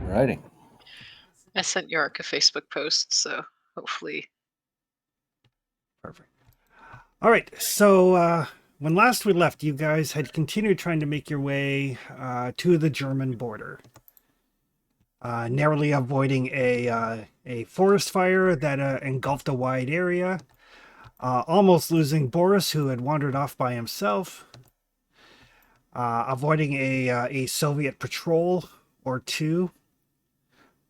Alrighty. I sent York a Facebook post, so hopefully. Perfect. All right, so when last we left, you guys had continued trying to make your way to the German border, narrowly avoiding a forest fire that engulfed a wide area, almost losing Boris, who had wandered off by himself, avoiding a Soviet patrol or two,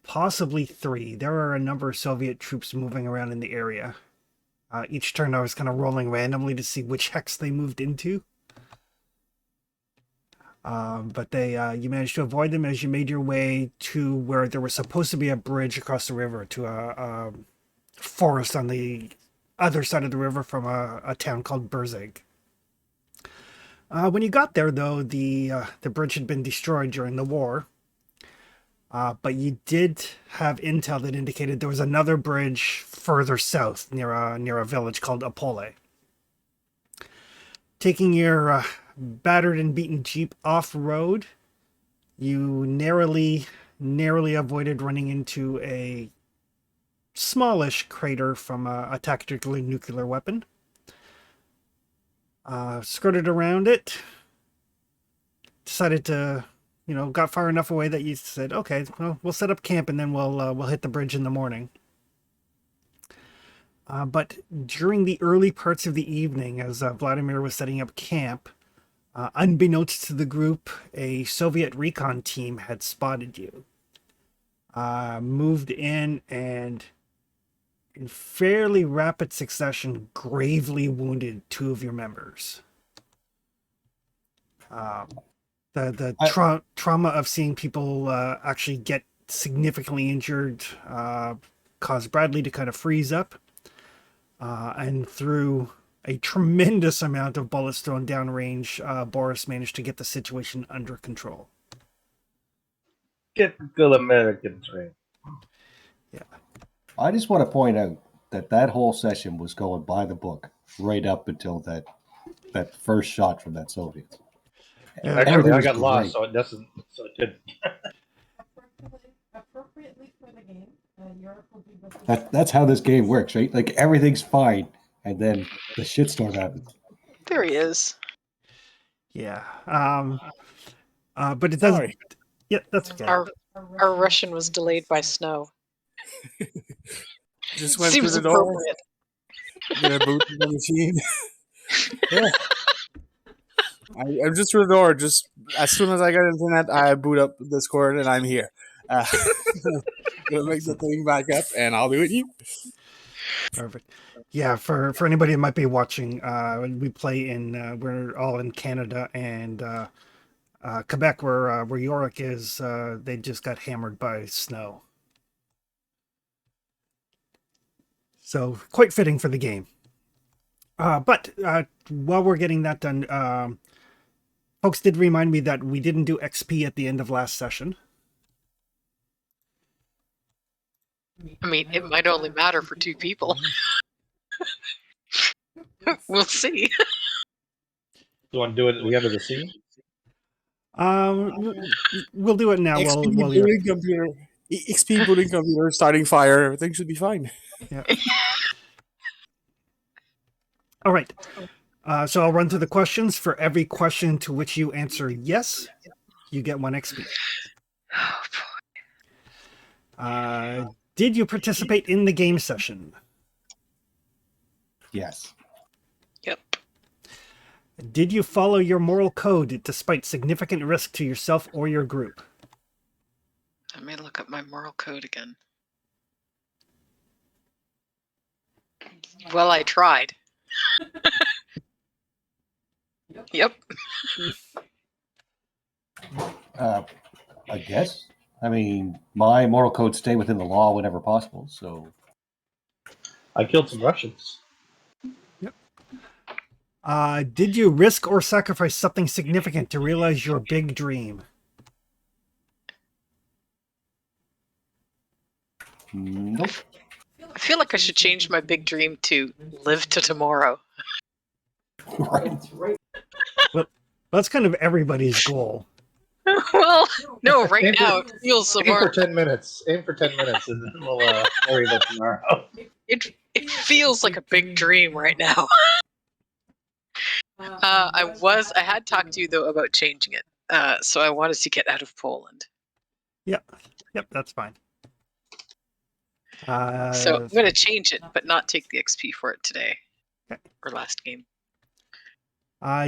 possibly three. There are a number of Soviet troops moving around in the area. Each turn I was kind of rolling randomly to see which hex they moved into. But you managed to avoid them as you made your way to where there was supposed to be a bridge across the river to a forest on the other side of the river from a town called Berzeg. When you got there, though, the bridge had been destroyed during the war. But you did have intel that indicated there was another bridge further south near a village called Apole. Taking your battered and beaten Jeep off-road, you narrowly avoided running into a smallish crater from a tactical nuclear weapon. Skirted around it, decided to... got far enough away that you said, okay, well, we'll set up camp and then we'll hit the bridge in the morning. But during the early parts of the evening, as Vladimir was setting up camp, unbeknownst to the group, a Soviet recon team had spotted you. Moved in and, in fairly rapid succession, gravely wounded two of your members. The trauma of seeing people actually get significantly injured caused Bradley to kind of freeze up. And through a tremendous amount of bullets thrown downrange, Boris managed to get the situation under control. Get good Americans, right? Yeah. I just want to point out that whole session was going by the book right up until that first shot from that Soviet. Yeah, Actually, I was got great. lost, so it doesn't. So it didn't. Appropriately for the game, Europe will be with That's how this game works, right? Like everything's fine, and then the shitstorm happens. There he is. Yeah. But it doesn't. Sorry. Yeah, that's okay. Our Russian was delayed by snow. Just went Seems through the door. appropriate. Did a boot in the machine. Yeah. I'm just through the door. Just as soon as I get internet, I boot up Discord and I'm here. Gonna make the thing back up, and I'll be with you. Perfect. Yeah, for anybody that might be watching, we play in we're all in Canada and Quebec, where Yorick is. They just got hammered by snow, so quite fitting for the game. But while we're getting that done, folks did remind me that we didn't do XP at the end of last session. I mean, it might only matter for two people. We'll see. You want to do it at the end of the scene? We'll do it now. XP While booting computer, XP booting computer, starting fire. Everything should be fine. Yeah. All right. So I'll run through the questions. For every question to which you answer yes, you get 1 XP. Oh, boy. Did you participate in the game session? Yes. Yep. Did you follow your moral code despite significant risk to yourself or your group? Let me look up my moral code again. Well, I tried. Yep. I guess. I mean, my moral code stay within the law whenever possible. So, I killed some Russians. Did you risk or sacrifice something significant to realize your big dream? nope. I feel like I should change my big dream to live to tomorrow. Right. Well, that's kind of everybody's goal. Well, no, right Aim for- now it feels Aim for tomorrow. 10 minutes. Aim for 10 minutes, and then we'll worry about tomorrow. It feels like a big dream right now. I had talked to you though about changing it. So I wanted to get out of Poland. Yep, that's fine. So I'm going to change it, but not take the XP for it today Okay. or last game.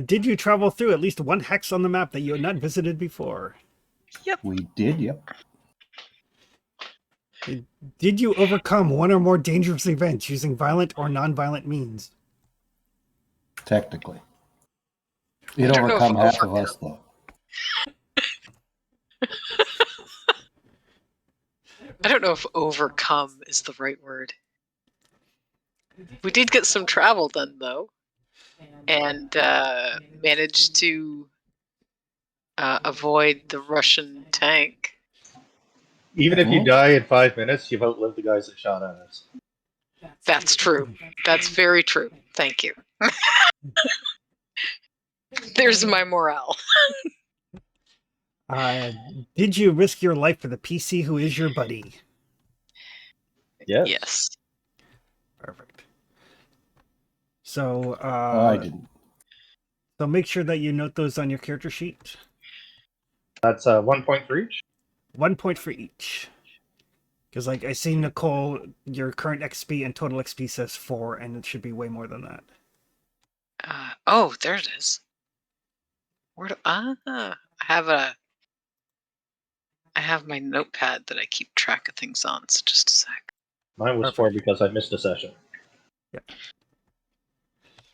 Did you travel through at least one hex on the map that you had not visited before? We did, yep. Did you overcome one or more dangerous events using violent or non-violent means? Technically. I You'd don't know if overcome half of overcome- us, though. I don't know if overcome is the right word. We did get some travel done though, and managed to avoid the Russian tank. Even if you Well, die in 5 minutes, you've outlived the guys that shot at us. That's true. That's very true. Thank you. There's my morale. Did you risk your life for the PC who is your buddy? Yes. Yes. Perfect. So, I didn't. so make sure that you note those on your character sheet. That's 1 point for each. 1 point for each. Because, like, I see Nicole, your current XP and total XP says 4, and it should be way more than that. Oh, there it is. Where do I have my notepad that I keep track of things on. So just a sec. Mine was Perfect. 4 because I missed a session. Yep.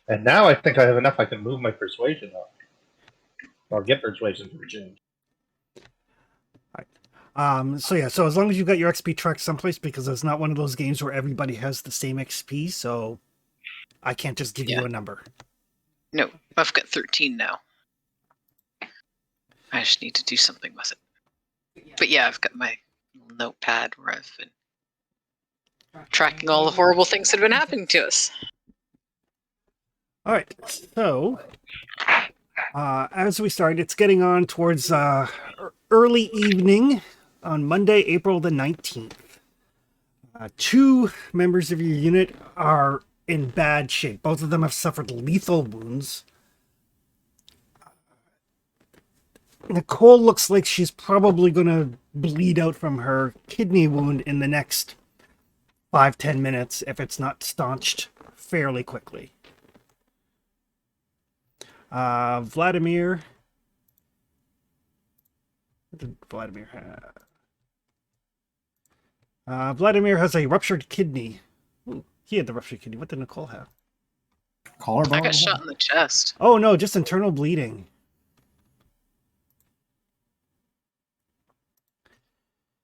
And now I think I have enough I can move my persuasion up. Or get persuasion for a change. So yeah, so as long as you got your XP tracked someplace, because it's not one of those games where everybody has the same XP, so I can't just give you a number. No, I've got 13 now. I just need to do something with it. But yeah, I've got my little notepad where I've been tracking all the horrible things that have been happening to us. All right, so as we start, it's getting on towards early evening on Monday, April the 19th. 2 members of your unit are in bad shape. Both of them have suffered lethal wounds. Nicole looks like she's probably going to bleed out from her kidney wound in the next 5-10 minutes if it's not staunched fairly quickly. Vladimir. What did Vladimir have? Vladimir has a ruptured kidney. Ooh, he had the ruptured kidney. What did Nicole have? Collarbone? I got shot in the chest. Oh no, just internal bleeding.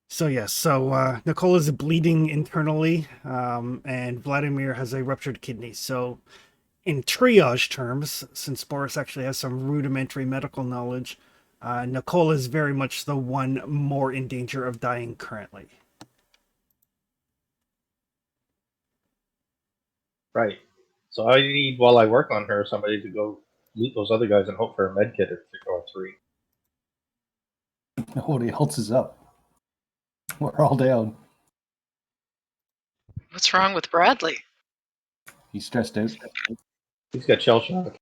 So yes, so Nicole is bleeding internally, and Vladimir has a ruptured kidney. So in triage terms, since Boris actually has some rudimentary medical knowledge, Nicole is very much the one more in danger of dying currently. Right. So I need, while I work on her, somebody to go loot those other guys and hope for a med kit or 3. Nobody else is up. We're all down. What's wrong with Bradley? He's stressed out. He's got shell shock.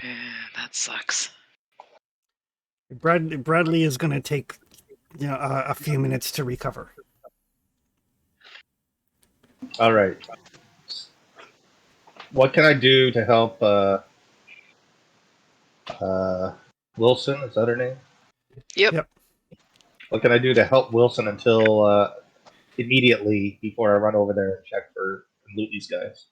That sucks. Bradley is going to take a few minutes to recover. All right. What can I do to help Wilson? Is that her name? Yep. Yep. What can I do to help Wilson until immediately before I run over there and check for and loot these guys?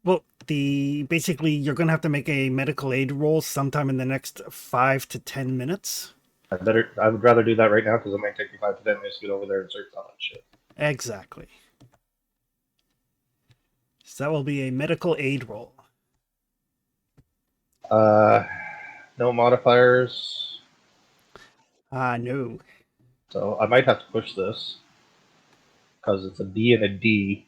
Well, basically you're going to have to make a medical aid roll sometime in the next 5 to 10 minutes. I would rather do that right now because it might take me 5 to 10 minutes to get over there and search all that shit. Exactly. So that will be a medical aid roll. No modifiers, No. so I might have to push this because it's a B and a D.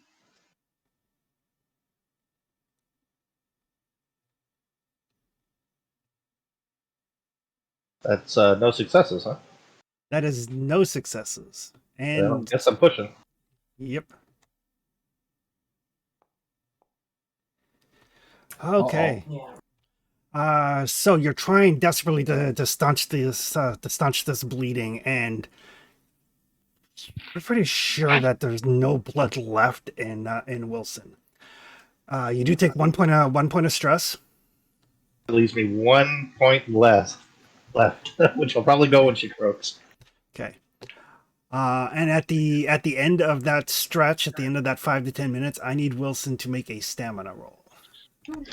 That's no successes, huh? That is no successes. Well, And guess I'm pushing. yep. Okay. So you're trying desperately to staunch this bleeding, and you're pretty sure that there's no blood left in Wilson. You do take 1 point of stress. It leaves me 1 point left, which will probably go when she croaks. Okay. And at the end of that stretch, at the end of that 5 to 10 minutes, I need Wilson to make a stamina roll.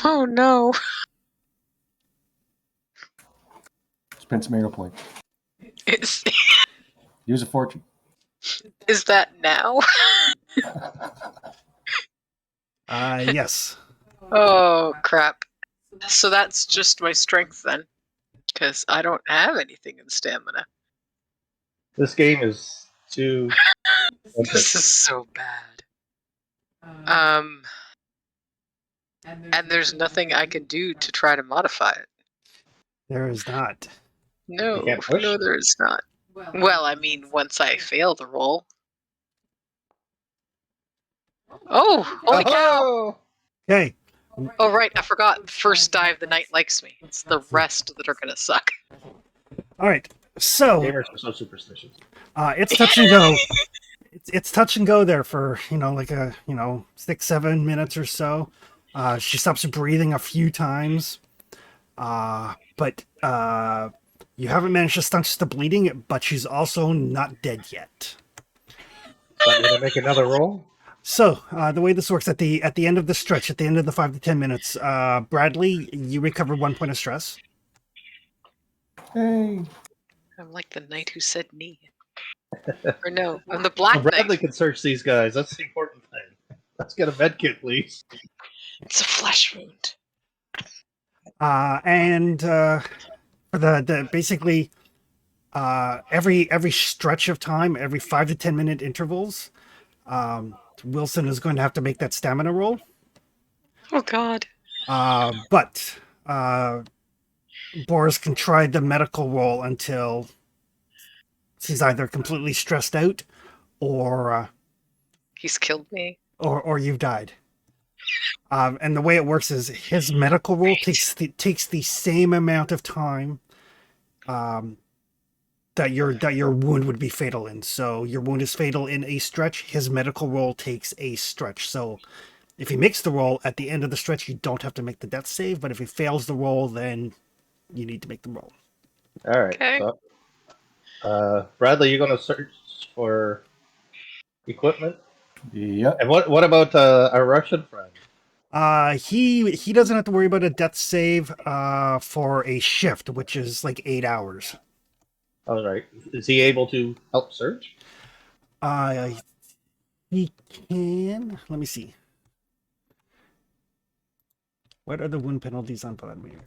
Oh no. Spend some arrow points. Is Use a fortune. is that now? Yes. Oh crap. So that's just my strength then. Because I don't have anything in stamina. This game is too. This is so bad. And there's nothing I can do to try to modify it. There is not. No, You can't push? no, there is not. Well, I mean, once I fail the roll. Oh, holy cow! Oh! Okay. Oh, right, I forgot. First dive, the knight likes me. It's the rest that are gonna suck. All right. So Gamers are so superstitious. it's touch and go. It's touch and go there for like a 6-7 minutes or so. She stops breathing a few times, but you haven't managed to staunch the bleeding. But she's also not dead yet. So I'm gonna make another roll. So the way this works at the end of the stretch, at the end of the 5 to 10 minutes, Bradley, you recover 1 point of stress. Hey. I'm like the knight who said knee. Or no, I'm the black Well, Bradley knight. can search these guys. That's the important thing. Let's get a med kit, please. It's a flesh wound. And for the basically every stretch of time, every 5 to 10 minute intervals, Wilson is going to have to make that stamina roll. Oh god. But Boris can try the medical roll until he's either completely stressed out or He's killed me. or you've died. And the way it works is his medical roll takes the same amount of time that your wound would be fatal in. So your wound is fatal in a stretch. His medical roll takes a stretch. So if he makes the roll at the end of the stretch, you don't have to make the death save. But if he fails the roll, then you need to make the roll. All right. Okay. So, Bradley, you're gonna search for equipment. Yep. And what about our Russian friend? He doesn't have to worry about a death save for a shift, which is like 8 hours. All right. Is he able to help search? He can. Let me see. What are the wound penalties on Vladimir?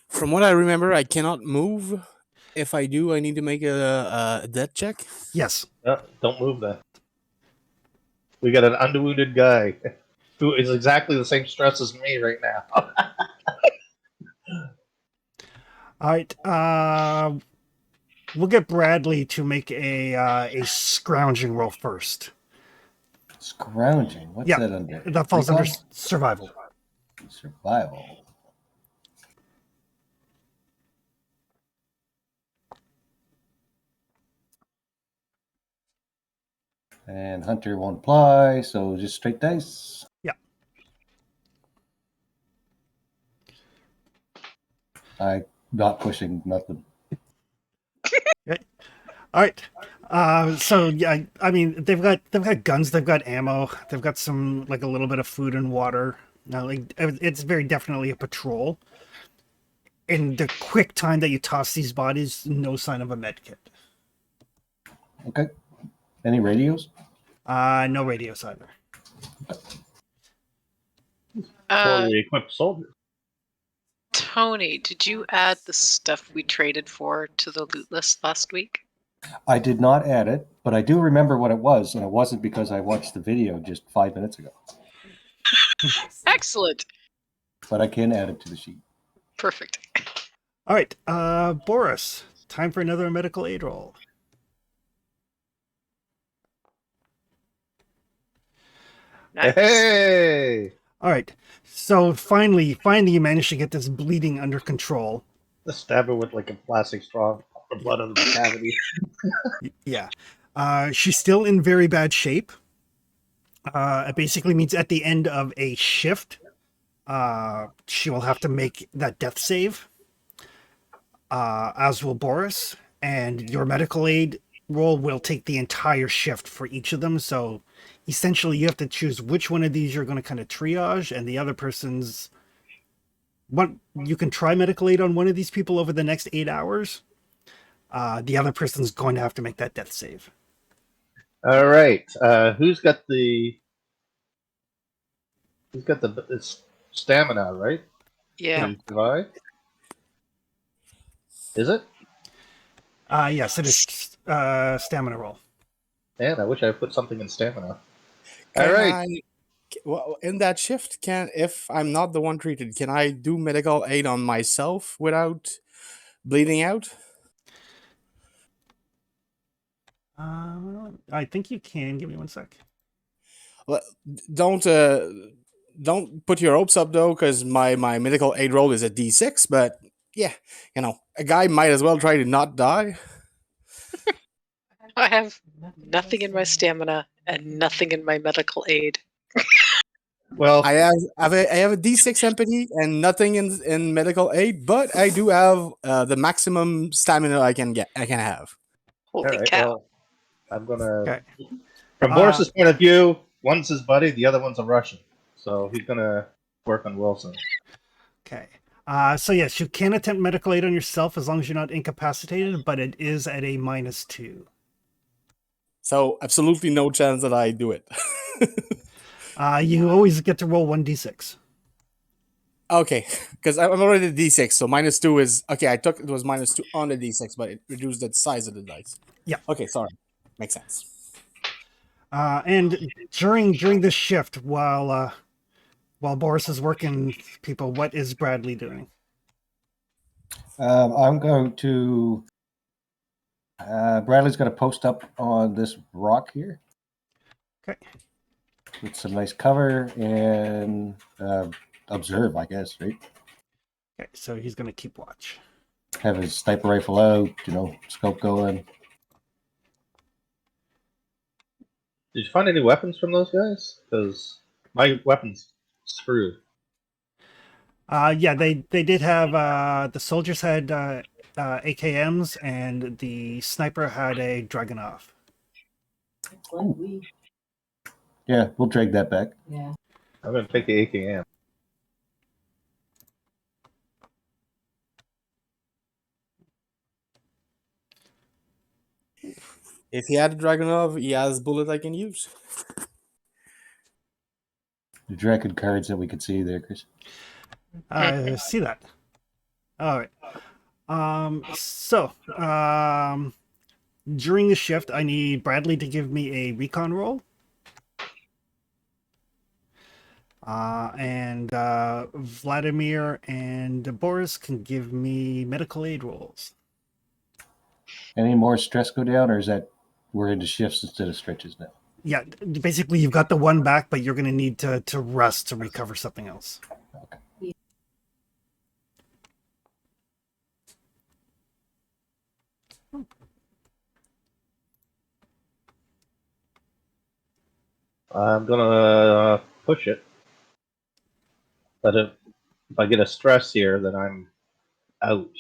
From what I remember, I cannot move. If I do, I need to make a death check. Yes. Don't move that. We got an underwounded guy who is exactly the same stress as me right now. All right. We'll get Bradley to make a scrounging roll first. Scrounging. What's Yeah, that under? That falls under Recon? survival. Survival. And Hunter won't apply, so just straight dice. Yeah. I'm not pushing nothing. All right. So yeah, I mean they've got guns, they've got ammo, they've got some like a little bit of food and water. Now, like it's very definitely a patrol. In the quick time that you toss these bodies, no sign of a med kit. Okay. Any radios? No radios either. Fully equipped soldier. Tony, did you add the stuff we traded for to the loot list last week? I did not add it, but I do remember what it was, and it wasn't because I watched the video just 5 minutes ago. Excellent. But I can add it to the sheet. Perfect. All right, Boris, time for another medical aid roll. Nice. Hey! All right, so finally you managed to get this bleeding under control. Just stab her with like a plastic straw for blood out of the cavity. Yeah, she's still in very bad shape. It basically means at the end of a shift, she will have to make that death save, as will Boris, and your medical aid roll will take the entire shift for each of them. So essentially, you have to choose which one of these you're going to kind of triage, and the other person's. You can try medical aid on one of these people over the next 8 hours. The other person's going to have to make that death save. All right. It's stamina, right? Yeah. To survive? Is it? Yes, it is stamina roll. Man, I wish I put something in stamina. Can All right. well, in that shift, if I'm not the one treated, can I do medical aid on myself without bleeding out? I think you can. Give me 1 sec. Well, don't put your hopes up though, because my medical aid roll is a D6. But yeah, a guy might as well try to not die. I have nothing in my stamina and nothing in my medical aid. Well, I have a D6 empathy and nothing in medical aid, but I do have the maximum stamina I can have. Holy all right. cow. Well, I'm gonna. Okay. From Boris's point of view, one's his buddy, the other one's a Russian. So he's gonna work on Wilson. Okay. So yes, you can attempt medical aid on yourself as long as you're not incapacitated, but it is at a -2. So absolutely no chance that I do it. You always get to roll 1d6. Okay, because I'm already at D6, so -2 is okay. I took it was -2 on the D6, but it reduced the size of the dice. Yeah. Okay, sorry, makes sense. And during this shift, while Boris is working people, what is Bradley doing? I'm going to. Bradley's going to post up on this rock here. Okay. With some nice cover and observe, I guess, right? Okay, so he's going to keep watch. Have his sniper rifle out, scope going. Did you find any weapons from those guys? Because my weapon's screwed. Yeah, they did have the soldiers had AKMs and the sniper had a Dragunov. Yeah, we'll drag that back. Yeah. I'm gonna take the AKM. If he had a Dragonov, he has bullet I can use. The dragon cards that we could see there, Chris. See that. All right. So, during the shift, I need Bradley to give me a recon roll. And Vladimir and Boris can give me medical aid rolls. Any more stress go down, or is that we're into shifts instead of stretches now? Yeah, basically you've got the one back, but you're going to need to rest to recover something else. Okay. I'm gonna push it. But if I get a stress here, then I'm out.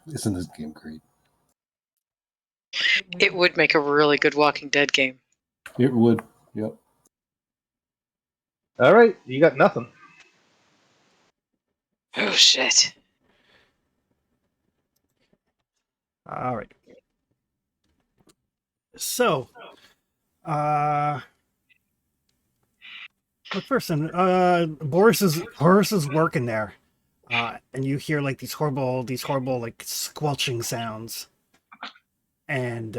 Isn't this game great? It would make a really good Walking Dead game. It would. Yep. All right, you got nothing. Oh shit. All right. So, McPherson, Boris is working there, and you hear like these horrible like squelching sounds, and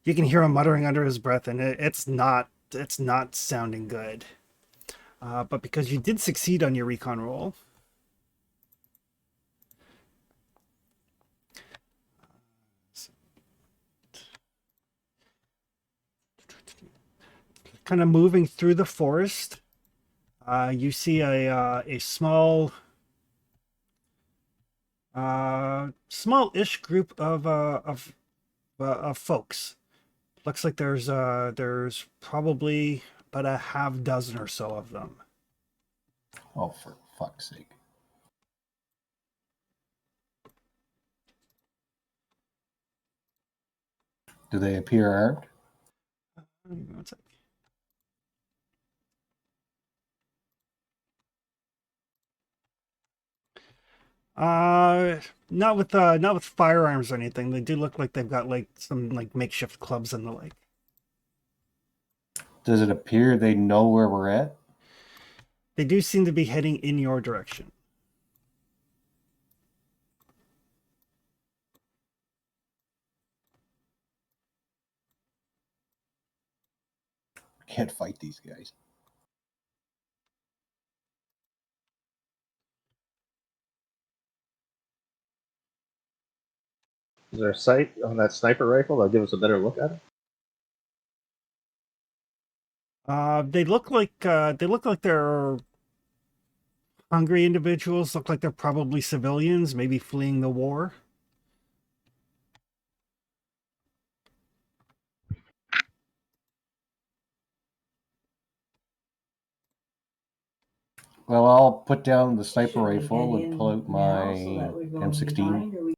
you can hear him muttering under his breath, and it's not sounding good. But because you did succeed on your recon roll, kind of moving through the forest, you see a small-ish group of folks. Looks like there's probably about a half dozen or so of them. Oh, for fuck's sake. Do they appear armed? One sec. Not with firearms or anything. They do look like they've got like some like makeshift clubs and the like. Does it appear they know where we're at? They do seem to be heading in your direction. Can't fight these guys. Is there a sight on that sniper rifle that'll give us a better look at it? They look like they're hungry individuals. Look like they're probably civilians, maybe fleeing the war. Well, I'll put down the sniper Should we rifle head and in pull out now my so that we're going M16. behind, or we-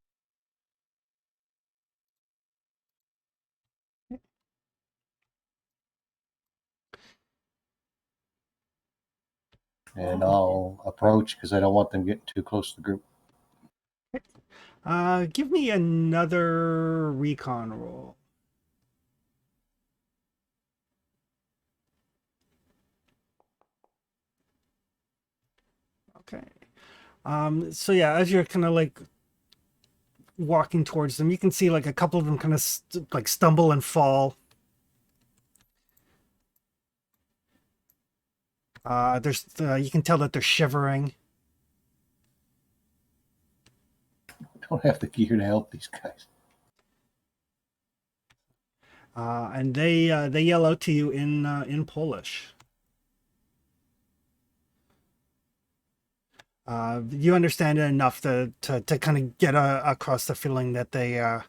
And I'll approach because I don't want them getting too close to the group. Give me another recon roll. Okay. So yeah, as you're kind of like walking towards them, you can see like a couple of them kind of like stumble and fall. You can tell that they're shivering. Don't have the gear to help these guys. And they yell out to you in Polish. You understand it enough to kind of get across the feeling that they're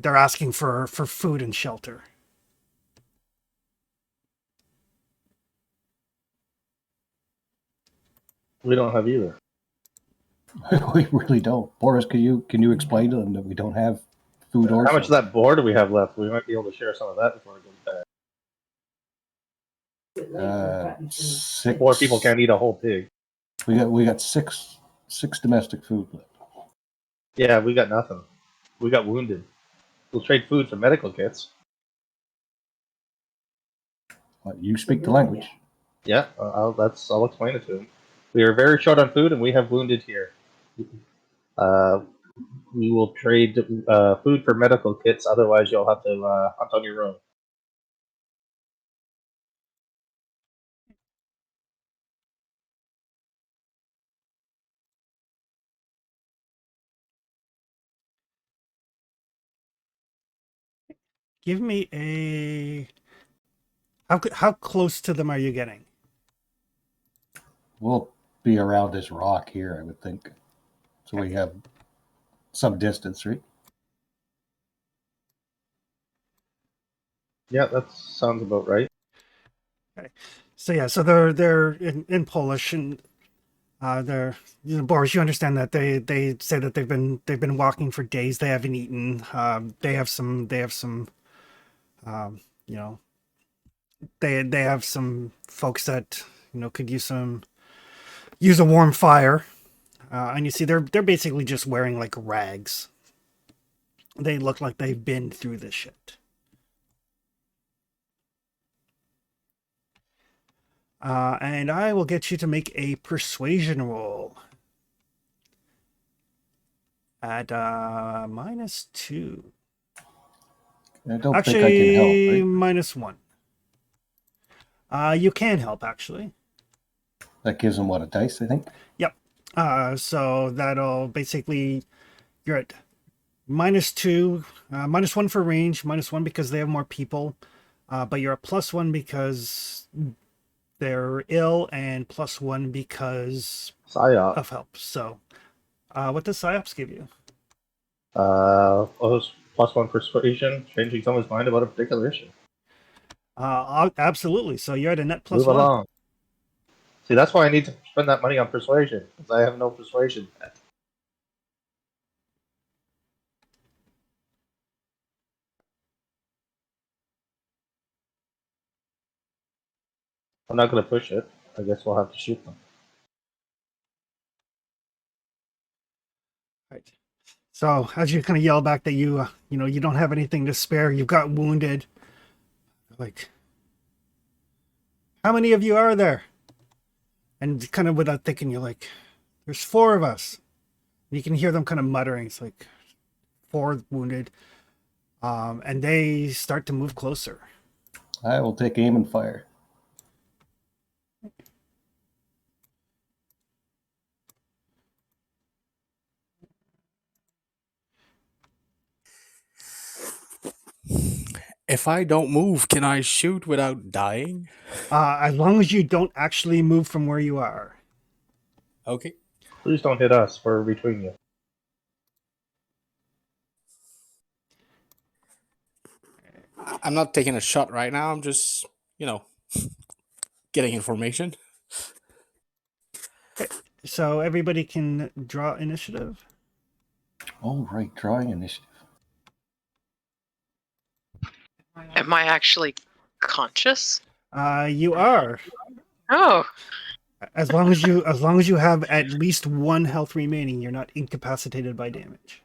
asking for food and shelter. We don't have either. We really don't. Boris, can you explain to them that we don't have food or How much of shelter? that board do we have left? We might be able to share some of that before it goes bad. Bit late for cutting food. Six. 4 people can't eat a whole pig. We got six domestic food left. Yeah, we got nothing. We got wounded. We'll trade food for medical kits. You speak the language. Yeah, I'll explain it to them. We are very short on food, and we have wounded here. We will trade food for medical kits. Otherwise, you'll have to hunt on your own. Give me a how close to them are you getting? We'll be around this rock here, I would think. So we have some distance, right? Yeah, that sounds about right. Okay. So yeah, so they're in Polish, and they're Boris. You understand that they say that they've been walking for days. They haven't eaten. They have some you know they have some folks that could use a warm fire. And you see they're basically just wearing like rags. They look like they've been through this shit. And I will get you to make a persuasion roll at -2. I don't Actually, think I can help, right? -1. You can help, actually. That gives him what, a dice, I think? So that'll basically, you're at -2, -1 for range, -1 because they have more people, but you're at +1 because they're ill, and +1 because Psyop. of help. So, what does Psyops give you? +1 persuasion, changing someone's mind about a particular issue. Absolutely. So you're at a net Move +1. along. See, that's why I need to spend that money on persuasion, because I have no persuasion yet. I'm not going to push it. I guess we'll have to shoot them. Right. So as you kind of yell back that you you don't have anything to spare, you've got wounded. Like, how many of you are there? And kind of without thinking, you're like, there's 4 of us. You can hear them kind of muttering. It's like 4 wounded. And they start to move closer. I will take aim and fire. If I don't move, can I shoot without dying? As long as you don't actually move from where you are. Okay. Please don't hit us. We're between you. I'm not taking a shot right now. I'm just, getting information. So everybody can draw initiative. Oh, right, drawing initiative. Am I actually conscious? You are. Oh, As long as you have at least 1 health remaining, you're not incapacitated by damage.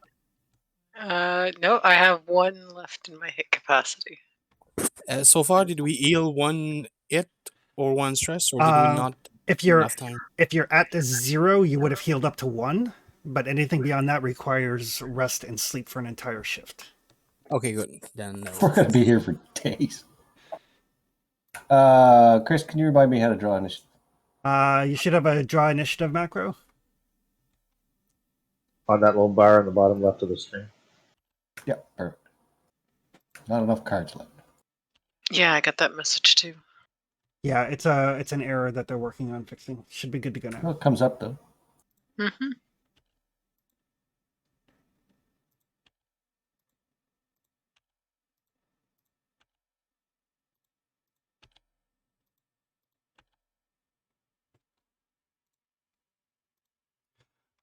no, I have 1 left in my hit capacity. So far, did we heal 1 it or 1 stress, or did we not If have you're enough time? if you're at the 0, you would have healed up to 1, but anything beyond that requires rest and sleep for an entire shift. Okay, good. Then We're going to be here for days. Chris, can you remind me how to draw initiative? You should have a draw initiative macro. On that little bar in the bottom left of the screen. Yeah, perfect. Not enough cards left. Yeah, I got that message too. Yeah, it's an error that they're working on fixing. Should be good to go now. Well, it comes up, though. Mm-hmm.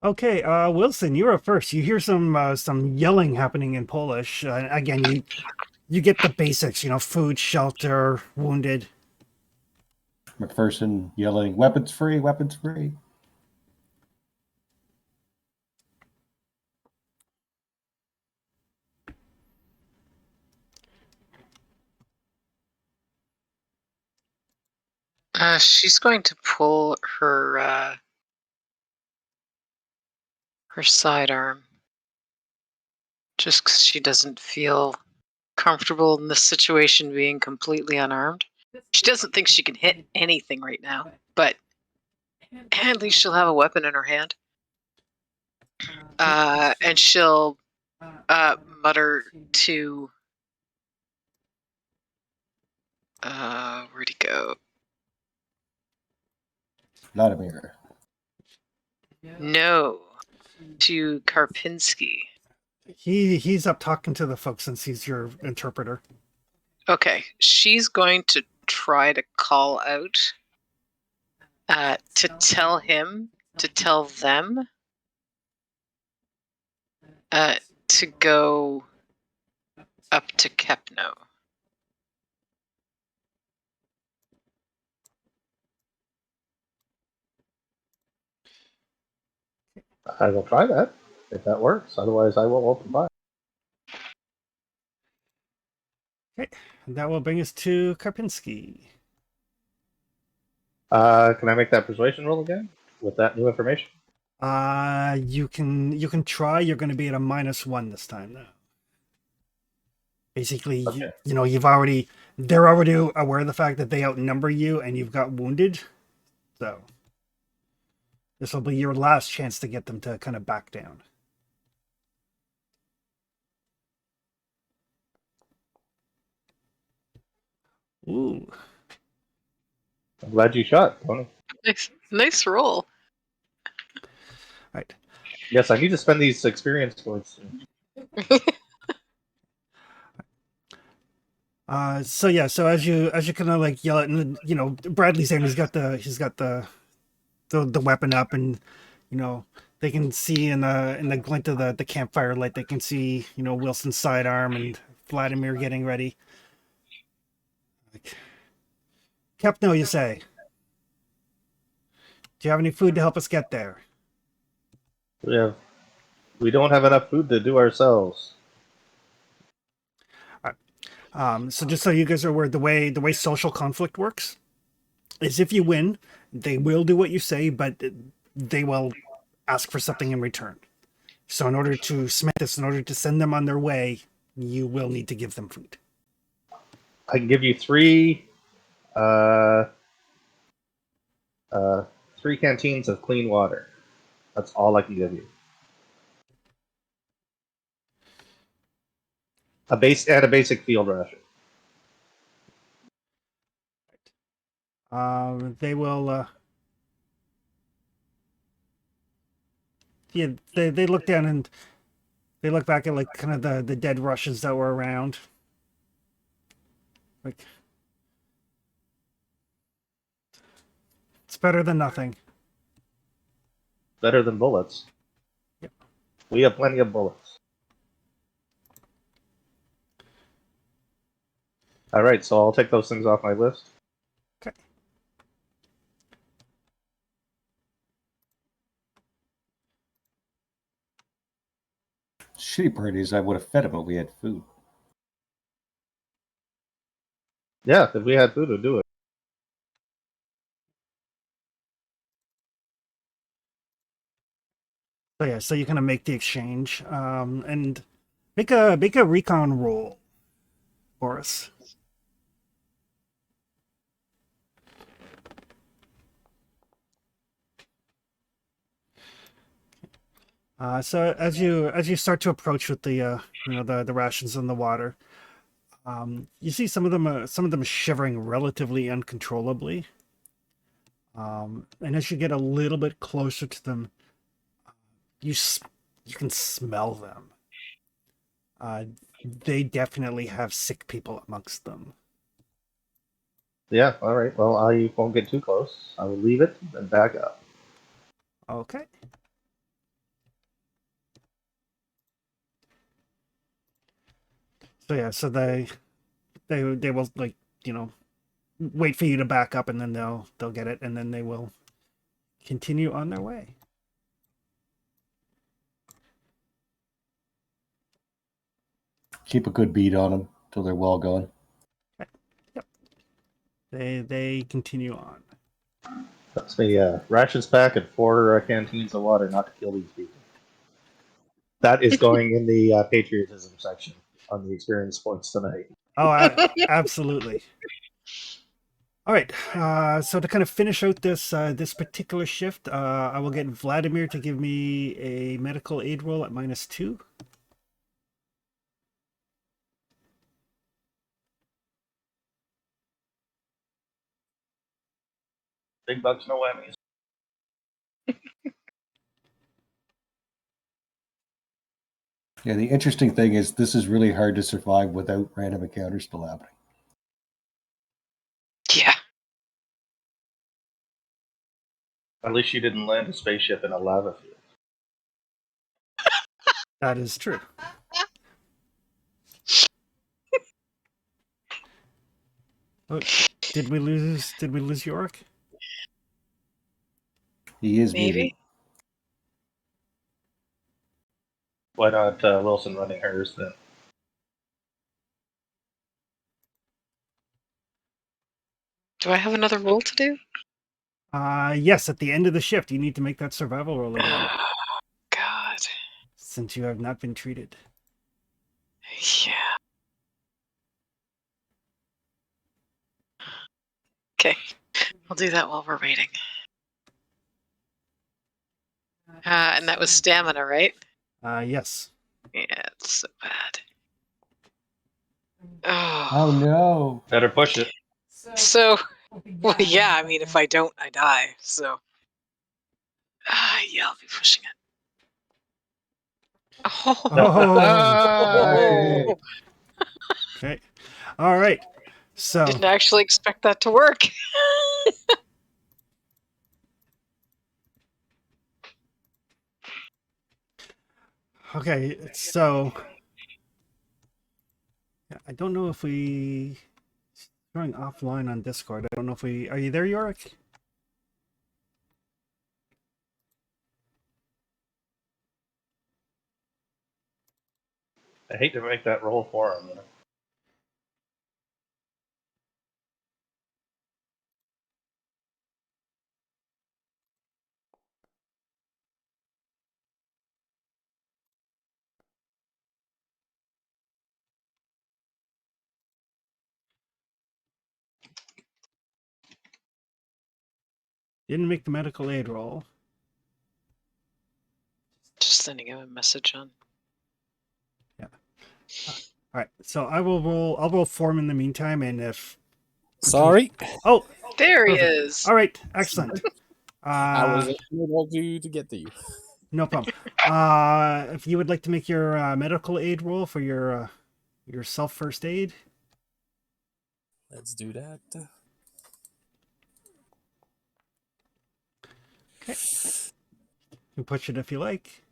Okay, Wilson, you're up first. You hear some yelling happening in Polish. Again, you get the basics, food, shelter, wounded. McPherson yelling, weapons free, weapons free. She's going to pull her sidearm just because she doesn't feel comfortable in this situation being completely unarmed. She doesn't think she can hit anything right now, but at least she'll have a weapon in her hand. And she'll mutter to where'd he go? Vladimir. No, to Karpinski. He's up talking to the folks since he's your interpreter. Okay, she's going to try to call out to tell them to go up to Kepno. I will try that if that works. Otherwise, I will open fire. Okay, that will bring us to Karpinski. Can I make that persuasion roll again with that new information? You can try. You're going to be at a -1 this time, though. Basically, Okay. they're already aware of the fact that they outnumber you and you've got wounded. So This will be your last chance to get them to kind of back down. Ooh. I'm glad you shot, Tony. Nice roll. Right. Yes, I need to spend these experience points. So as you kind of like yell at, and you know, Bradley's there, and he's got the weapon up, and you know they can see in the glint of the campfire light, they can see, you know, Wilson's sidearm and Vladimir getting ready. Like, Capno, you say? Do you have any food to help us get there? We don't have enough food to do ourselves. So just so you guys are aware, the way social conflict works is if you win, they will do what you say, but they will ask for something in return. So in order to submit this, in order to send them on their way, you will need to give them food. I can give you three canteens of clean water. That's all I can give you. A basic field ration. They will. Yeah, they look down and they look back at like kind of the dead Russians that were around. Like, it's better than nothing. Better than bullets. Yep. We have plenty of bullets. All right, so I'll take those things off my list. Okay. Shitty part is I would have fed him if we had food. Yeah, if we had food, we'd do it. So yeah, so you kind of make the exchange, and make a recon roll, Boris. So as you start to approach with the you know, the rations and the water, you see some of them shivering relatively uncontrollably. And as you get a little bit closer to them, you can smell them. They definitely have sick people amongst them. Yeah, all right. Well, I won't get too close. I will leave it and back up. Okay. So yeah, so they will, like, you know, wait for you to back up, and then they'll get it, and then they will continue on their way. Keep a good beat on them till they're well gone. Yep. They continue on. That's me. Rations pack and 4 canteens of water, not to kill these people. That is going in the patriotism section on the experience points tonight. Oh, absolutely. All right. So to kind of finish out this particular shift, I will get Vladimir to give me a medical aid roll at -2. Big bucks, no whammies. Yeah, the interesting thing is this is really hard to survive without random encounters still happening. Yeah. At least you didn't land a spaceship in a lava field. That is true. Oh, did we lose Yorick? He is Maybe. muted. Why not Wilson running hers then? Do I have another roll to do? Yes, at the end of the shift, you need to make that survival roll again, God. since you have not been treated. Yeah. Okay. I'll do that while we're waiting. And that was stamina, right? Yes. Yeah, it's so bad. Oh Oh. no. Better push it. So, well, yeah, I mean, if I don't, I die. So, yeah, I'll be pushing it. Oh. Oh. Okay. All right. So, Didn't actually expect that to work. okay. So, I don't know if we going offline on Discord. I don't know if we are you there, Yorick? I hate to make that roll for him. Didn't make the medical aid roll. Just sending him a message on. All right. So I will roll. I'll roll form in the meantime, and if Sorry, oh, There he perfect. is. All right, excellent. I was unable to get to you. No problem. If you would like to make your medical aid roll for your self first aid, Let's do that. you can push it if you like.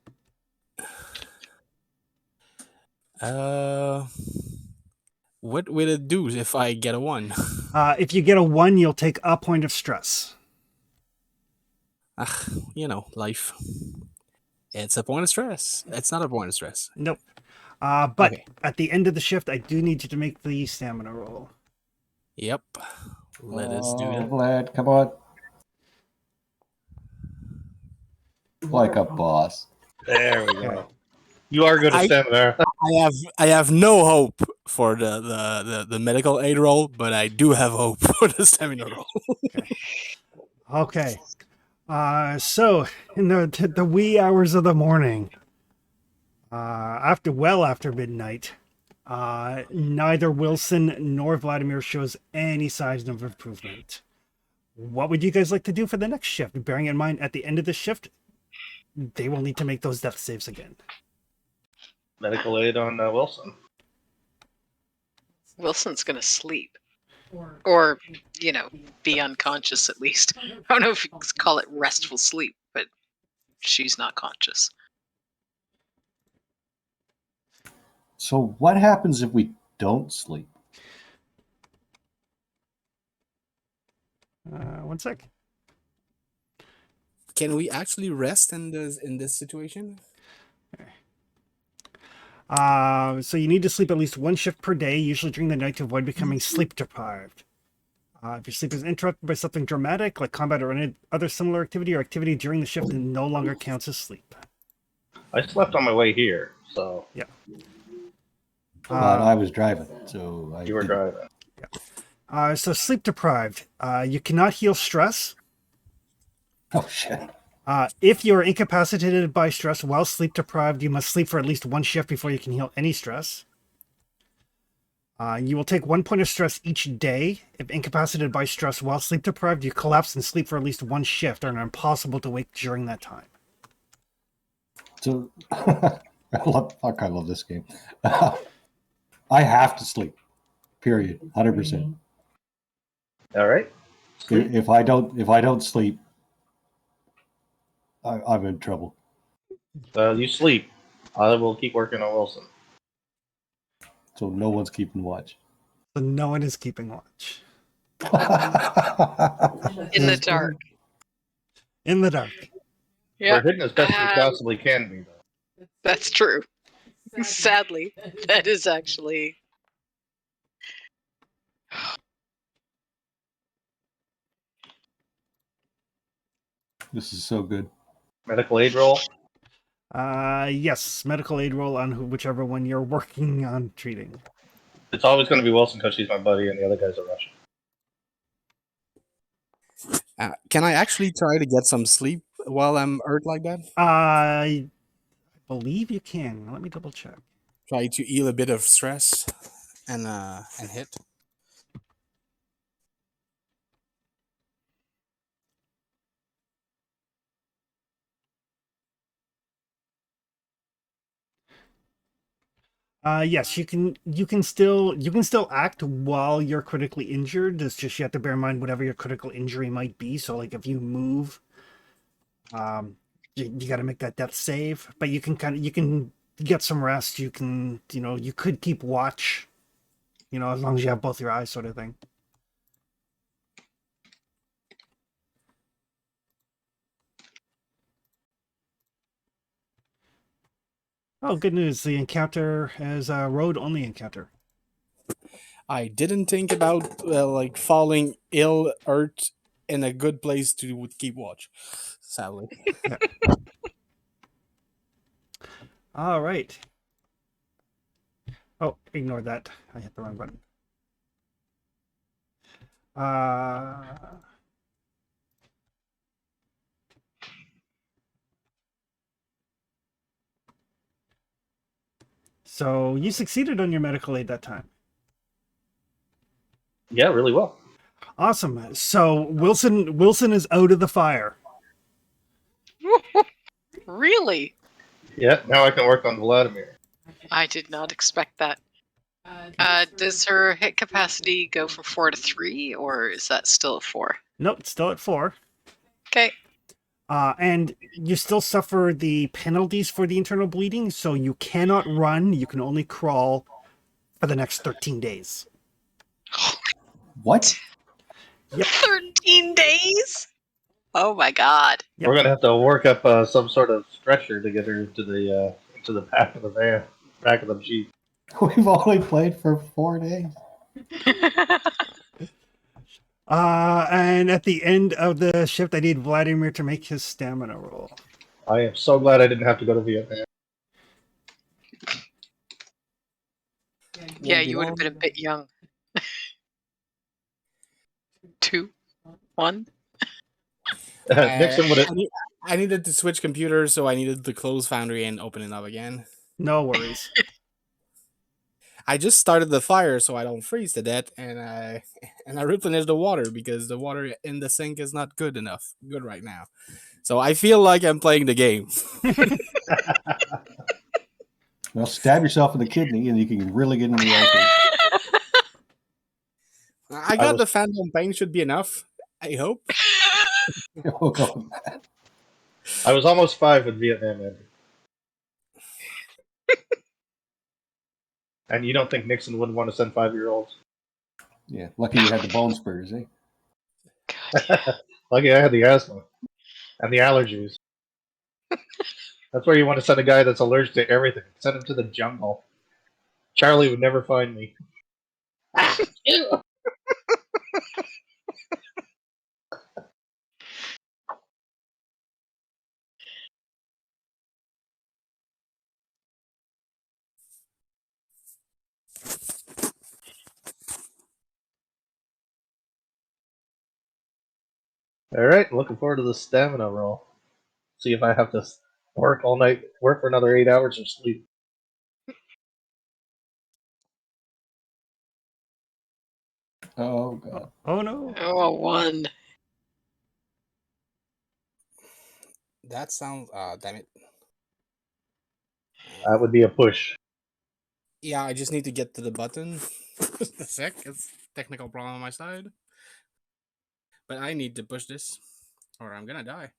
What will it do if I get a 1? If you get a 1, you'll take a point of stress. Life. It's a point of stress. It's not a point of stress. Nope. But Okay. at the end of the shift, I do need you to make the stamina roll. Yep. Let us do that. Vlad, come on. Like a boss. There we go. You are good at stamina. I have no hope for the medical aid roll, but I do have hope for the stamina roll. Okay. So in the wee hours of the morning, after midnight, neither Wilson nor Vladimir shows any signs of improvement. What would you guys like to do for the next shift? Bearing in mind, at the end of the shift, they will need to make those death saves again. Medical aid on Wilson. Wilson's gonna sleep. Or, be unconscious at least. I don't know if you could call it restful sleep, but she's not conscious. So what happens if we don't sleep? 1 sec. Can we actually rest in this situation? So you need to sleep at least 1 shift per day, usually during the night, to avoid becoming sleep deprived. If your sleep is interrupted by something dramatic, like combat or any other similar activity, or activity during the shift, it no longer counts as sleep. I slept on my way here, so Yeah. But I was driving, so you were driving. So sleep deprived. You cannot heal stress. Oh shit. If you are incapacitated by stress while sleep deprived, you must sleep for at least 1 shift before you can heal any stress. You will take 1 point of stress each day. If incapacitated by stress while sleep deprived, you collapse and sleep for at least 1 shift and are impossible to wake during that time. So I love this game. I have to sleep. Period. 100%. All right. If I don't sleep, I'm in trouble. You sleep. I will keep working on Wilson. So no one's keeping watch. So no one is keeping watch. In the dark. In the dark. Yeah, We're hitting as best we possibly can be, though. that's true. Sadly, that is actually. This is so good. Medical aid roll. Yes, medical aid roll on whichever one you're working on treating. It's always going to be Wilson because she's my buddy, and the other guys are Russian. Can I actually try to get some sleep while I'm hurt like that? I believe you can. Let me double check. Try to heal a bit of stress and hit. Yes, you can. You can still act while you're critically injured. It's just you have to bear in mind whatever your critical injury might be. So, like if you move, you got to make that death save. But you can get some rest. You can you could keep watch. As long as you have both your eyes, sort of thing. Oh, good news! The encounter is a road-only encounter. I didn't think about like falling ill, hurt, in a good place to keep watch. Sadly. All right. Oh, ignore that. I hit the wrong button. So you succeeded on your medical aid that time. Yeah, really well. Awesome. So Wilson is out of the fire. Really? Yeah, now I can work on Vladimir. I did not expect that. Does her hit capacity go from 4 to 3, or is that still a 4? Nope, it's still at 4. Okay. And you still suffer the penalties for the internal bleeding, so you cannot run. You can only crawl for the next 13 days. What? Yep. 13 days? Oh my god. Yep. We're gonna have to work up some sort of stretcher to get her into the back of the van, back of the jeep. We've only played for 4 days. And at the end of the shift, I need Vladimir to make his stamina roll. I am so glad I didn't have to go to Vietnam. Yeah, you would have been a bit young. 2, 1. Nixon would have. I needed to switch computers, so I needed to close Foundry and open it up again. No worries. I just started the fire so I don't freeze to death, and I replenished the water because the water in the sink is not good right now. So I feel like I'm playing the game. Well, stab yourself in the kidney and you can really get into the open. I got the phantom pain should be enough. I hope. We'll go with that. I was almost 5 when Vietnam ended. And you don't think Nixon wouldn't want to send 5-year-olds? Yeah, lucky you had the bone spurs, eh? Lucky I had the asthma and the allergies. That's where you want to send a guy that's allergic to everything. Send him to the jungle. Charlie would never find me. Alright, looking forward to the stamina roll. See if I have to work all night, work for another 8 hours or sleep. Oh, God. Oh, no. Oh, 1. That sounds. Damn it. That would be a push. Yeah, I just need to get to the button. A sec, it's technical problem on my side. But I need to push this, or I'm gonna die.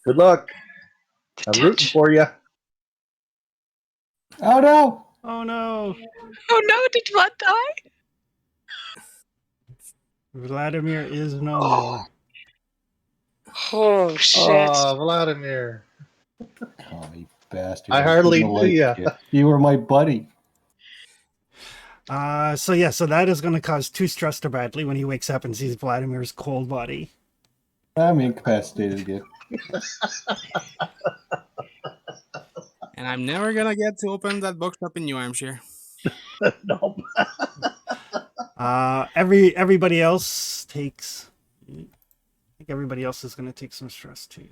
Good luck. I'm rooting for you. Oh, no! Oh, no. Oh no, did Vlad die? Vladimir is no more. Oh shit. Oh, Vladimir. Oh, you bastard. I hardly didn't knew like ya. you. You were my buddy. So that is going to cause 2 stress to Bradley when he wakes up and sees Vladimir's cold body. I'm incapacitated again. And I'm never gonna get to open that bookshop in New Hampshire. Nope. Everybody else takes. I think everybody else is going to take some stress too.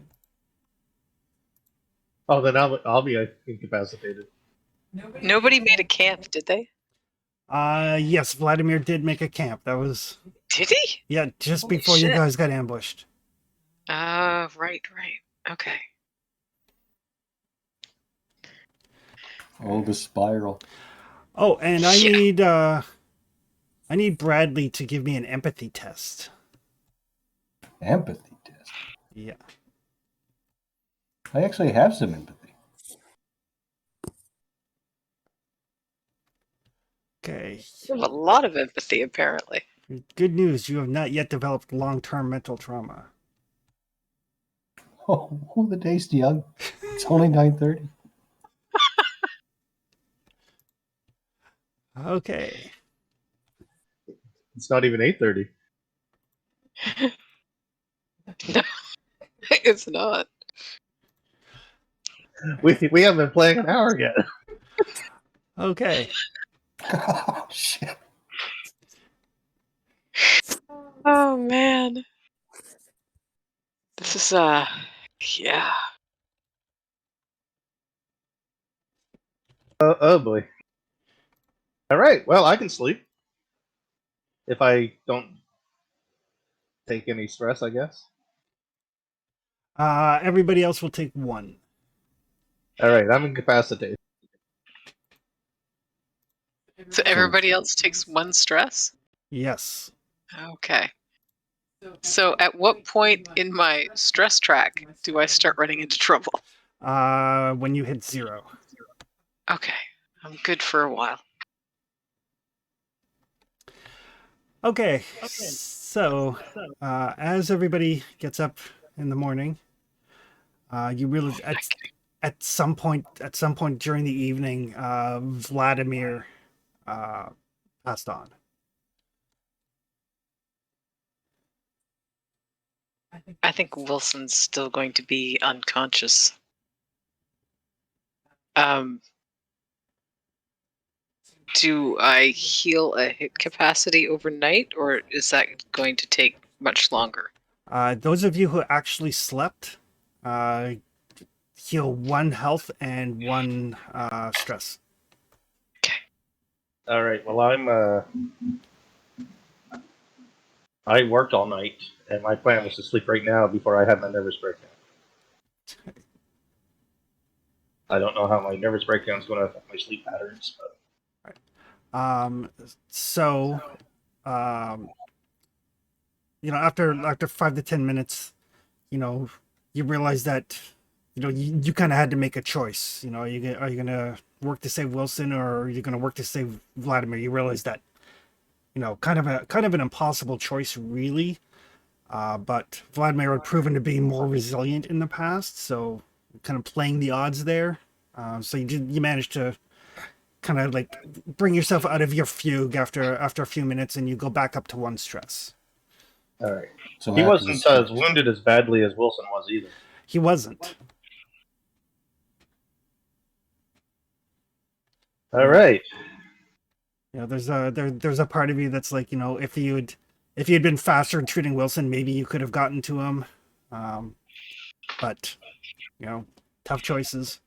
Oh, then I'll be incapacitated. Nobody made a camp, did they? Yes, Vladimir did make a camp. That was Did he? just Holy before you shit. guys got ambushed. Right. Okay. Oh, the spiral. Oh, and Yeah. I need Bradley to give me an empathy test. Empathy test. Yeah. I actually have some empathy. Okay. You have a lot of empathy, apparently. Good news, you have not yet developed long-term mental trauma. Oh, the day's young. It's only 9:30. Okay. It's not even 8:30. No, it's not. We haven't been playing an hour yet. Okay. Oh, shit. Oh man. This is yeah. Oh boy. All right. Well, I can sleep if I don't take any stress, I guess. Everybody else will take one. All right. I'm incapacitated. So everybody else takes one stress? Yes. Okay. So at what point in my stress track do I start running into trouble? When you hit 0. Okay. I'm good for a while. Okay. So, as everybody gets up in the morning, you realize at some point during the evening, Vladimir passed on. I think Wilson's still going to be unconscious. Do I heal a hit capacity overnight, or is that going to take much longer? Those of you who actually slept, heal 1 health and 1 stress. All right. Well, I worked all night, and my plan was to sleep right now before I had my nervous breakdown. I don't know how my nervous breakdown is going to affect my sleep patterns, but So, after 5 to 10 minutes, you realize that, you kind of had to make a choice. Are you going to work to save Wilson, or are you going to work to save Vladimir? You realize that, kind of an impossible choice, really. But Vladimir had proven to be more resilient in the past, so kind of playing the odds there. So you managed to kind of like bring yourself out of your fugue after a few minutes, and you go back up to 1 stress. all right. So He after wasn't the as wounded as badly as Wilson was either. He wasn't. All right. There's a part of you that's like, if you'd been faster in treating Wilson, maybe you could have gotten to him. But tough choices.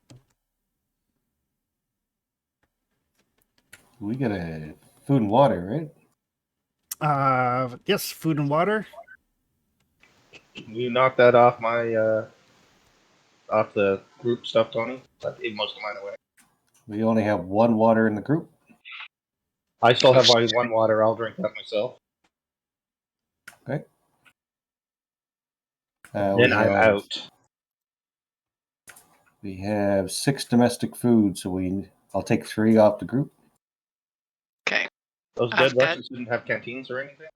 we get a food and water, right? Yes, food and water. You knocked that off off the group stuff, Tony. I gave most of mine away. We only have 1 water in the group. I still have my 1 water. I'll drink that myself. Okay. Then I'm out. We have 6 domestic food, so I'll take 3 off the group. Okay. Those I've dead got- Russians didn't have canteens or anything?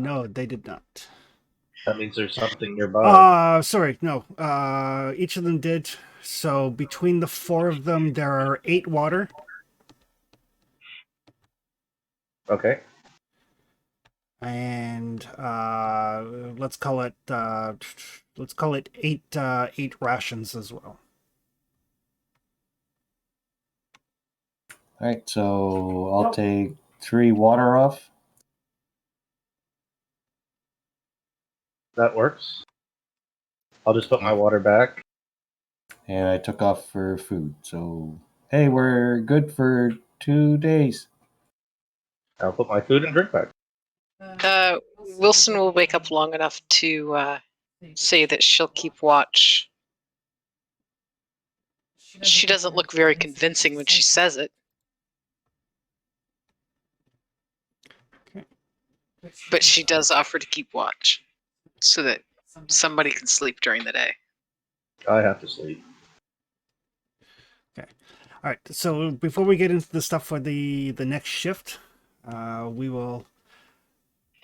No, they did not. That means there's something nearby. Sorry, no. Each of them did. So between the 4 of them, there are 8 water. Okay. And let's call it let's call it eight rations as well. All right, so I'll take 3 water off. That works. I'll just put my water back. And I took off for food. So, hey, we're good for 2 days. I'll put my food and drink back. Wilson will wake up long enough to say that she'll keep watch. She doesn't look very convincing when she says it. Okay. But she does offer to keep watch so that somebody can sleep during the day. I have to sleep. All right. So before we get into the stuff for the next shift, we will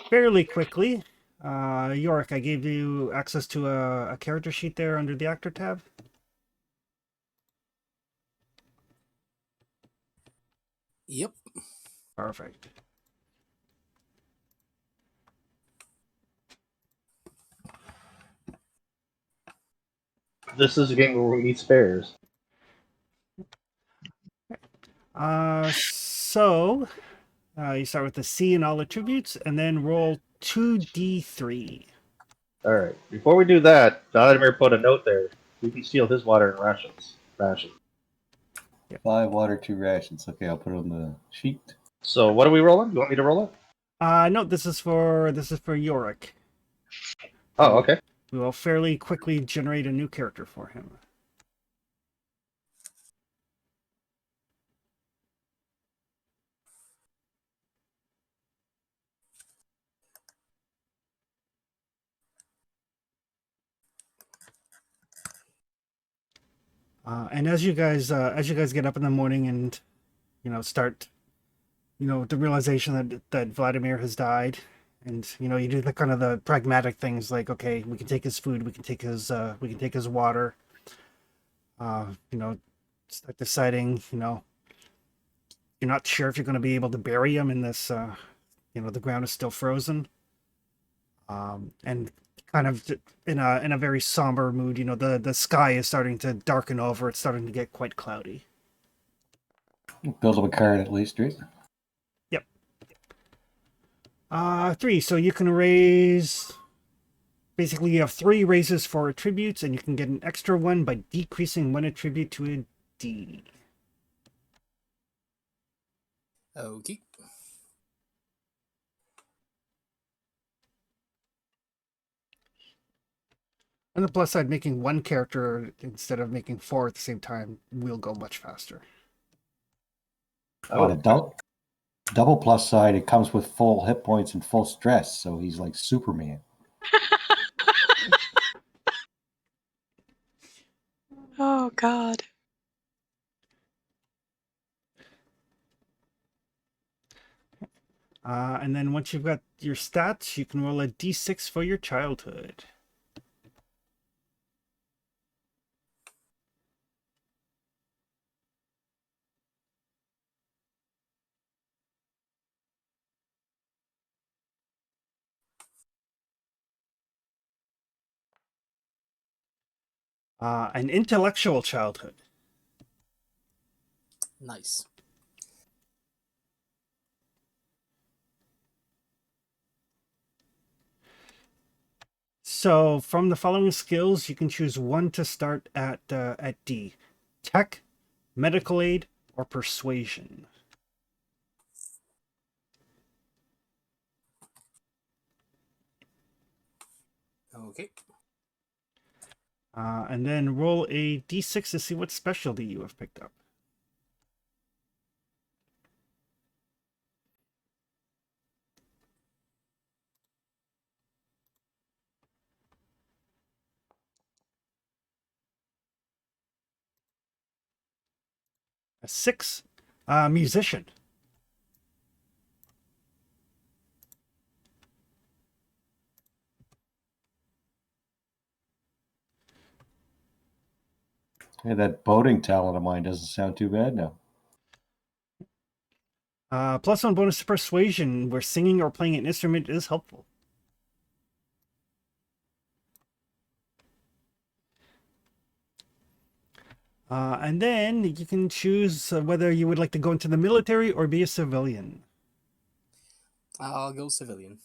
fairly quickly. Yorick, I gave you access to a character sheet there under the actor tab. Yep. Perfect. This is a game where we need spares. So you start with the C in all attributes, and then roll 2d3. All right. Before we do that, Vladimir put a note there. We can steal his water and rations. 5 water, 2 rations. Okay, I'll put it on the sheet. So what are we rolling? You want me to roll it? No, this is for Yorick. Oh, okay. We will fairly quickly generate a new character for him. And as you guys get up in the morning and start the realization that Vladimir has died, and you do the kind of the pragmatic things like, okay, we can take his food, we can take his water. Start deciding, you're not sure if you're going to be able to bury him in this, the ground is still frozen. And kind of in a very somber mood, the sky is starting to darken over. It's starting to get quite cloudy. Build up a card at least, right? Yep. 3. So you can raise. Basically, you have 3 raises for attributes, and you can get an extra one by decreasing 1 attribute to a D. Okay. On the plus side, making 1 character instead of making 4 at the same time will go much faster. On a double plus side, it comes with full hit points and full stress, so he's like Superman. Oh, God. And then once you've got your stats, you can roll a d6 for your childhood. An intellectual childhood. Nice. So from the following skills, you can choose one to start at D: tech, medical aid, or persuasion. Okay. And then roll a d6 to see what specialty you have picked up. A 6, musician. Hey, that boating talent of mine doesn't sound too bad now. +1 bonus to persuasion, where singing or playing an instrument is helpful. And then you can choose whether you would like to go into the military or be a civilian. I'll go civilian.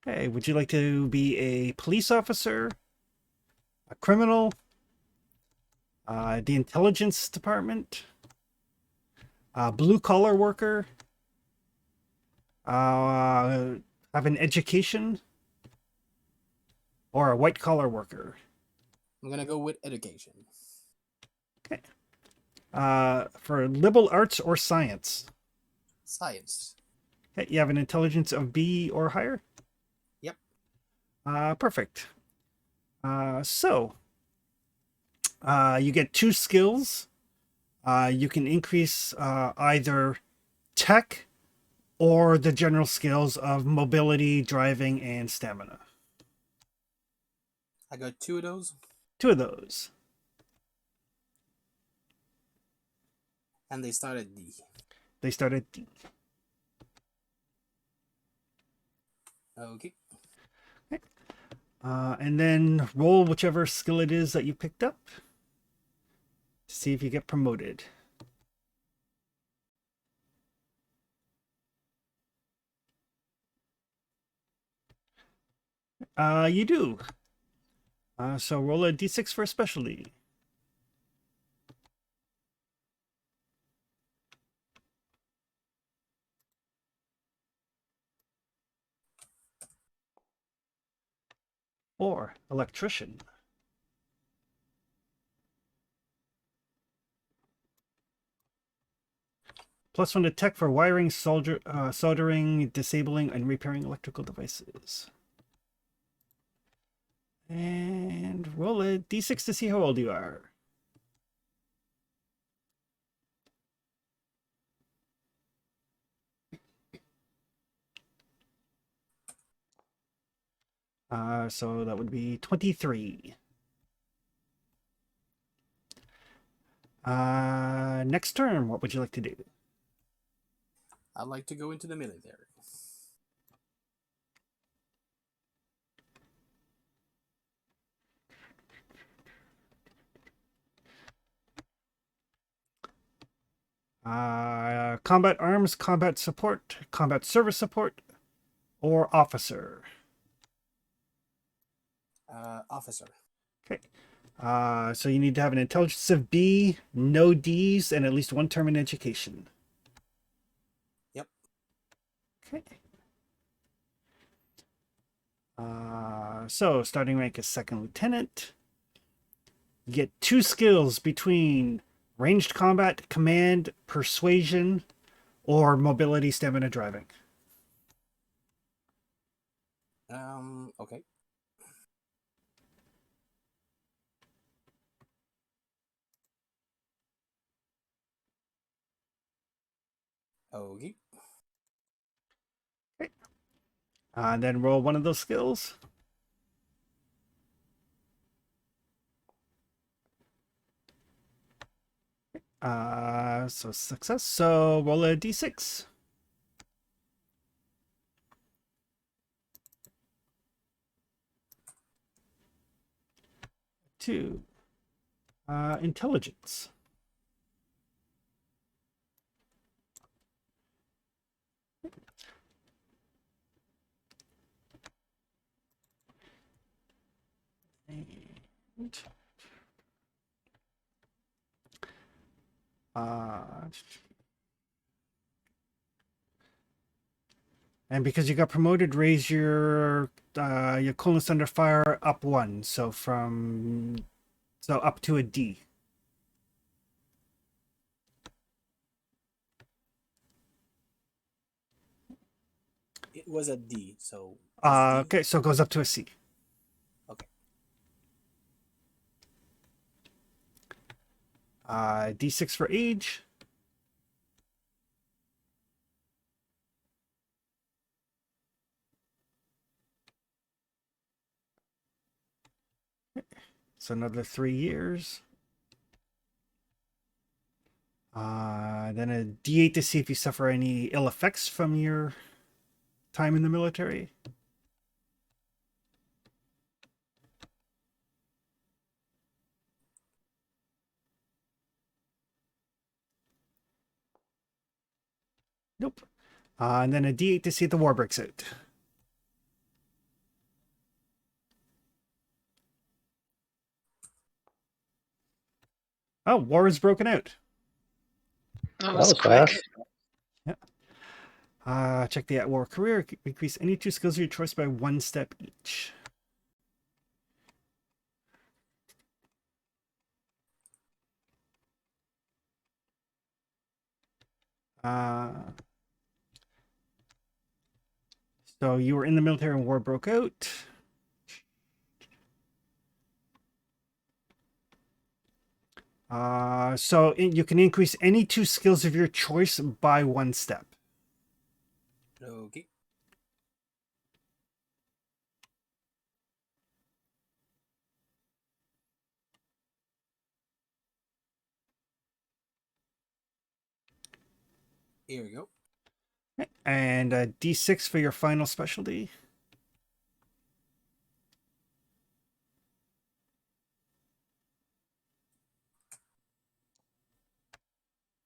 Okay, would you like to be a police officer, a criminal, the intelligence department, a blue collar worker, have an education, or a white collar worker? I'm gonna go with education. Okay. For liberal arts or science? Science. Okay, you have an intelligence of B or higher? Yep. Perfect. So you get 2 skills. You can increase either tech or the general skills of mobility, driving, and stamina. I got 2 of those, 2 of those. and they start at D. They start at D. Okay. And then roll whichever skill it is that you picked up to see if you get promoted. You do. So roll a d6 for a specialty. Or electrician. +1 to tech for wiring, soldering, disabling, and repairing electrical devices. And roll a d6 to see how old you are. So that would be 23. Next turn, what would you like to do? I'd like to go into the military. Combat arms, combat support, combat service support, or officer. Officer. Okay. So you need to have an intelligence of B, no D's, and at least 1 term in education. Yep. Okay. So starting rank is 2nd lieutenant. You get 2 skills between ranged combat, command, persuasion, or mobility, stamina, driving. Okay. Okay. Then roll one of those skills. So success. So roll a d6. Two. Intelligence. And, and because you got promoted, raise your coolness under fire up 1, so up to a D. It was a D, so. Okay, so it goes up to a C. Okay. D6 for age. So another 3 years. Then a D8 to see if you suffer any ill effects from your time in the military. And then a D8 to see if the war breaks out. Oh, war has broken out. That was was quick. fast. Check the at-war career. Increase any 2 skills of your choice by 1 step each. So you were in the military and war broke out. You can increase any 2 skills of your choice by 1 step. Okay. Here we go. And a D6 for your final specialty.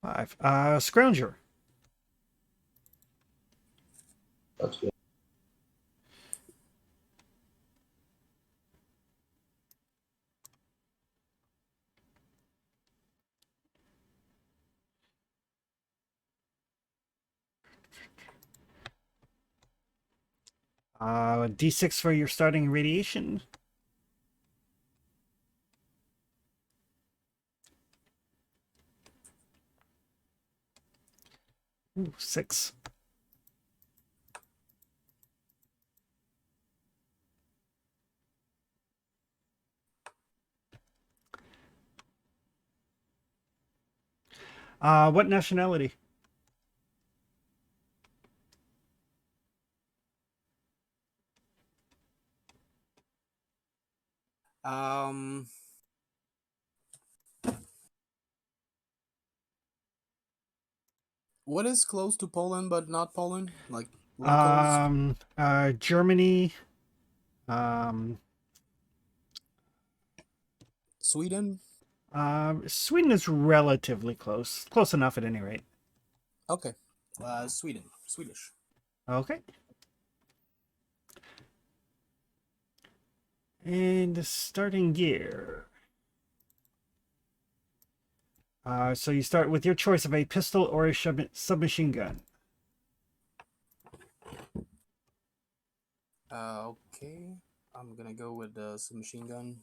Five. Scrounger. That's good. D6 for your starting radiation. Ooh, 6. What nationality? What is close to Poland but not Poland? Like locals? Germany. Sweden? Sweden is relatively close. Close enough at any rate. Okay. Sweden. Swedish. Okay. And starting gear. So you start with your choice of a pistol or a submachine gun. Okay. I'm gonna go with the submachine gun.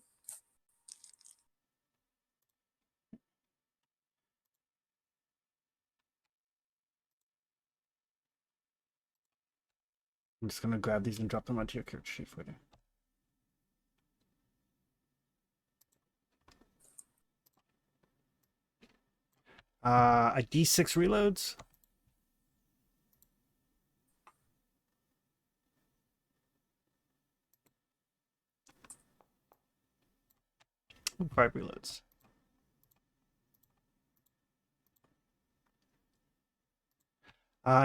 I'm just gonna grab these and drop them onto your character sheet for you. A D6 reloads. Ooh, 5 reloads.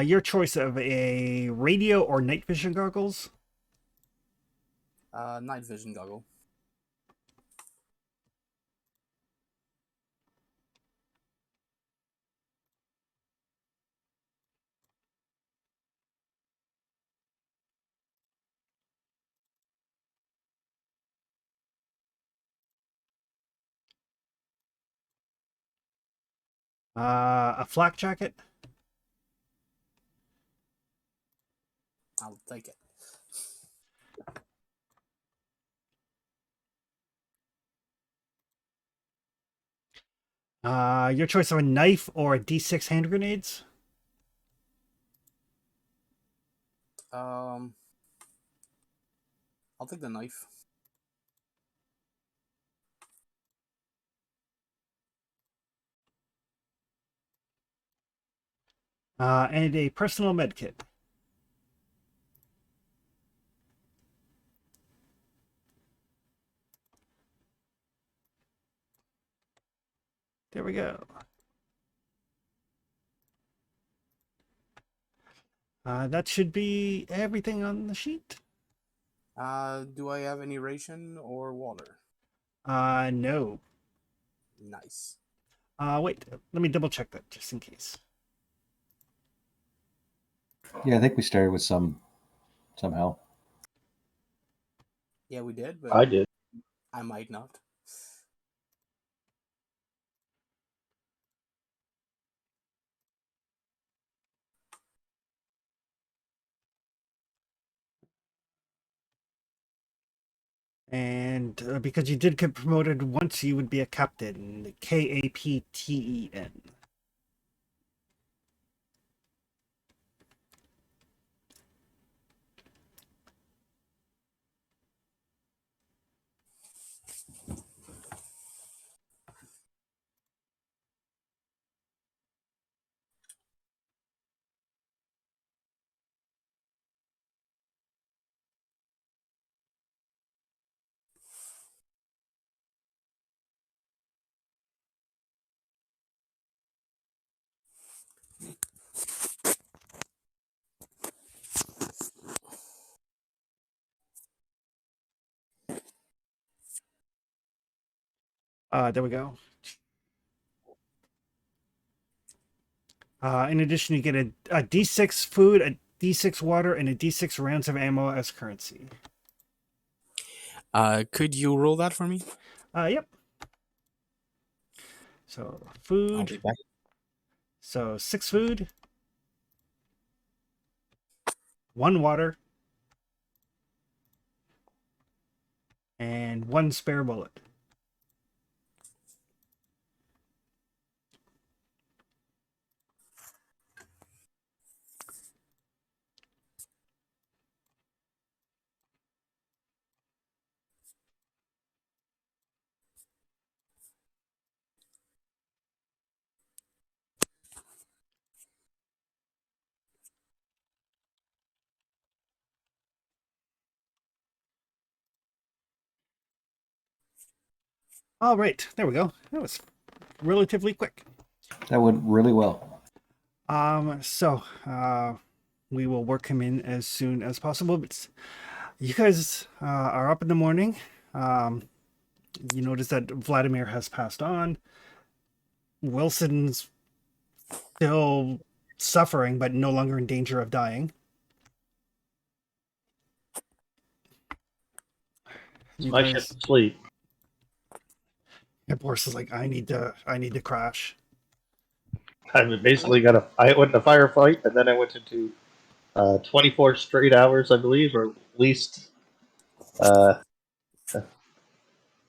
Your choice of a radio or night vision goggles. Night vision goggle. A flak jacket. I'll take it. Your choice of a knife or a D6 hand grenades. I'll take the knife. And a personal med kit. There we go. That should be everything on the sheet. Do I have any ration or water? No. Nice. Wait, let me double check that just in case. Yeah, I think we started with somehow. Yeah, we did, but I did. I might not. And because you did get promoted once, you would be a captain. Kapten. There we go. In addition, you get a D6 food, a D6 water, and a D6 rounds of ammo as currency. Could you roll that for me? Yep. So I'll food. be back. So 6 food, 1 water, and 1 spare bullet. All right, there we go. That was relatively quick. That went really well. So we will work him in as soon as possible. But you guys are up in the morning. You notice that Vladimir has passed on. Wilson's still suffering, but no longer in danger of dying. You My ship guys, to sleep. Boris is like, I need to crash. I basically I went in a firefight, and then I went into 24 straight hours, I believe, or at least, uh,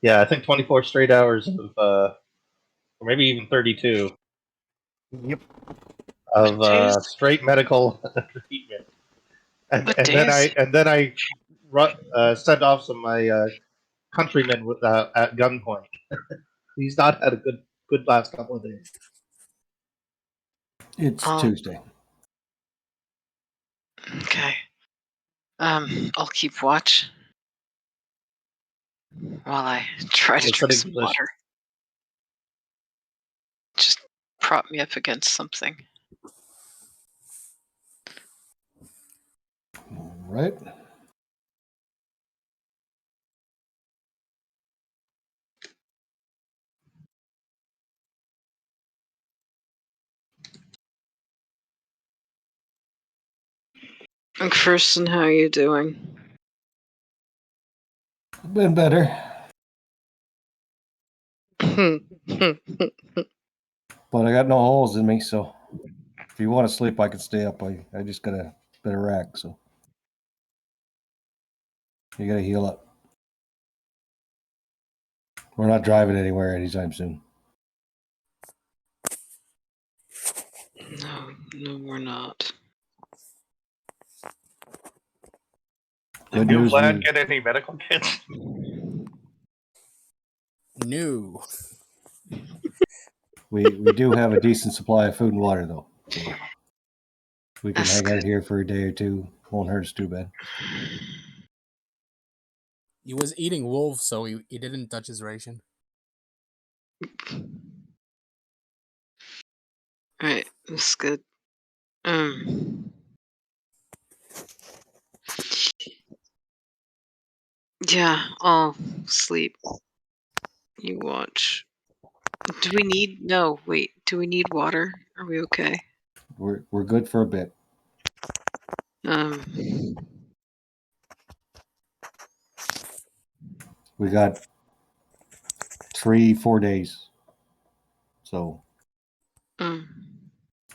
yeah, I think 24 straight hours of, or maybe even 32 Yep. of What days? straight medical treatment, What and then days? I sent off some of my countrymen at gunpoint. He's not had a good last couple of days. It's Oh, Tuesday. okay. I'll keep watch while I try to drink Listening some to this. water. Just prop me up against something. All right. McPherson, how are you doing? Been better, but I got no holes in me, so if you want to sleep, I can stay up. I just got a bit of rack, so you got to heal up. We're not driving anywhere anytime soon. No, we're not. Good Did you, news, Vlad, get any medical kits? No. we do have a decent supply of food and water though, so we can That's hang out good. here for a day or two. Won't hurt us too bad. He was eating wolf, so he didn't touch his ration. Alright, that's good. Yeah, I'll sleep. You watch. Do we need do we need water? Are we okay? We're good for a bit. Um, We got 3-4 days, so mm,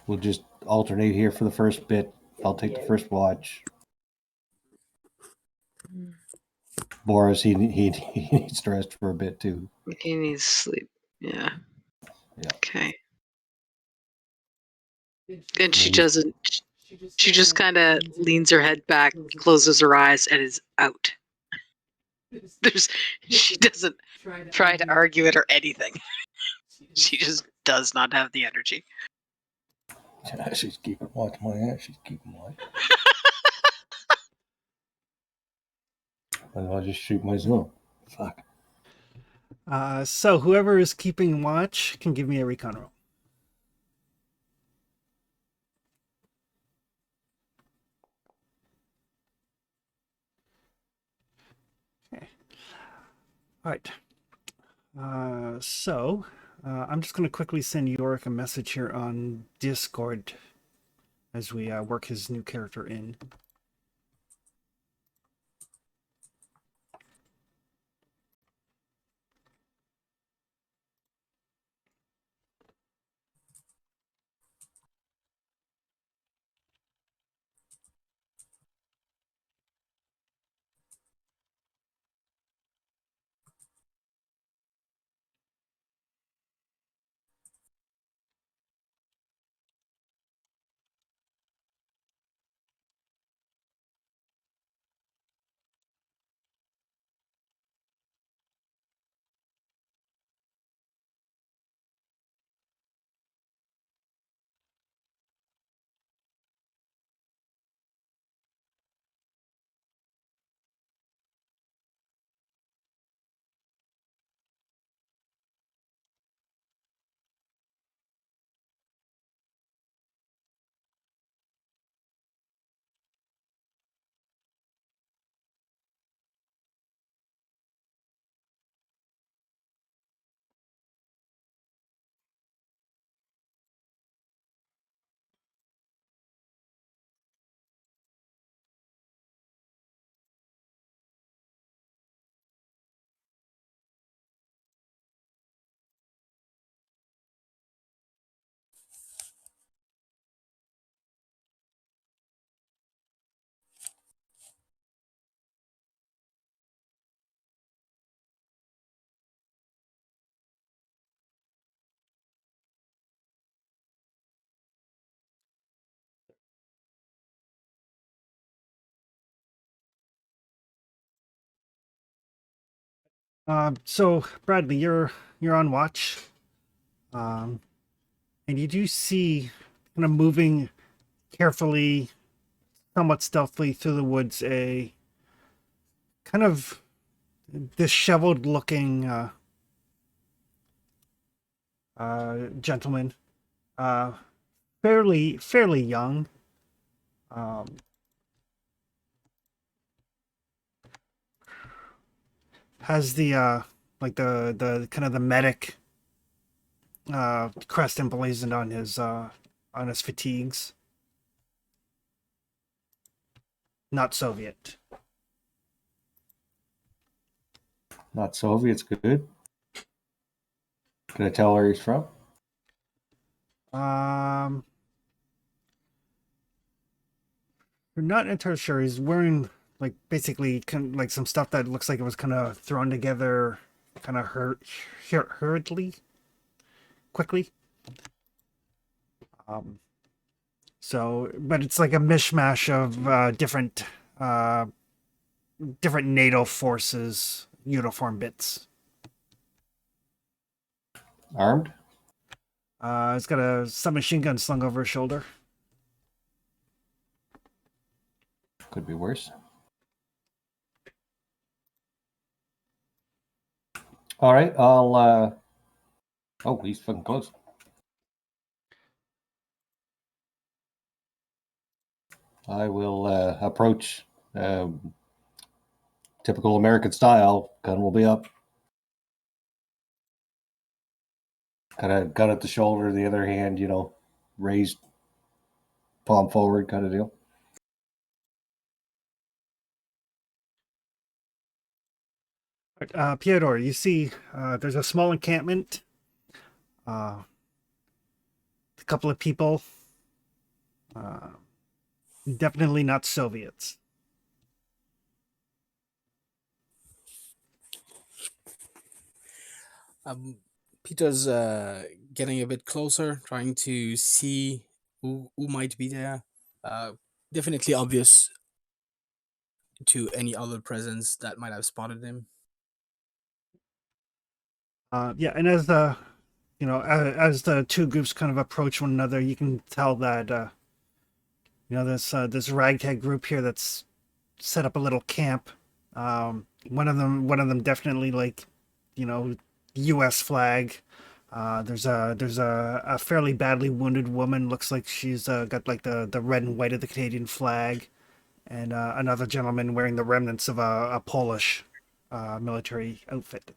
we'll just alternate here for the first bit. I'll take the first watch. Boris, he needs to rest for a bit too. he needs sleep. Yeah. Yeah. Okay. And she doesn't. She just kind of leans her head back, closes her eyes, and is out. There's. She doesn't try to argue it or anything. She just does not have the energy. She's keeping watch my ass. She's keeping watch. I'll just shoot myself. Fuck. So whoever is keeping watch can give me a recon roll. Okay. All right. I'm just going to quickly send Yorick a message here on Discord as we work his new character in. So Bradley, you're on watch, and you do see, kind of moving carefully, somewhat stealthily through the woods, a kind of disheveled-looking gentleman, fairly young. Has the like the kind of the medic crest emblazoned on his fatigues. Not Soviet. Not Soviet's good. Can I tell where he's from? We're not entirely sure. He's wearing like basically like some stuff that looks like it was kind of thrown together, kind of hurriedly, quickly. So, but it's like a mishmash of different NATO forces uniform bits. Armed? He's got a submachine gun slung over his shoulder. Could be worse. All right, I'll. Oh, he's fucking close. I will approach. Typical American style. Gun will be up. Kind of gun at the shoulder, the other hand, raised palm forward kind of deal. Pyodor, you see there's a small encampment. A couple of people. Definitely not Soviets. Peter's getting a bit closer, trying to see who might be there. Definitely obvious to any other presence that might have spotted him. Yeah, and as the as the two groups kind of approach one another, you can tell that this ragtag group here that's set up a little camp. One of them definitely U.S. flag. There's a fairly badly wounded woman. Looks like she's got like the red and white of the Canadian flag, and another gentleman wearing the remnants of a Polish military outfit.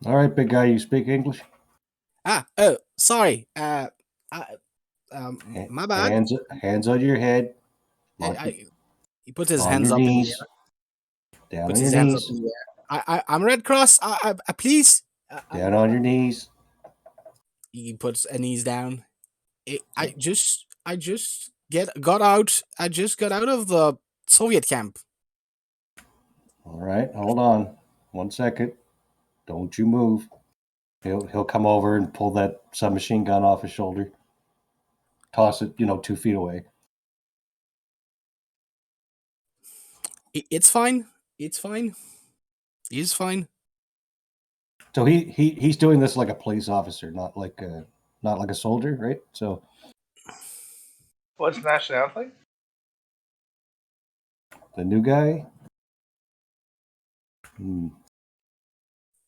All right, big guy, you speak English? Oh, sorry. My bad. Hands on your head. He put his On hands your up in the knees. air. Down Puts on his your hands up knees. in the air. I'm Red Cross. Please. Down on your knees. He puts a knees down. I just got out. I just got out of the Soviet camp. All right, hold on. 1 second. Don't you move. He'll come over and pull that submachine gun off his shoulder. Toss it, 2 feet away. It's fine. It's fine. He's fine. So he's doing this like a police officer, not like a soldier, right? So What's nationality? the new guy.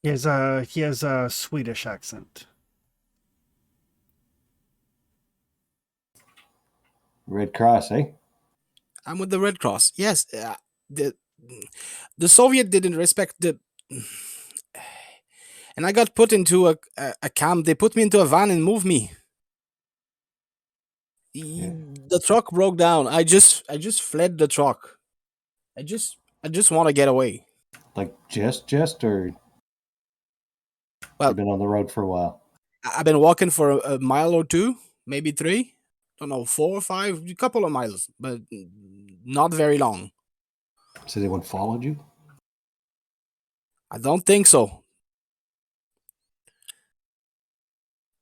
He has a Swedish accent. Red Cross, eh? I'm with the Red Cross. Yes. The Soviet didn't respect the. And I got put into a camp. They put me into a van and moved me. The truck broke down. I just fled the truck. I just want to get away. Like just or Well, you've been on the road for a while. I've been walking for a mile or two, maybe 3. Don't know, 4 or 5, a couple of miles, but not very long. So anyone followed you? I don't think so.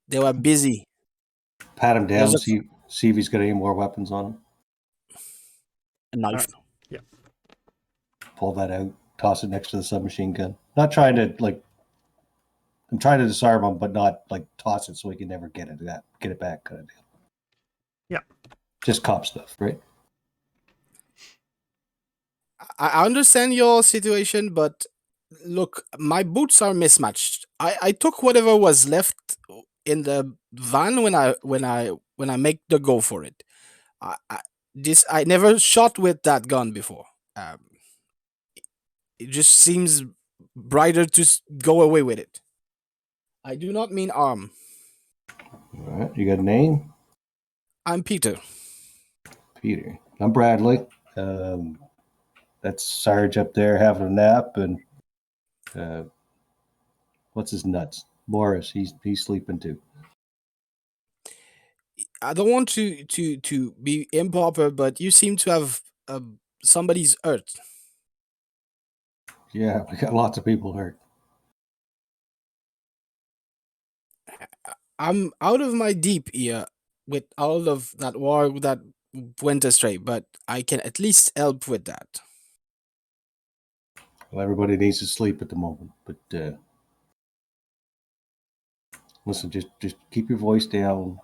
They were busy. Pat him down, There's see if he's got any more weapons on him. a knife. Yeah. Pull that out, toss it next to the submachine gun. Not trying to I'm trying to disarm him, but not like toss it so he can never get it back kind of deal. Yeah. Just cop stuff, right? I understand your situation, but look, my boots are mismatched. I took whatever was left in the van when I make the go for it. I never shot with that gun before. It just seems brighter to go away with it. I do not mean arm. All right. You got a name? I'm Peter. Peter. I'm Bradley. That's Sarge up there having a nap, and what's his nuts? Boris. He's sleeping too. I don't want to be improper, but you seem to have somebody's hurt. Yeah, we got lots of people hurt. I'm out of my deep here with all of that war that went astray, but I can at least help with that. Well, everybody needs to sleep at the moment, but listen, just keep your voice down,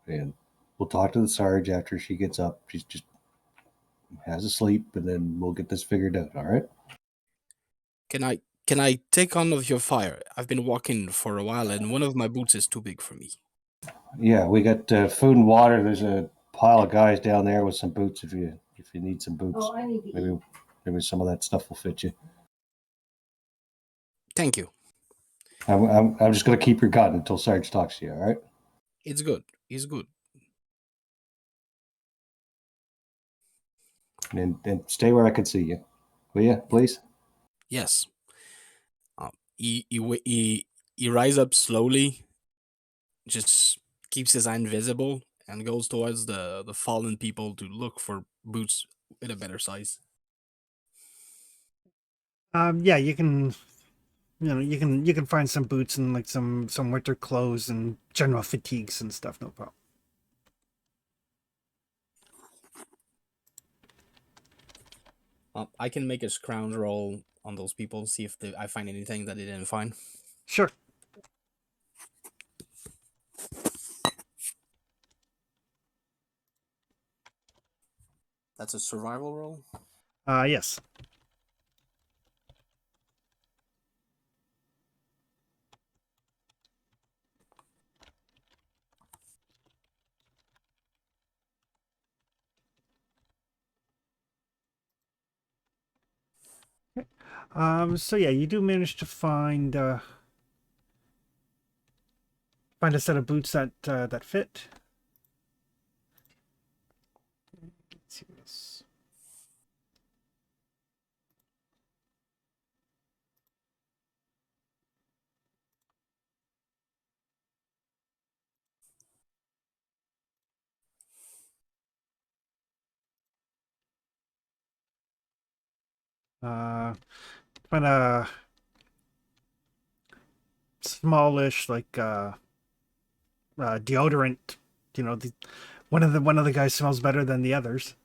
and we'll talk to the Sarge after she gets up. She's just has a sleep, and then we'll get this figured out. All right? Can I take on of your fire? I've been walking for a while, and one of my boots is too big for me. Yeah, we got food and water. There's a pile of guys down there with some boots. If you need some boots, Oh, I need to eat. maybe some of that stuff will fit you. Thank you. I'm just gonna keep your gun until Sarge talks to you. All right? It's good. It's good. And stay where I can see you. Will you, please? Yes. He rise up slowly, just keeps his hand visible, and goes towards the fallen people to look for boots with a better size. Yeah, you can, you can find some boots and like some winter clothes and general fatigues and stuff. No problem. I can make a scrounge roll on those people, see if I find anything that they didn't find. Sure. That's a survival roll. Yes. So yeah, you do manage to find a set of boots that fit. Let's see this. Find a smallish deodorant. You know, one of the guys smells better than the others.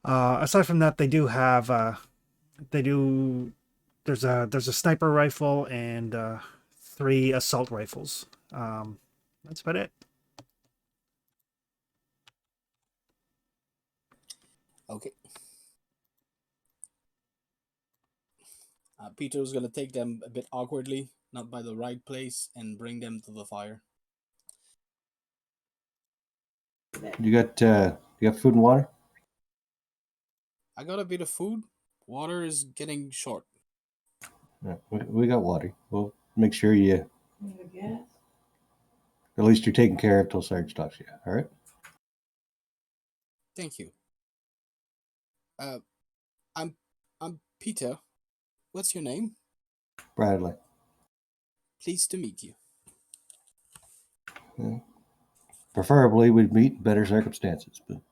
Aside from that, they do have they do. There's a sniper rifle and 3 assault rifles. That's about it. Okay. Peter's gonna take them a bit awkwardly, not by the right place, and bring them to the fire. You got food and water? I got a bit of food. Water is getting short. Yeah, we got water. We'll make sure you at least you're taken care of till Sarge stops you. All right. Thank you. I'm Peter. What's your name? Bradley. Pleased to meet you. Yeah. Preferably we'd meet in better circumstances, but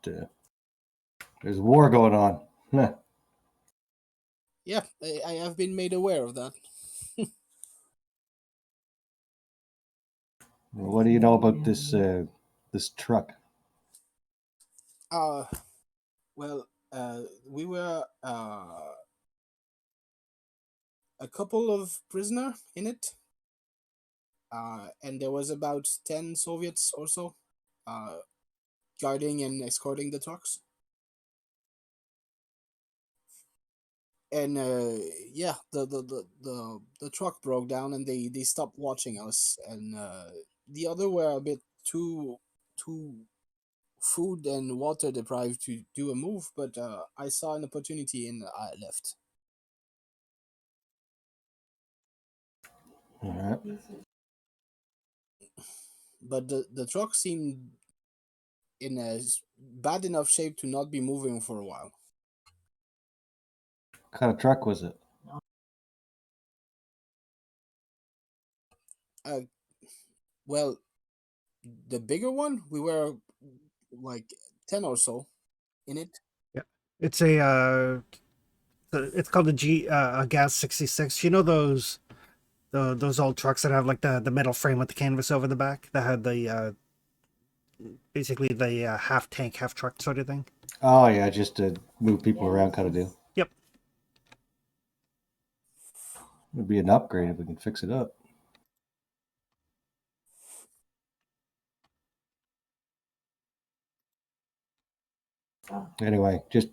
there's a war going on. Huh. Yeah, I have been made aware of that. What do you know about this truck? Well, we were a couple of prisoner in it, and there was about 10 Soviets or so, guarding and escorting the trucks. And yeah, the truck broke down, and they stopped watching us, and the other were a bit too food and water deprived to do a move, but I saw an opportunity and I left. All right. But the truck seemed in a bad enough shape to not be moving for a while. What kind of truck was it? Well, the bigger one, we were like 10 or so in it. Yeah, it's it's called a gas 66. You know those old trucks that have like the metal frame with the canvas over the back that had the basically the half tank, half truck sort of thing. Oh yeah, just to move people around, kind of deal. Yep. It'd be an upgrade if we can fix it up. Anyway, just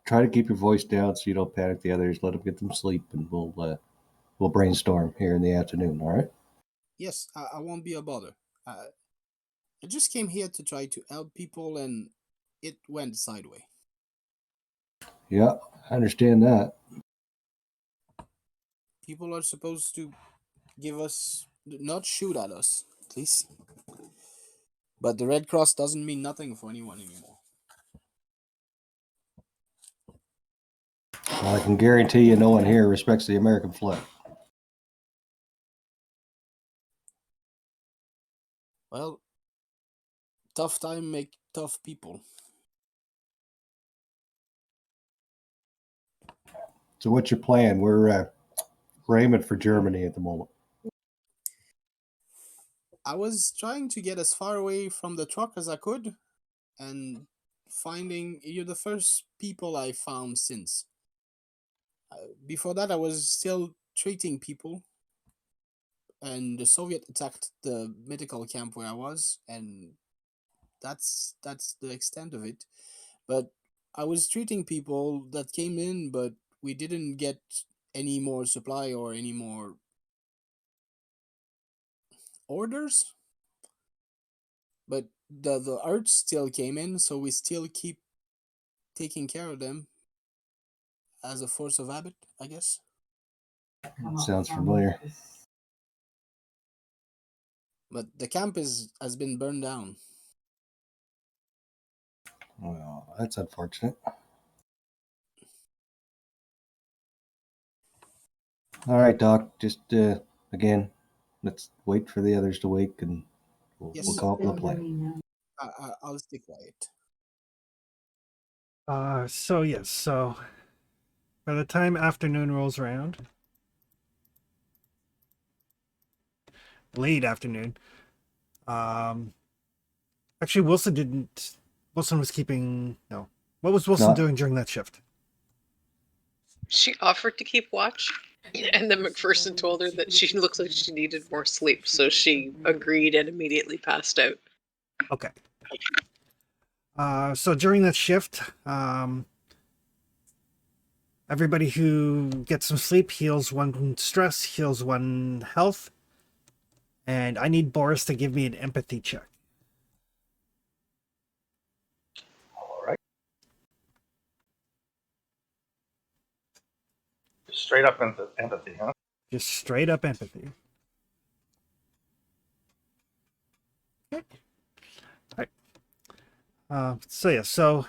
try to keep your voice down so you don't panic the others. Let them get some sleep, and we'll brainstorm here in the afternoon. All right. Yes, I won't be a bother. I just came here to try to help people, and it went sideways. Yeah, I understand that. People are supposed to give us, not shoot at us, please. But the Red Cross doesn't mean nothing for anyone anymore. Well, I can guarantee you no one here respects the American flag. Well, tough time make tough people. So what's your plan? We're aiming for Germany at the moment. I was trying to get as far away from the truck as I could, and finding you're the first people I found since. Before that, I was still treating people, and the Soviet attacked the medical camp where I was, and that's the extent of it. But I was treating people that came in, but we didn't get any more supply or any more orders. But the art still came in, so we still keep taking care of them as a force of habit, I guess. Sounds familiar. But the camp has been burned down. Well, that's unfortunate. All right, Doc. Just again, let's wait for the others to wake, and we'll Yes. come up with a plan. I'll stay quiet. So yes, so by the time afternoon rolls around, late afternoon, actually Wilson didn't. Wilson was keeping no. What was Wilson Not- doing during that shift? She offered to keep watch, and then McPherson told her that she looked like she needed more sleep, so she agreed and immediately passed out. Okay. So during that shift, everybody who gets some sleep heals one stress, heals one health, and I need Boris to give me an empathy check. All right. Straight up empathy, huh? Just straight up empathy. Okay. All right. So yeah, so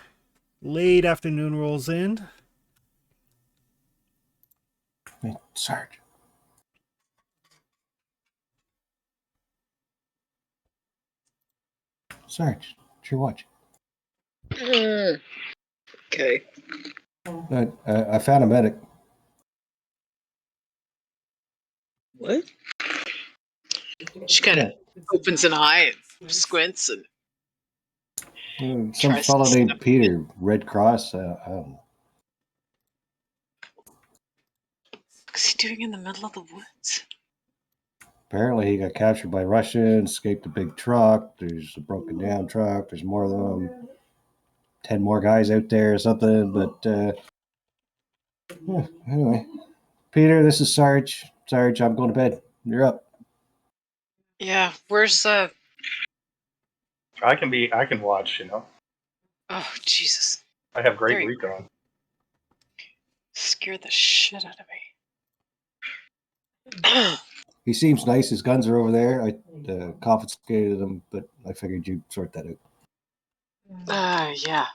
late afternoon rolls in. Hey, Sarge. Sarge, it's your watch. Okay. I found a medic. What? She kind of opens an eye and squints and Some Tries to fellow sneak named up. Peter, Red Cross. I don't know. what's he doing in the middle of the woods? Apparently, he got captured by Russians, escaped a big truck. There's a broken down truck. There's more of them. 10 more guys out there or something. But yeah, anyway, Peter, this is Sarge. Sarge, I'm going to bed. You're up. Yeah, where's I can watch, you know. Oh, Jesus. I have great There you recon. Scared the shit out of me. He seems nice. His guns are over there. I confiscated them, but I figured you'd sort that out. Yeah.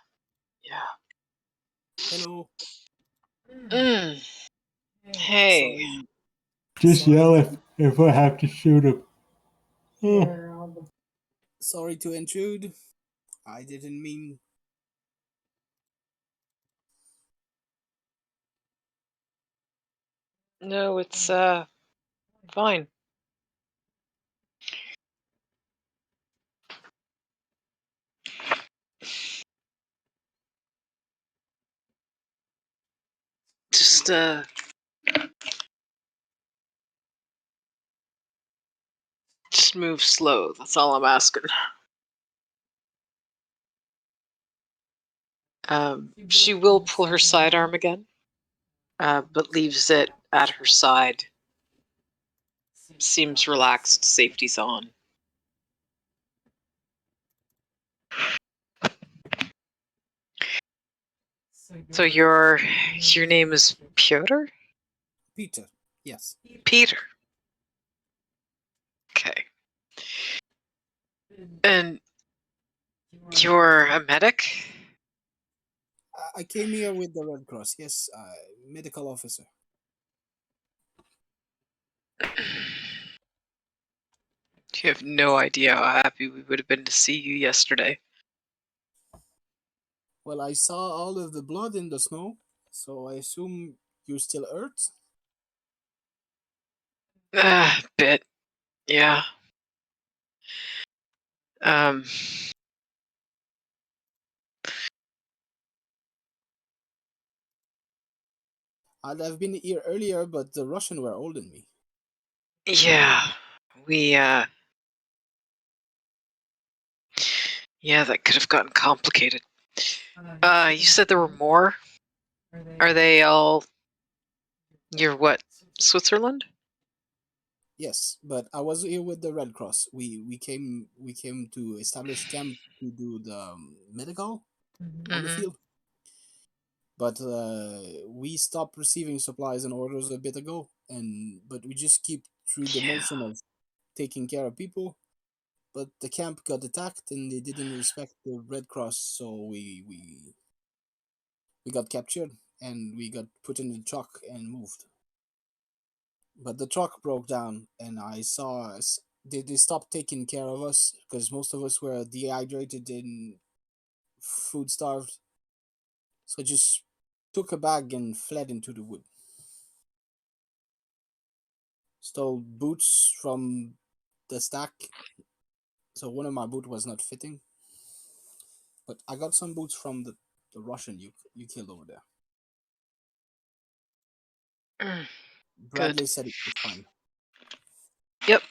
Hello. Hey. Sorry. Just Sorry. yell if I have to shoot him. Sorry to intrude. I didn't mean. No, it's fine. Just move slow. That's all I'm asking. She will pull her sidearm again, but leaves it at her side. Seems relaxed. Safety's on. So your name is Piotr? Peter. Yes. Peter. Okay. And You're a medic? I came here with the Red Cross. Yes, medical officer. You have no idea how happy we would have been to see you yesterday. Well, I saw all of the blood in the snow, so I assume you're still hurt. Bit. Yeah. Um, I'd have been here earlier, but the Russian were holding me. yeah. Yeah, that could have gotten complicated. You said there were more? Are they all... You're what? Switzerland? Yes, but I was here with the Red Cross. We came to establish camp to do the medical on the Mm-hmm. field. But we stopped receiving supplies and orders a bit ago, but we just keep through the Yeah. motion of taking care of people. But the camp got attacked and they didn't respect the Red Cross, so we got captured and we got put in the truck and moved. But the truck broke down, and I saw us. They stopped taking care of us because most of us were dehydrated and food starved. So I just took a bag and fled into the wood. Stole boots from the stack, so one of my boot was not fitting. But I got some boots from the Russian you killed over there. Mm, Bradley good. said it was fine. Yep.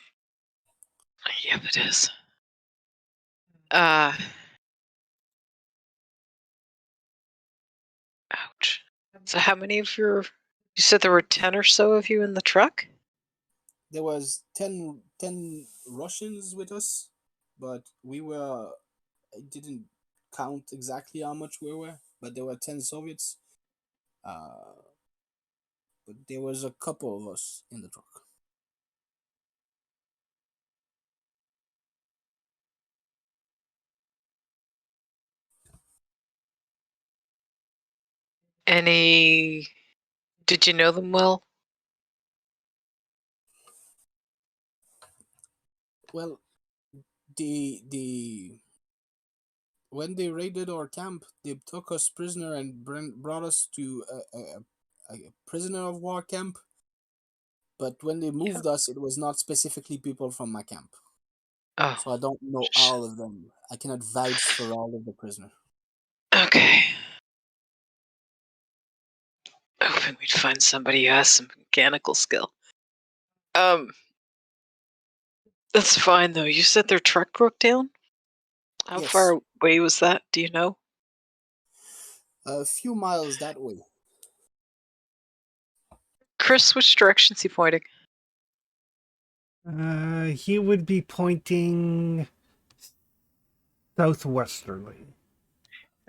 Yep, it is. Ouch. So how many of your... You said there were 10 or so of you in the truck? There was 10 Russians with us, but we were... I didn't count exactly how much we were, but there were 10 Soviets. But there was a couple of us in the truck. Any... Did you know them well? Well, the when they raided our camp, they took us prisoner and brought us to a prisoner of war camp. But when they moved us, it was not specifically people from my camp. Oh. So I don't know all of them. I cannot vouch for all of the prisoner. Okay. Hoping we'd find somebody who has some mechanical skill. That's fine though. You said their truck broke down? How Yes, far away was that? Do you know? a few miles that way. Chris, which direction's he pointing? He would be pointing southwesterly.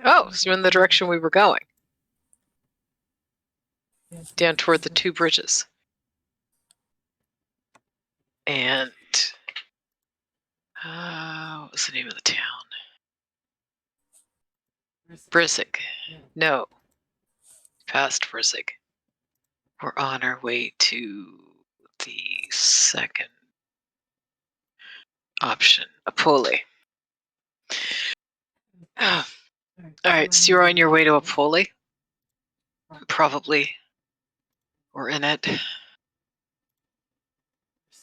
Oh, so in the direction we were going. Down toward the 2 bridges. And what was the name of the town? Brizig. No. Past Brizig. We're on our way to the second option, Apoli. Alright, so you're on your way to Apoli? Probably. Or in it.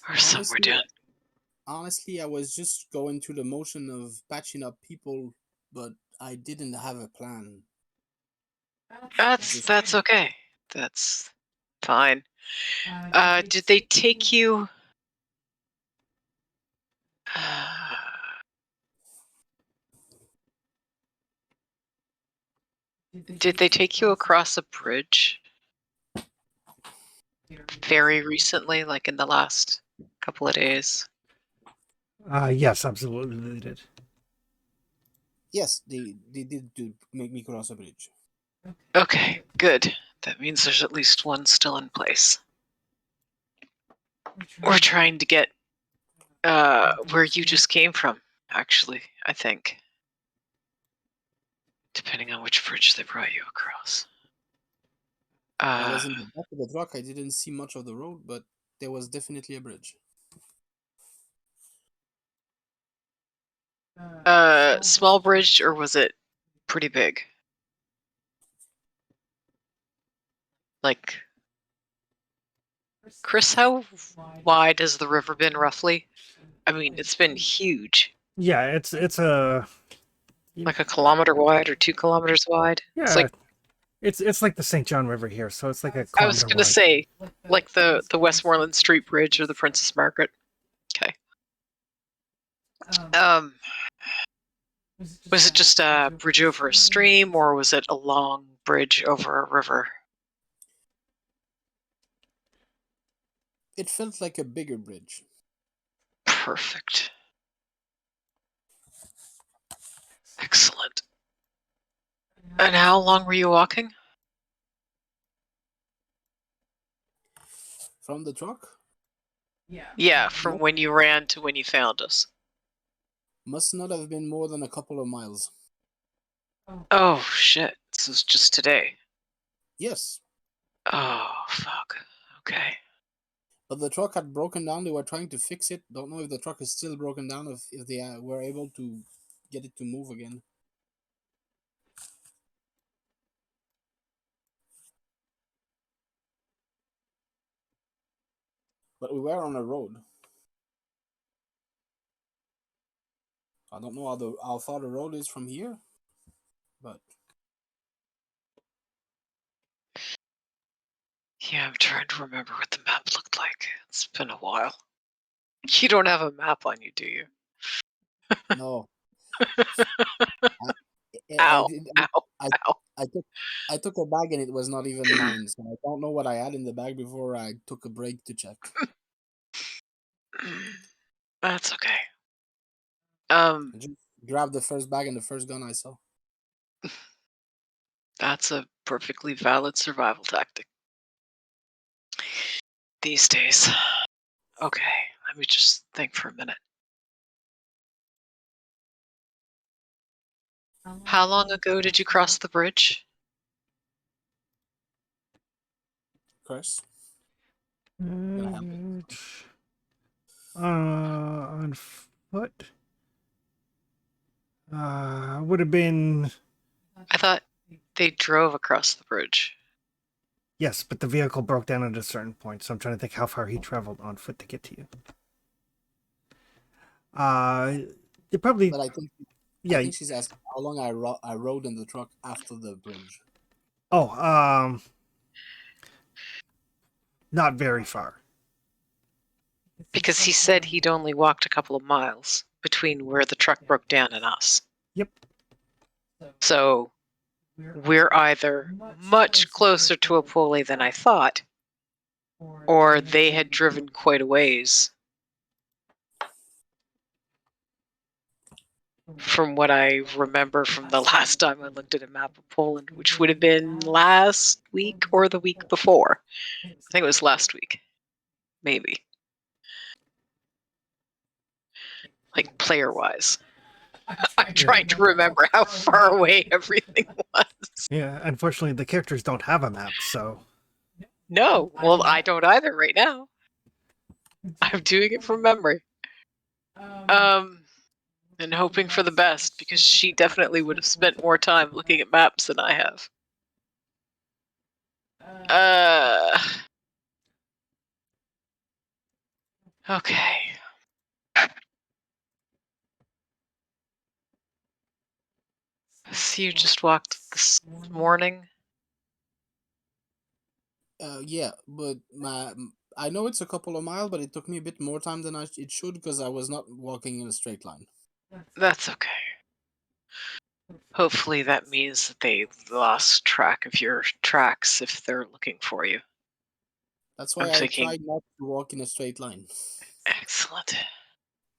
Or somewhere down. Honestly, I was just going through the motion of patching up people, but I didn't have a plan. That's okay. That's fine. Did they take you... did they take you across a bridge? Very recently, like in the last couple of days? Yes, absolutely they did. Yes, they did to make me cross a bridge. Okay, good. That means there's at least one still in place. We're trying to get where you just came from, actually, I think. Depending on which bridge they brought you across. I was in the back of the truck. I didn't see much of the road, but there was definitely a bridge. Small bridge, or was it pretty big? Like, Chris, how wide has the river been roughly? I mean, it's been huge. Yeah, it's a Like a kilometer wide or 2 kilometers wide? yeah. It's like, It's like the St. John River here, so it's like a I was kilometer gonna wide. say, like the Westmoreland Street Bridge or the Princess Margaret. Okay. Was it just a bridge over a stream, or was it a long bridge over a river? It felt like a bigger bridge. Perfect. Excellent. And how long were you walking? From the truck? Yeah, from when you ran to when you found us. Must not have been more than a couple of miles. Oh, shit. This was just today. Yes. Oh, fuck. Okay. But the truck had broken down. They were trying to fix it. Don't know if the truck is still broken down, if they were able to get it to move again. But we were on a road. I don't know how far the road is from here, but Yeah, I'm trying to remember what the map looked like. It's been a while. You don't have a map on you, do you? no. Ow, ow, I, ow. I took a bag and it was not even mine, so I don't know what I had in the bag before I took a break to check. That's okay. I just grabbed the first bag and the first gun I saw. That's a perfectly valid survival tactic these days. Okay, let me just think for a minute. How long ago did you cross the bridge? Chris? Can I help you? On foot. Would have been I thought they drove across the bridge. yes, but the vehicle broke down at a certain point, so I'm trying to think how far he traveled on foot to get to you. They probably But I think she's asking how long I rode in the truck after the bridge. Oh, not very far. Because he said he'd only walked a couple of miles between where the truck broke down and us. Yep. So we're either much closer to Apoli than I thought, or they had driven quite a ways. From what I remember from the last time I looked at a map of Poland, which would have been last week or the week before. I think it was last week. Maybe. Like player-wise. I'm trying to remember how far away everything was. Yeah, unfortunately, the characters don't have a map, so. No, well, I don't either right now. I'm doing it from memory. And hoping for the best, because she definitely would have spent more time looking at maps than I have. Okay. So you just walked this morning? Yeah, but I know it's a couple of miles, but it took me a bit more time than it should because I was not walking in a straight line. That's okay. Hopefully that means that they lost track of your tracks if they're looking for you. That's why I'm I thinking- tried not to walk in a straight line. Excellent.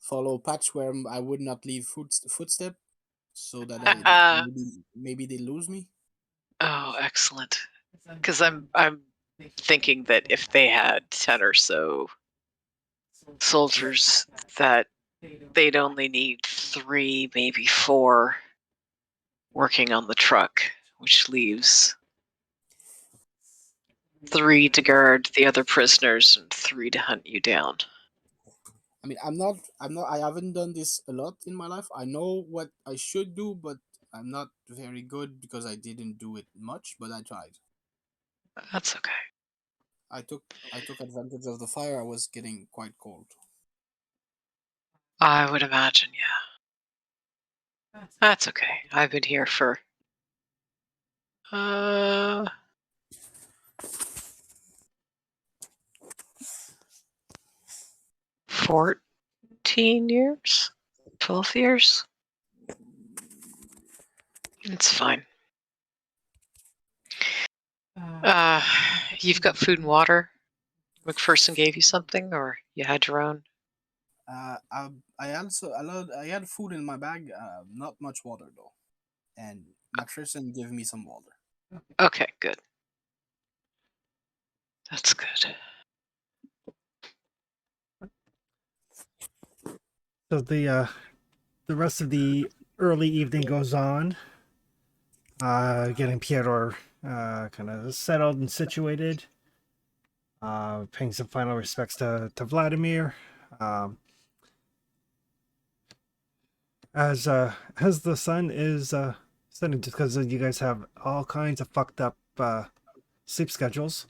Follow a patch where I would not leave footstep, so that maybe they lose me. Oh, excellent. Because I'm thinking that if they had 10 or so soldiers, that they'd only need 3, maybe 4 working on the truck, which leaves 3 to guard the other prisoners and 3 to hunt you down. I mean, I haven't done this a lot in my life. I know what I should do, but I'm not very good because I didn't do it much, but I tried. That's okay. I took advantage of the fire. I was getting quite cold. I would imagine, yeah. That's okay. I've been here for 14 years? 12 years? It's fine. You've got food and water? McPherson gave you something, or you had your own? I had food in my bag. Not much water though, and McPherson gave me some water. Okay, good. That's good. So the rest of the early evening goes on. Getting Piotr kind of settled and situated. Paying some final respects to Vladimir. As the sun is setting, just because you guys have all kinds of fucked up sleep schedules.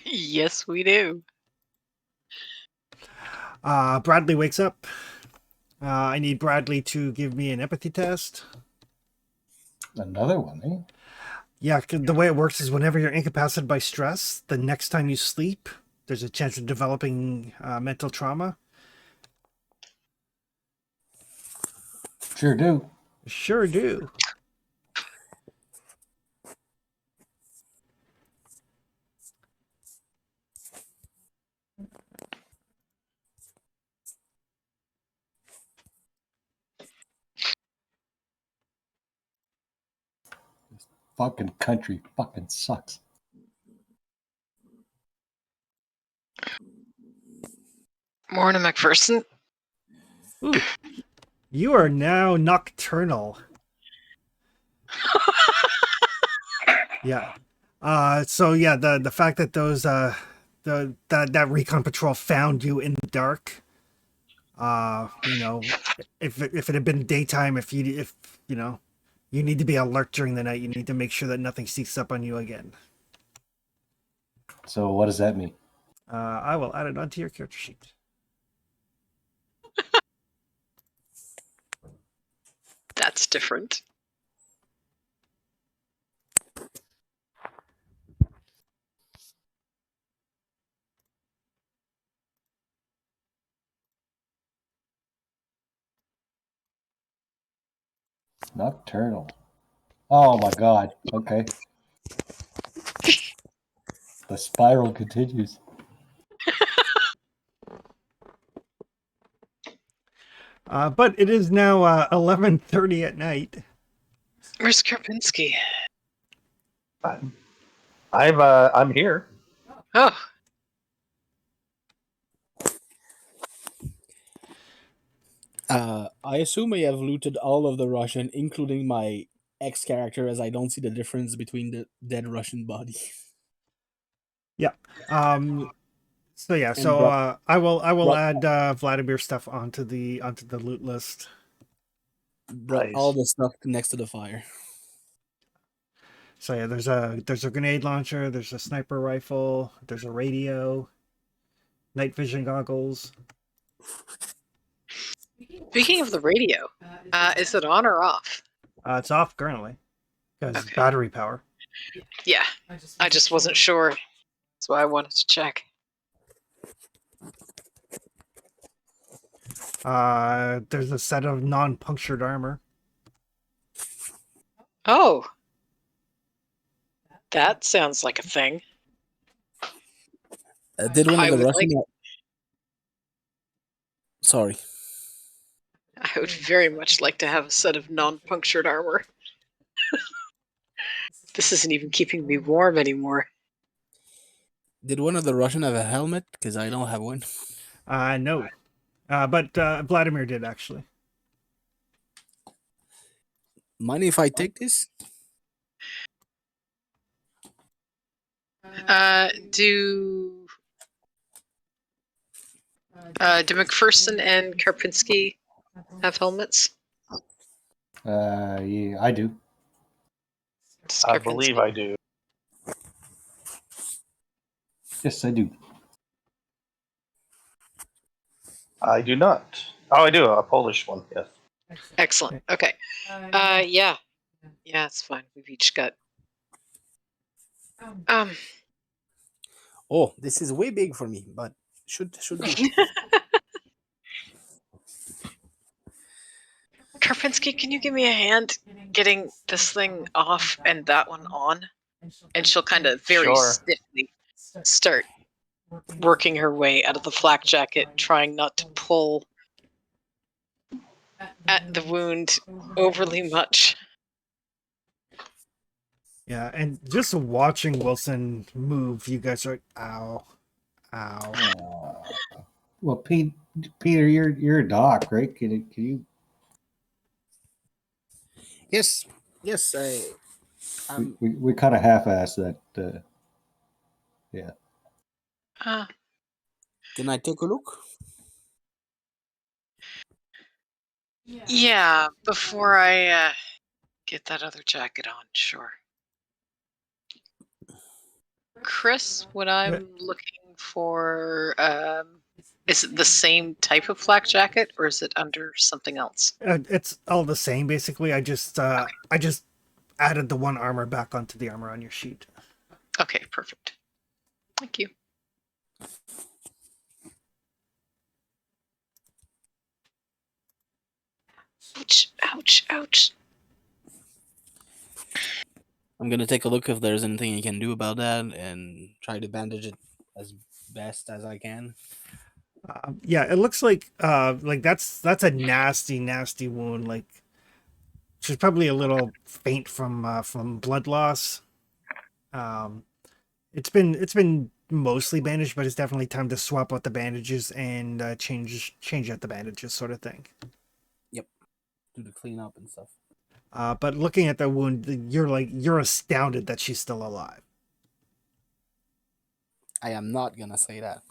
Yes, we do. Bradley wakes up. I need Bradley to give me an empathy test. Another one, eh? Yeah, the way it works is whenever you're incapacitated by stress, the next time you sleep, there's a chance of developing mental trauma. Sure do. Sure do. Fucking country fucking sucks. Morning, McPherson. Ooh. You are now nocturnal. Yeah. So yeah, the fact that those that recon patrol found you in the dark, you know, if it had been daytime, if you know, you need to be alert during the night. You need to make sure that nothing sneaks up on you again. So what does that mean? I will add it onto your character sheet. That's different. Nocturnal. Oh my god. Okay. The spiral continues. But it is now 11:30 at night. Where's Karpinski? I'm here. Oh, I assume I have looted all of the Russian, including my ex character, as I don't see the difference between the dead Russian body. Yeah. So yeah. And So brought- I will brought- add Vladimir stuff onto the loot list. Brought Nice. all the stuff next to the fire. So yeah, there's a grenade launcher, there's a sniper rifle, there's a radio, night vision goggles. speaking of the radio, is it on or off? It's off currently because Okay. battery power. Yeah, I just wasn't sure. That's why I wanted to check. There's a set of non-punctured armor. Oh, that sounds like a thing. Did one I of the would Russian? Sorry. I would very much like to have a set of non-punctured armor. This isn't even keeping me warm anymore. Did one of the Russian have a helmet? Because I don't have one. No. But Vladimir did actually. Mind if I take this? Do McPherson and Karpinski have helmets? Yeah, I do. Does I believe Karpinski- I do. Yes, I do. I do not. Oh, I do. A Polish one, yes. Excellent. Okay. Yeah, it's fine. We've each got. Oh, this is way big for me, but should do. Karpinski, can you give me a hand getting this thing off and that one on? And she'll kind of very Sure. stiffly start working her way out of the flak jacket, trying not to pull at the wound overly much. Yeah, and just watching Wilson move, you guys are like, ow, ow. Well, Peter, you're a doc, right? Can you? Yes, We kind of half-assed that. Yeah. Can I take a look? Yeah, before I get that other jacket on, sure. Chris, what I'm looking for, is it the same type of flak jacket or is it under something else? It's all the same, basically. I just added the one armor back onto the armor on your sheet. Okay, perfect. Thank you. Ouch, ouch, ouch. I'm gonna take a look if there's anything I can do about that and try to bandage it as best as I can. Yeah, it looks like that's a nasty wound. Like she's probably a little faint from blood loss. It's been mostly bandaged, but it's definitely time to swap out the bandages and change out the bandages, sort of thing. Yep, do the cleanup and stuff. But looking at the wound, you're astounded that she's still alive. I am not gonna say that.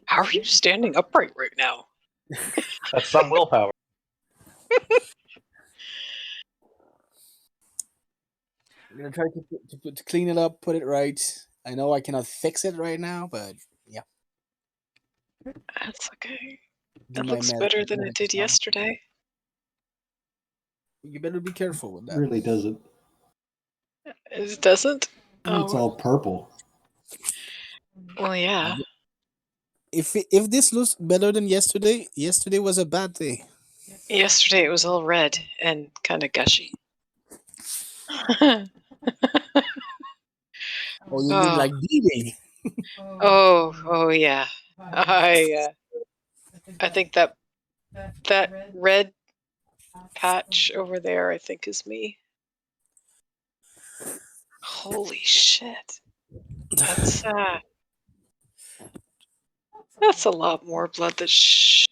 How are you standing upright right now? That's some willpower. I'm gonna try to clean it up, put it right. I know I cannot fix it right now, but yeah. That's okay. Do It my looks better than it medical did job. yesterday. You better be careful with that. Really doesn't. It doesn't? It's all purple. Well, yeah. If this looks better than yesterday, yesterday was a bad day. Yesterday it was all red and kind of gushy. Oh, you mean like bleeding? Oh yeah. I think that red patch over there, I think, is me. Holy shit. That's a lot more blood that's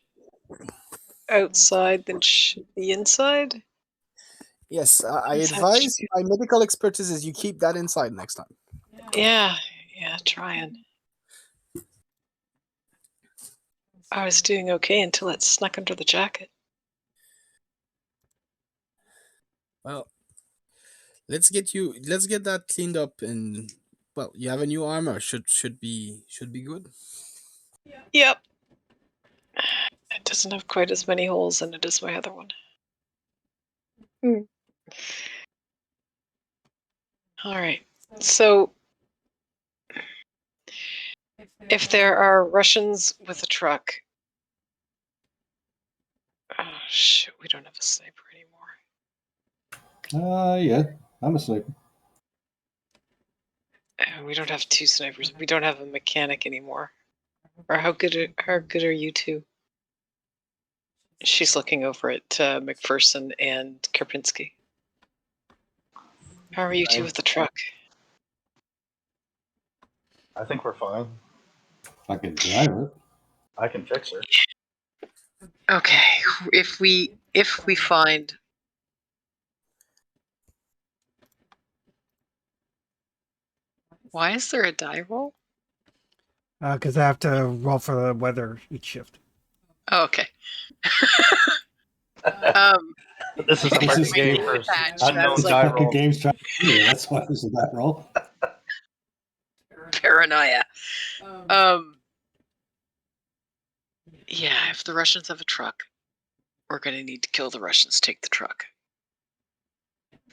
outside than the inside. Yes, I Is that advise my medical expertise is you keep that inside next time. Yeah, trying. I was doing okay until it snuck under the jacket. Well, let's get that cleaned up, and well, you have a new armor. Should be good. Yep. It doesn't have quite as many holes in it as my other one. All right. So, if there are Russians with a truck, oh shit, we don't have a sniper anymore. Yeah, I'm a sniper. We don't have two snipers. We don't have a mechanic anymore. Or how good are you two? She's looking over at McPherson and Karpinski. How are you two with the truck? I think we're fine. I can drive it. I can fix her. Okay, if we find. Why is there a die roll? Because I have to roll for the weather each shift. Oh, okay. This is a This market is game good. for Patch, unknown that's This like die fucking rolls. game's trying to do it. That's why this is that roll. paranoia. Yeah, if the Russians have a truck, we're gonna need to kill the Russians, take the truck.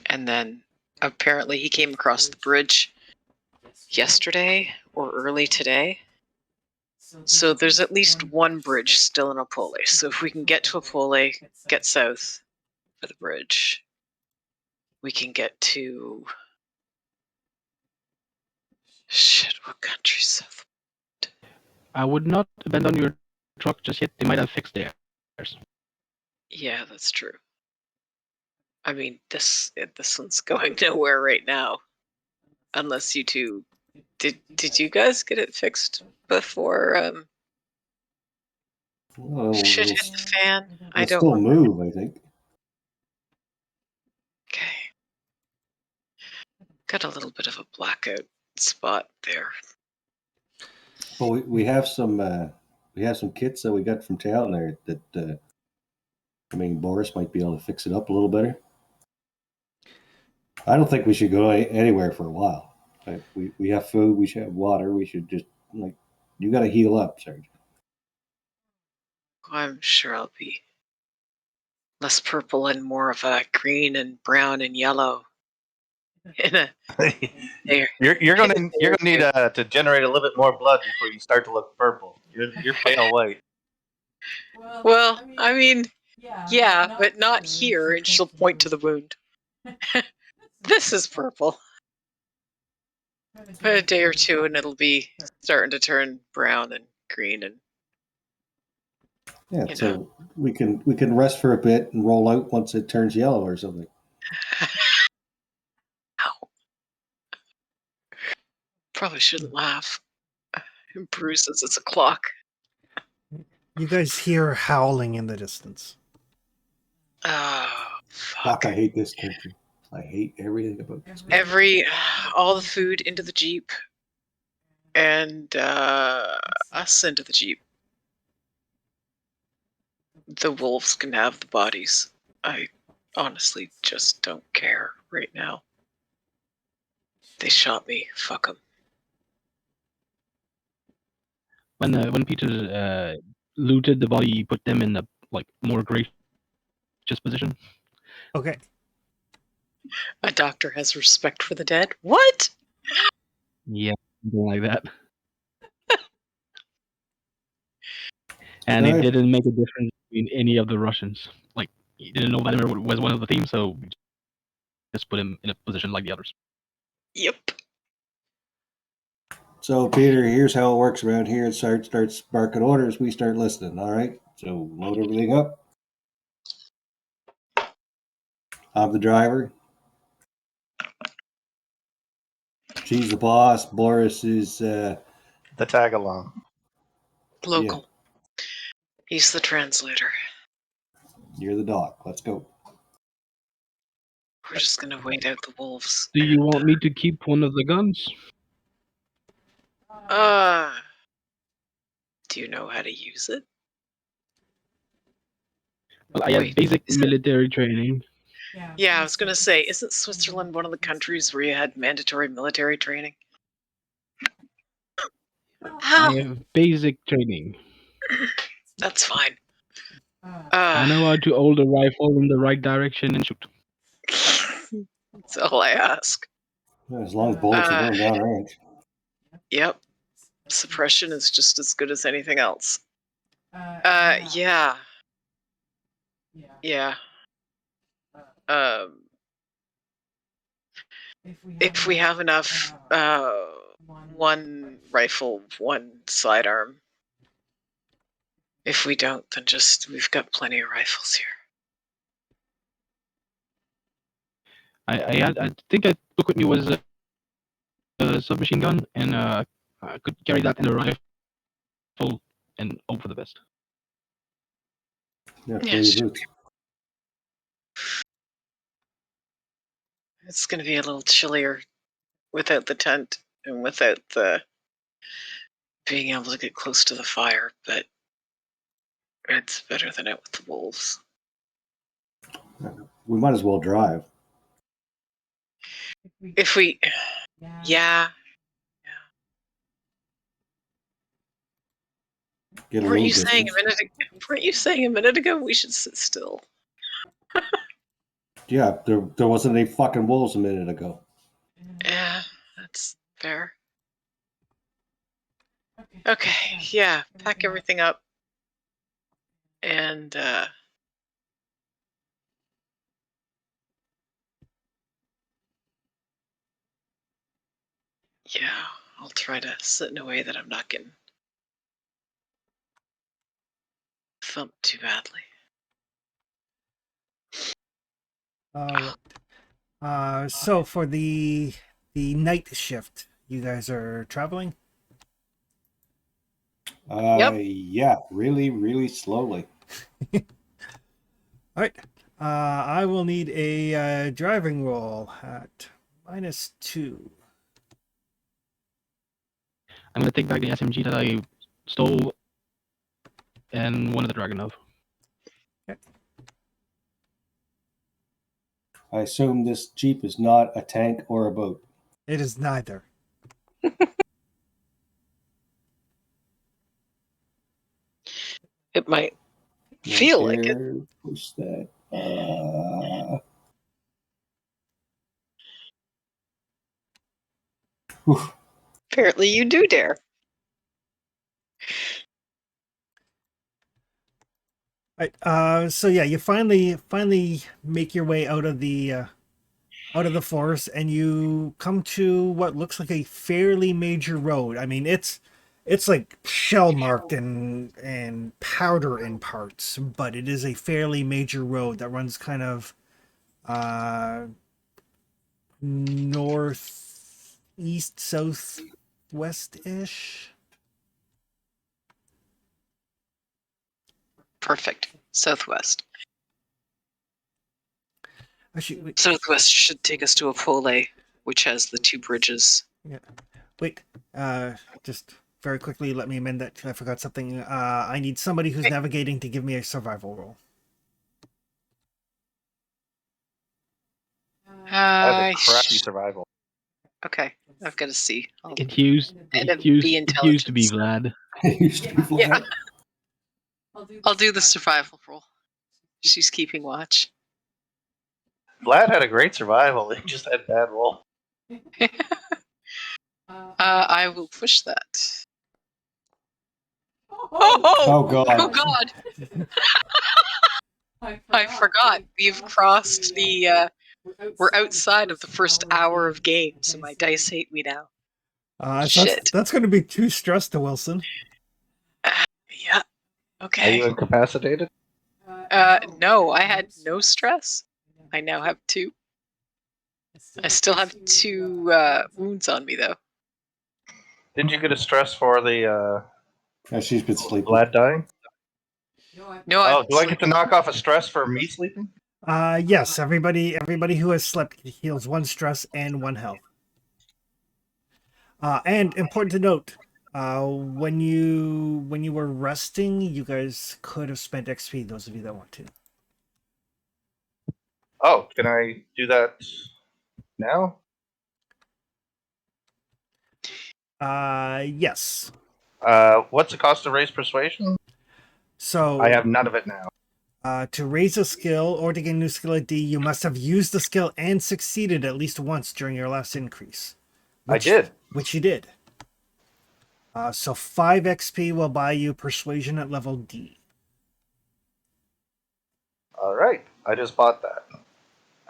And then apparently he came across the bridge yesterday or early today. So there's at least one bridge still in Opole. So if we can get to Opole, get south for the bridge, we can get to shit. What country south? I would not abandon your truck just yet. They might have fixed theirs. Yeah, that's true. I mean, this one's going nowhere right now, unless you two did you guys get it fixed before Well, shit it'll, hit the fan? I it'll don't still remember. move, I think. Okay. Got a little bit of a blackout spot there. But we have some kits that we got from town there that I mean Boris might be able to fix it up a little better. I don't think we should go anywhere for a while. Like, we have food, we should have water, we should just like you got to heal up, Serge. I'm sure I'll be less purple and more of a green and brown and yellow in a there. You're gonna need to generate a little bit more blood before you start to look purple. You're pale white. Well, I mean, yeah, but not here. And she'll point to the wound. This is purple. But a day or two, and it'll be starting to turn brown and green, and Yeah, you so know. we can rest for a bit and roll out once it turns yellow or something. Ow. Probably shouldn't laugh. It bruises. It's a clock. You guys hear howling in the distance. Oh, Fuck, fuck. I hate this country. I hate everything about this country. All the food into the Jeep, and us into the Jeep. The wolves can have the bodies. I honestly just don't care right now. They shot me. Fuck them. When Peter looted the body, he put them in a more gracious position. Okay. A doctor has respect for the dead. What? Yeah, something like that. And it Alright. didn't make a difference between any of the Russians. He didn't know Vladimir was one of the team, so we just put him in a position like the others. Yep. So Peter, here's how it works around here. It starts barking orders. We start listening. All right. So load everything up. I'm the driver. She's the boss. Boris is The tag along. Local. He's the translator. You're the dog. Let's go. We're just gonna wait out the wolves. Do you want me to keep one of the guns? Do you know how to use it? Well, I have Wait, basic is it- military training. Yeah, I was gonna say, isn't Switzerland one of the countries where you had mandatory military training? I have basic training. That's fine. I know how to hold a rifle in the right direction and shoot. That's all I ask. As long as bullets are going down range. Yep. Suppression is just as good as anything else. Yeah. Yeah. If we have enough, one rifle, one sidearm. If we don't, then we've got plenty of rifles here. I think I took with me was a submachine gun, and I could carry that in a rifle and hope for the best. Yeah, Yeah, pull sure. your boots. It's going to be a little chillier without the tent and without the being able to get close to the fire, but it's better than out with the wolves. We might as well drive. If we, yeah, Get a weren't little you saying distance. a minute? Weren't you saying a minute ago we should sit still? Yeah, there wasn't any fucking wolves a minute ago. Yeah, that's fair. Okay, yeah, pack everything up, and yeah, I'll try to sit in a way that I'm not getting thumped too badly. All right. So for the night shift, you guys are traveling. Yep. Yeah, really, really slowly. All right. I will need a driving roll at -2. I'm gonna take back the SMG that I stole and one of the Dragonov. I assume this Jeep is not a tank or a boat. It is neither. It might feel like it. Here, push that. Whew. Apparently, you do dare. Right. So yeah, you finally make your way out of the forest, and you come to what looks like a fairly major road. I mean, it's like shell marked and powder in parts, but it is a fairly major road that runs kind of northeast, southwest ish. Perfect. Southwest. Actually, wait, Southwest should take us to Apole, which has the 2 bridges. wait. Just very quickly, let me amend that. I forgot something. I need somebody who's navigating to give me a survival roll. I have a crappy survival. Okay, I've got to see. It used And it a used B it used to be intelligence. Vlad. It used to be flat. Yeah. I'll do the survival roll. She's keeping watch. Vlad had a great survival. He just had bad roll. I will push that. Oh god. Oh God! I forgot. We've crossed the. We're outside of the first hour of game, so my dice hate me now. So Shit. that's going to be 2 stress to Wilson. Yeah. Are Okay. you incapacitated? No, I had no stress. I now have 2. I still have 2 wounds on me though. Didn't you get a stress for the Yeah, she's been sleeping. Vlad dying? No, Oh, do I get to knock off a stress for me sleeping? Yes, everybody who has slept heals 1 stress and 1 health. And important to note, when you were resting, you guys could have spent XP. Those of you that want to. Oh, can I do that now? Yes. What's the cost to raise persuasion? So I have none of it now. to raise a skill or to gain a new skill ID, you must have used the skill and succeeded at least once during your last increase. I did. Which you did. So 5 XP will buy you persuasion at level D. All right, I just bought that.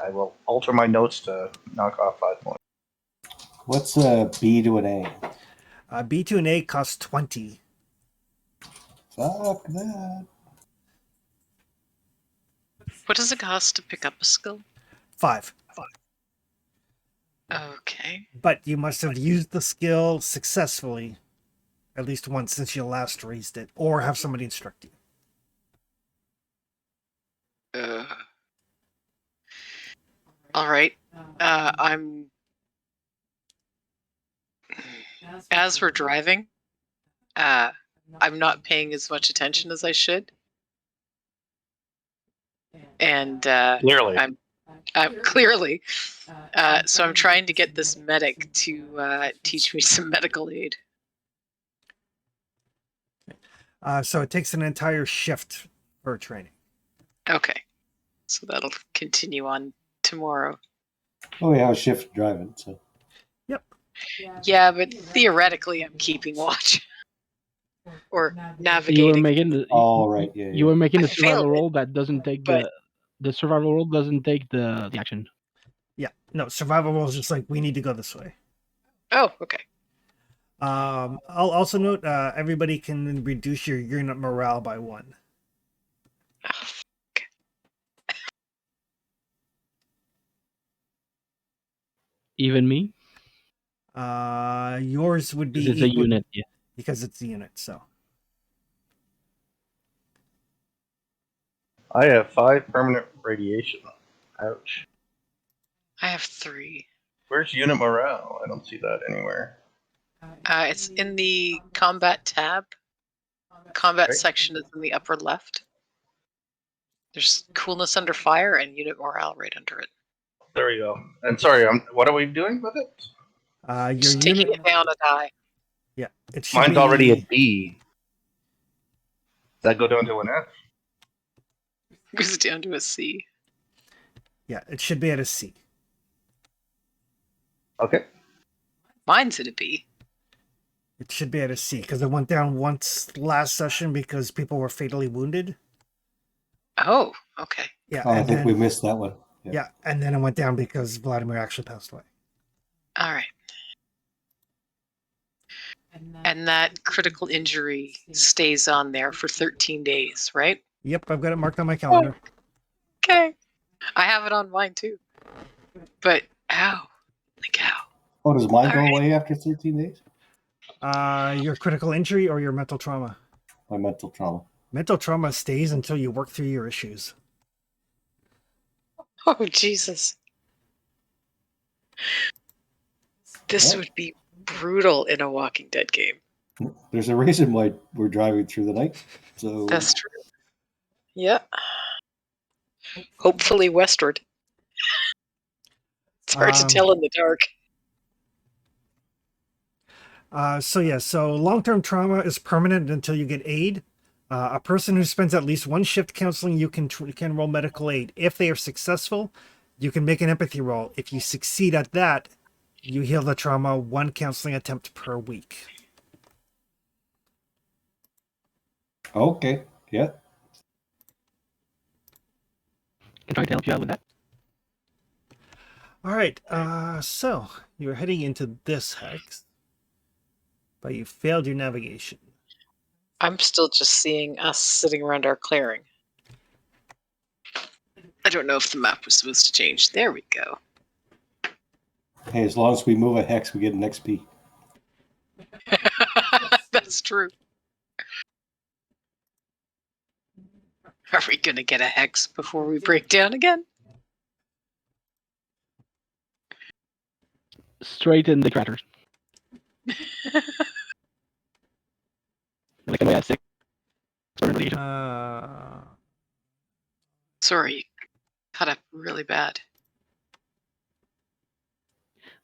I will alter my notes to knock off 5 points. What's a B to an A? B to an A costs 20. Fuck that. What does it cost to pick up a skill? 5. Okay. But you must have used the skill successfully at least once since you last raised it, or have somebody instruct you. Uh, all right. I'm as we're driving. I'm not paying as much attention as I should, and Clearly. I'm clearly. So I'm trying to get this medic to teach me some medical aid. So it takes an entire shift for training. Okay, so that'll continue on tomorrow. Oh, we have a shift driving, so. Yeah, but theoretically, I'm keeping watch or You were navigating. making the Oh, right. Yeah. you were making I the survival failed it, roll that doesn't take but- the survival roll doesn't take the action. Yeah, no, survival roll is just like, we need to go this way. Oh, okay. I'll also note everybody can reduce your unit morale by 1. Even me, Yours would be because it's a equal- unit. Yeah. because it's a unit. So I have 5 permanent radiation. Ouch. I have 3. Where's unit morale? I don't see that anywhere. It's in the combat tab. Combat Right. section is in the upper left. There's coolness under fire and unit morale right under it. There we go. And sorry, what are we doing with it? your Just unit, taking it down a die. yeah, it should Mine's be, already a D. Does that go down to an F? Goes down to a C. Yeah, it should be at a C. Okay. Mine's at a B. It should be at a C because it went down once last session because people were fatally wounded. Oh, okay. Yeah, Oh, I and think then, we missed that one. yeah, and then it went down because Vladimir actually passed away. All right. And that critical injury stays on there for 13 days, right? Yep, I've got it marked on my calendar. Okay. I have it on mine too. But ow. Like ow. Oh, does mine go All right. away after 13 days? Your critical injury or your mental trauma? My mental trauma. Mental trauma stays until you work through your issues. Oh, Jesus. This What? would be brutal in a Walking Dead game. There's a reason why we're driving through the night. So That's true. Yeah. Hopefully westward. It's hard to tell in the dark. So long-term trauma is permanent until you get aid. A person who spends at least 1 shift counseling, you can roll medical aid. If they are successful, you can make an empathy roll. If you succeed at that, you heal the trauma 1 counseling attempt per week. okay, yeah. Can try to help you out with that. All right, so you're heading into this hex, but you failed your navigation. I'm still just seeing us sitting around our clearing. I don't know if the map was supposed to change. There we go. Hey, as long as we move a hex, we get an XP. That's true. Are we going to get a hex before we break down again? Straight in the craters. Like I had 6 permanent radiation. Sorry, you cut up really bad.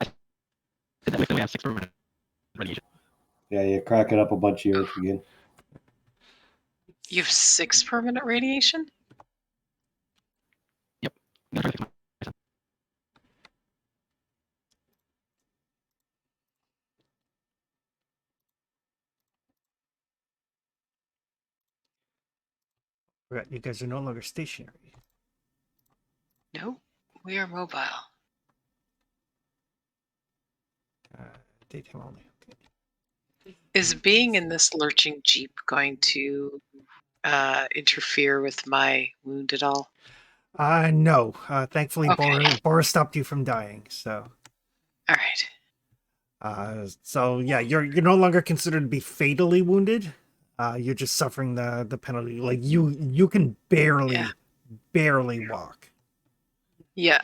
That we have 6 permanent radiation. Yeah, you crack it up a bunch of years again. You have 6 permanent radiation? I'm gonna try to fix myself. Right, you guys are no longer stationary. No, we are mobile. Daytime only. Okay. Is being in this lurching jeep going to interfere with my wound at all? No. Thankfully, Okay. Boris stopped you from dying. So, All right. so yeah, you're no longer considered to be fatally wounded. You're just suffering the penalty. Like you can barely barely walk. Yeah.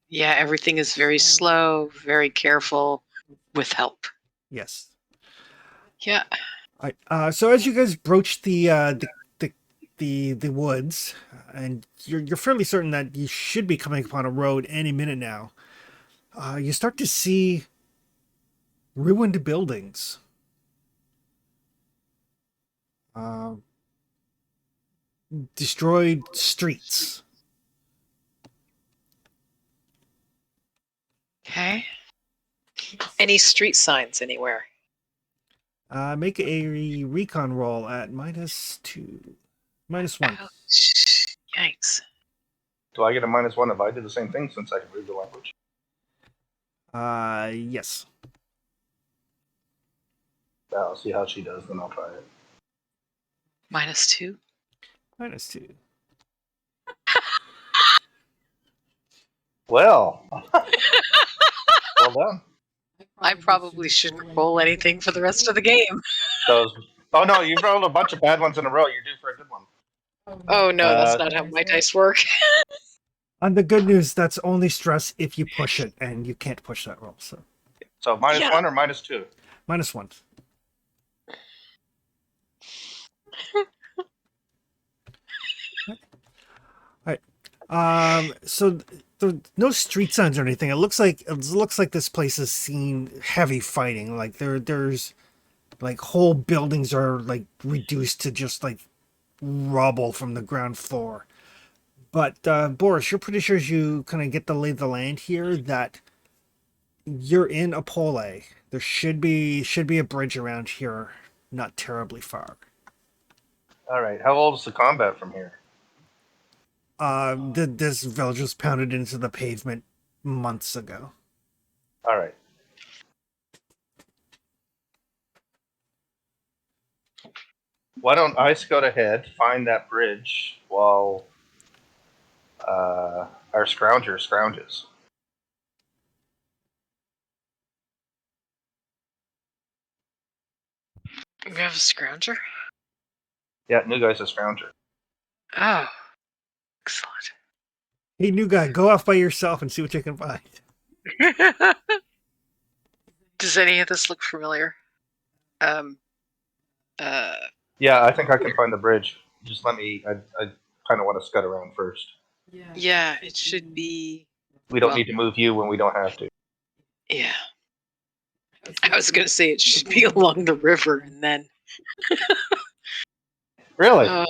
Yeah, everything is very slow, very careful, with help. Yes. Yeah. All right. So as you guys broach the woods, and you're fairly certain that you should be coming upon a road any minute now, you start to see ruined buildings. Destroyed streets. Okay. Any street signs anywhere? Make a recon roll at -2, -1. Ouch. Yikes. Do I get a -1 if I do the same thing since I can read the language? Yes. I'll see how she does, then I'll try it. -2? -2. Well, well done. I probably shouldn't roll anything for the rest of the game. Those. Oh no, you've rolled a bunch of bad ones in a row. You're due for a good one. Oh no, that's not how my dice work. And the good news, that's only stress if you push it, and you can't push that roll. So So -1 Yeah. or -2? -1. So no street signs or anything. It looks like this place has seen heavy fighting. Like there's like whole buildings are like reduced to just like rubble from the ground floor. But Boris, you're pretty sure you kind of get the lay of the land here that you're in Apole. There should be a bridge around here, not terribly far. All right. How old is the combat from here? This village was pounded into the pavement months ago. All right. Why don't I scout ahead, find that bridge while our scrounger scrounges? You have a scrounger? Yeah, new guy's a scrounger. Oh. Excellent. Hey, new guy, go off by yourself and see what you can find. Does any of this look familiar? Yeah, I think I can find the bridge. Just let me. I kind of want to scout around first. Yeah, it should be. We don't Well- need to move you when we don't have to. Yeah. I was gonna say it should be along the river, and then. Really? A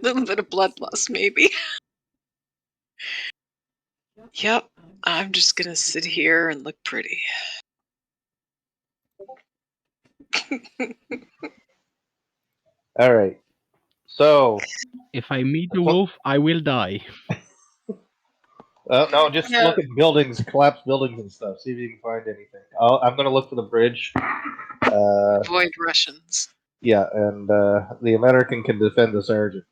little bit of blood loss, maybe. Yep. I'm just gonna sit here and look pretty. All right. So, If I meet a wolf, I will die. no, just Yeah. look at buildings, collapsed buildings and stuff. See if you can find anything. I'm going to look for the bridge. Avoid Russians. Yeah, and the American can defend the sergeant.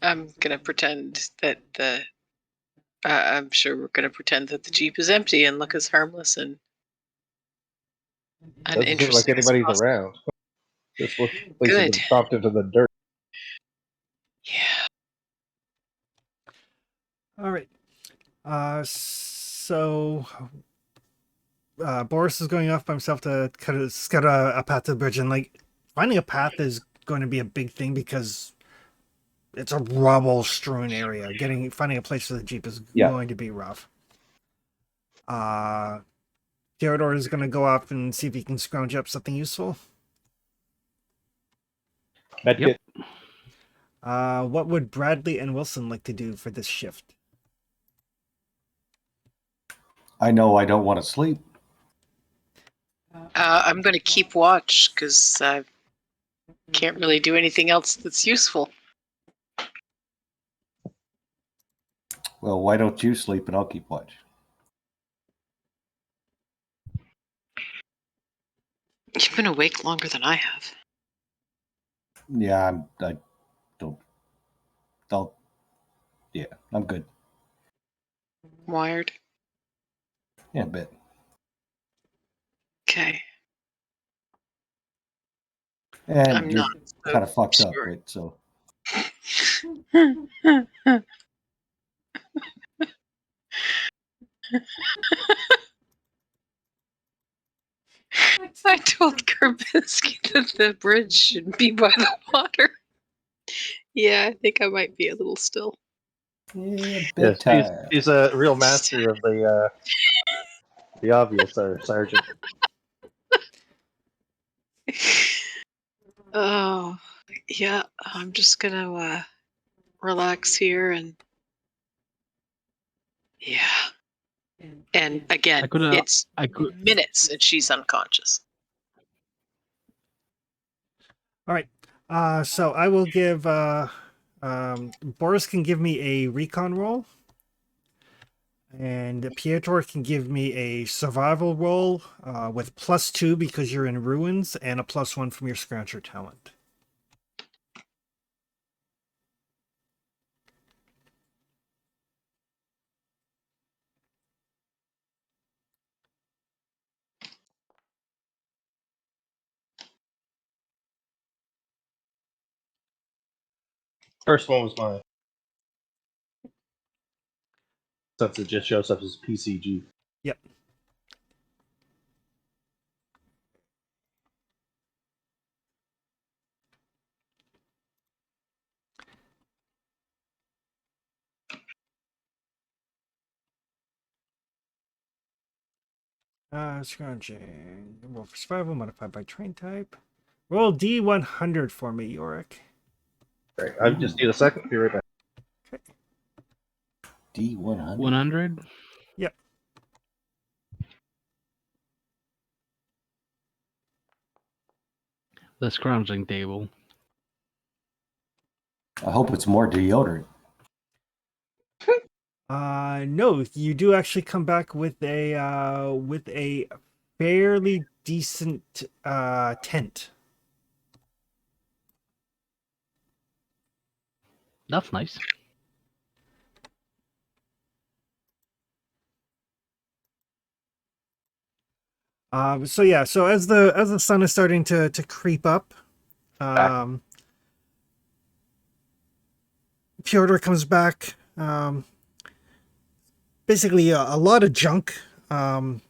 I'm gonna pretend that the. I'm sure we're gonna pretend that the Jeep is empty and look as harmless and Doesn't seem like uninteresting as anybody's possible. around. This place has Good. been stomped into the dirt. Yeah. All right. So Boris is going off by himself to kind of scout a path to the bridge, and like finding a path is going to be a big thing because it's a rubble-strewn area. Finding a place for the Jeep is going to be rough. Theodore is going to go off and see if he can scrounge up something useful. Medkit. What would Bradley and Wilson like to do for this shift? I know I don't want to sleep. I'm gonna keep watch because I can't really do anything else that's useful. Well, why don't you sleep and I'll keep watch? You've been awake longer than I have. Yeah, I don't. Yeah, I'm good. Wired. Yeah, a bit. Okay. And I'm you're not. So kind of fucked up, sure. right? So I told Karbinski that the bridge should be by the water. Yeah, I think I might be a little still. Yeah, Yes, bedtime. he's a real master of the obvious, Sergeant. Oh, yeah, I'm just gonna relax here and yeah. And again, I could it's I could minutes and she's unconscious. All right. So I will give Boris can give me a recon roll, and Pietro can give me a survival roll with +2 because you're in ruins, and a +1 from your scratcher talent. First one was mine. Since it just shows up as PCG. Yep. Scratching. Roll for survival modified by train type. Roll D100 for me, Yorick. Right, I just need a second. Be right back. D100. 100. Yep. The scrounging table. I hope it's more deodorant. No, you do actually come back with a fairly decent tent. That's nice. So as the sun is starting to creep up, Pyotr comes back. Basically a lot of junk, and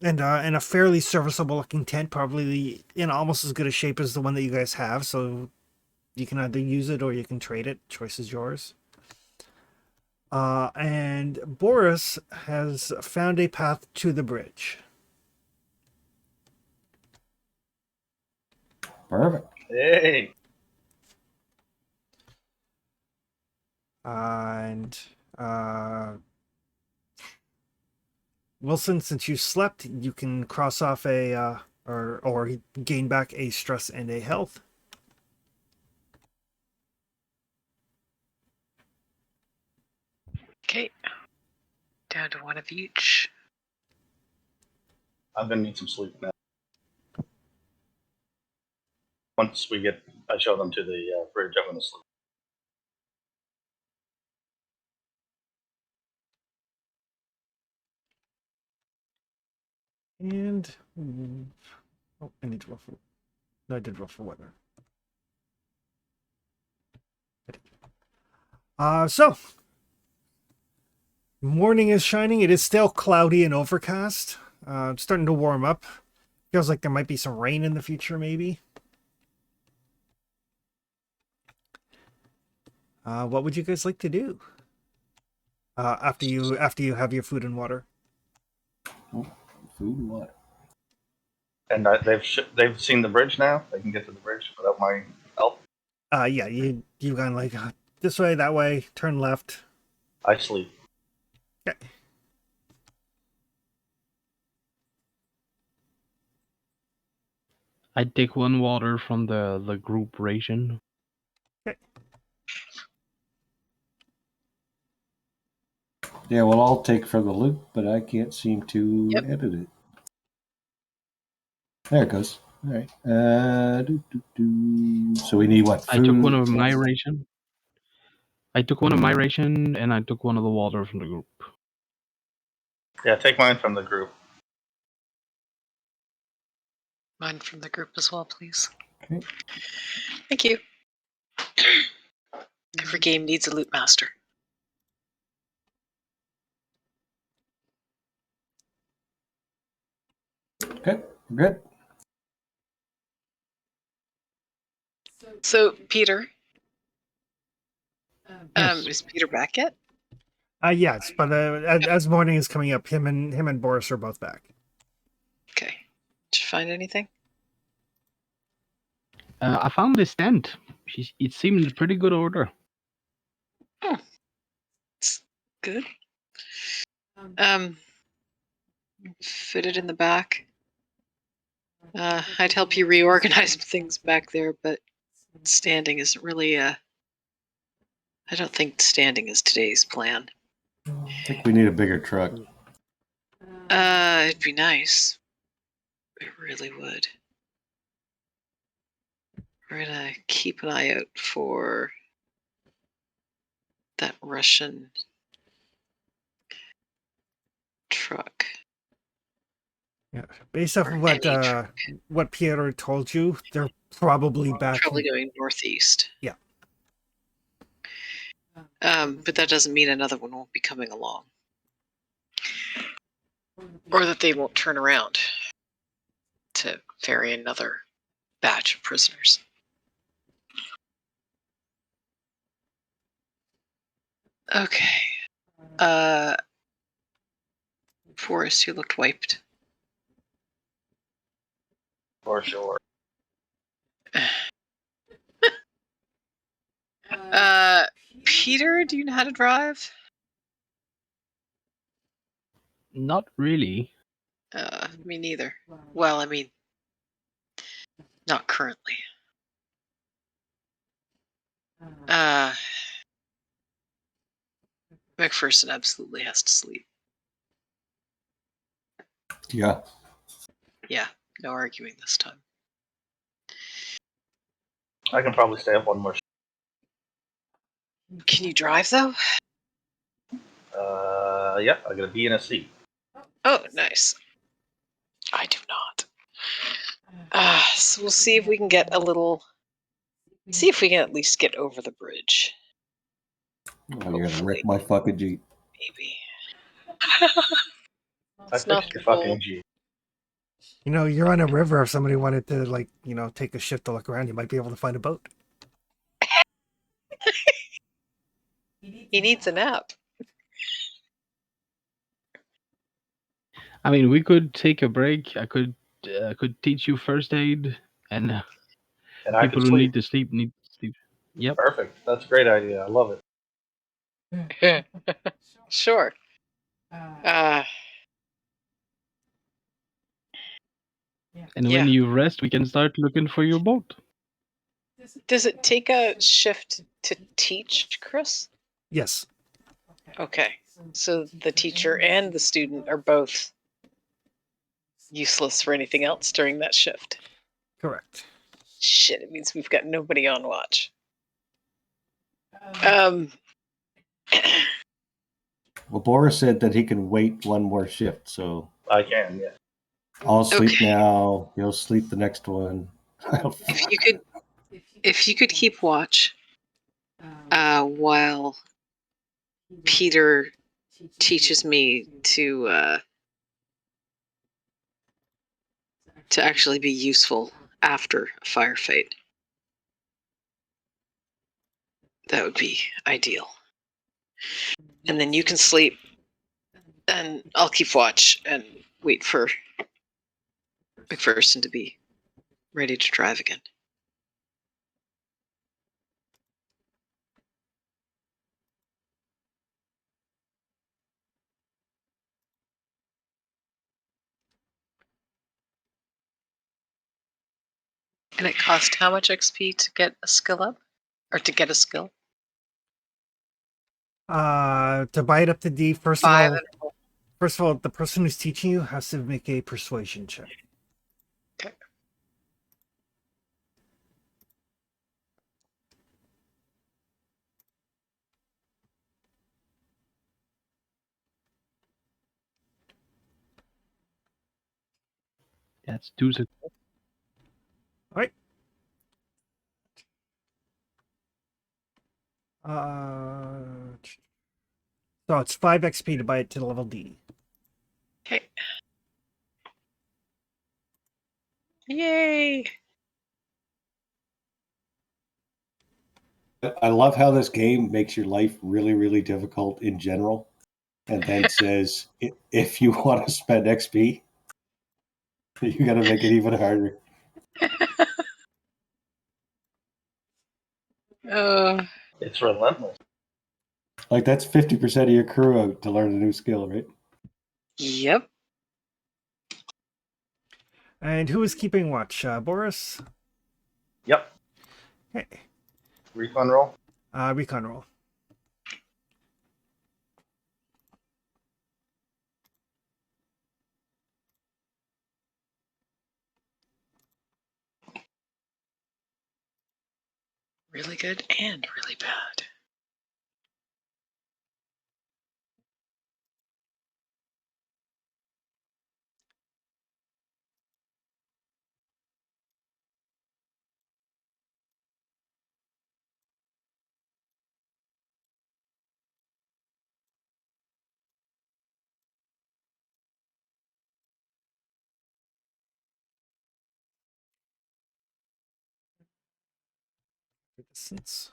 a fairly serviceable looking tent, probably in almost as good a shape as the one that you guys have. So you can either use it or you can trade it. Choice is yours. And Boris has found a path to the bridge. Perfect. Hey! And Wilson, since you slept, you can cross off a or gain back a stress and a health. Okay. Down to one of each. I'm gonna need some sleep now. Once I show them to the bridge, I'm gonna sleep. And oh, I need to roll for. No, I did roll for weather. So morning is shining. It is still cloudy and overcast. It's starting to warm up. Feels like there might be some rain in the future, maybe. What would you guys like to do? After you have your food and water. Food and water. And they've seen the bridge now. They can get to the bridge without my help. Yeah, you kind of like this way, that way, turn left. I sleep. Okay. I take one water from the group ration. Okay. Yeah, well, I'll take for the loop, but I can't seem to edit it. There it goes. All right. So we need what? Food? I took one of my ration. I took one of my ration, and I took one of the water from the group. Yeah, take mine from the group. Mine from the group as well, please. Okay. Thank you. Every game needs a loot master. Okay, we're good. So, Peter, Yes. is Peter back yet? Yes, but as morning is coming up, him and Boris are both back. Okay. Did you find anything? I found this tent. It seemed in pretty good order. It's good. Fit it in the back. I'd help you reorganize things back there, but standing isn't really I don't think standing is today's plan. I think we need a bigger truck. It'd be nice. It really would. We're gonna keep an eye out for that Russian truck. Yeah, based off Or of any what Piero told you, they're probably back. Probably going northeast. Yeah. But that doesn't mean another one won't be coming along. Or that they won't turn around to ferry another batch of prisoners. Okay. Forrest, you looked wiped. For sure. Peter, do you know how to drive? Not really. Me neither. Well, I mean, not currently. McPherson absolutely has to sleep. Yeah. Yeah, no arguing this time. I can probably stay up one more. Can you drive though? Yeah, I got a B and a C. Oh, nice. I do not. So we'll see if we can get a little. See if we can at least get over the bridge. Oh, you're gonna wreck my fucking Jeep. Maybe. I It's not fixed your the fucking goal. G. You know, you're on a river. If somebody wanted to, take a shift to look around, you might be able to find a boat. He needs a nap. I mean, we could take a break. I could teach you first aid, and And I people could who sleep. need to sleep need to sleep. Yep. Perfect. That's a great idea. I love it. Sure. And Yeah. when you rest, we can start looking for your boat. Does it take a shift to teach, Chris? Yes. Okay. So the teacher and the student are both useless for anything else during that shift. Correct. Shit, it means we've got nobody on watch. Um, Well, Boris said that he can wait one more shift, so I can, yeah. I'll sleep Okay. now. He'll sleep the next one. if you could keep watch while Peter teaches me to actually be useful after a firefight, that would be ideal. And then you can sleep, and I'll keep watch and wait for McPherson to be ready to drive again. And it cost how much XP to get a skill up? Or to get a skill? To buy it up to D, first of 5 all, the person who's teaching you has to make a persuasion check. Okay. That's 2 success. All right. So it's 5 XP to buy it to level D. Okay. Yay! I love how this game makes your life really, really difficult in general, and then says if you want to spend XP, you got to make it even harder. It's relentless. Like that's 50% of your crew out to learn a new skill, right? Yep. And who is keeping watch? Boris? Yep. Okay. Refund roll. Recon roll. Really good and really bad. Distance.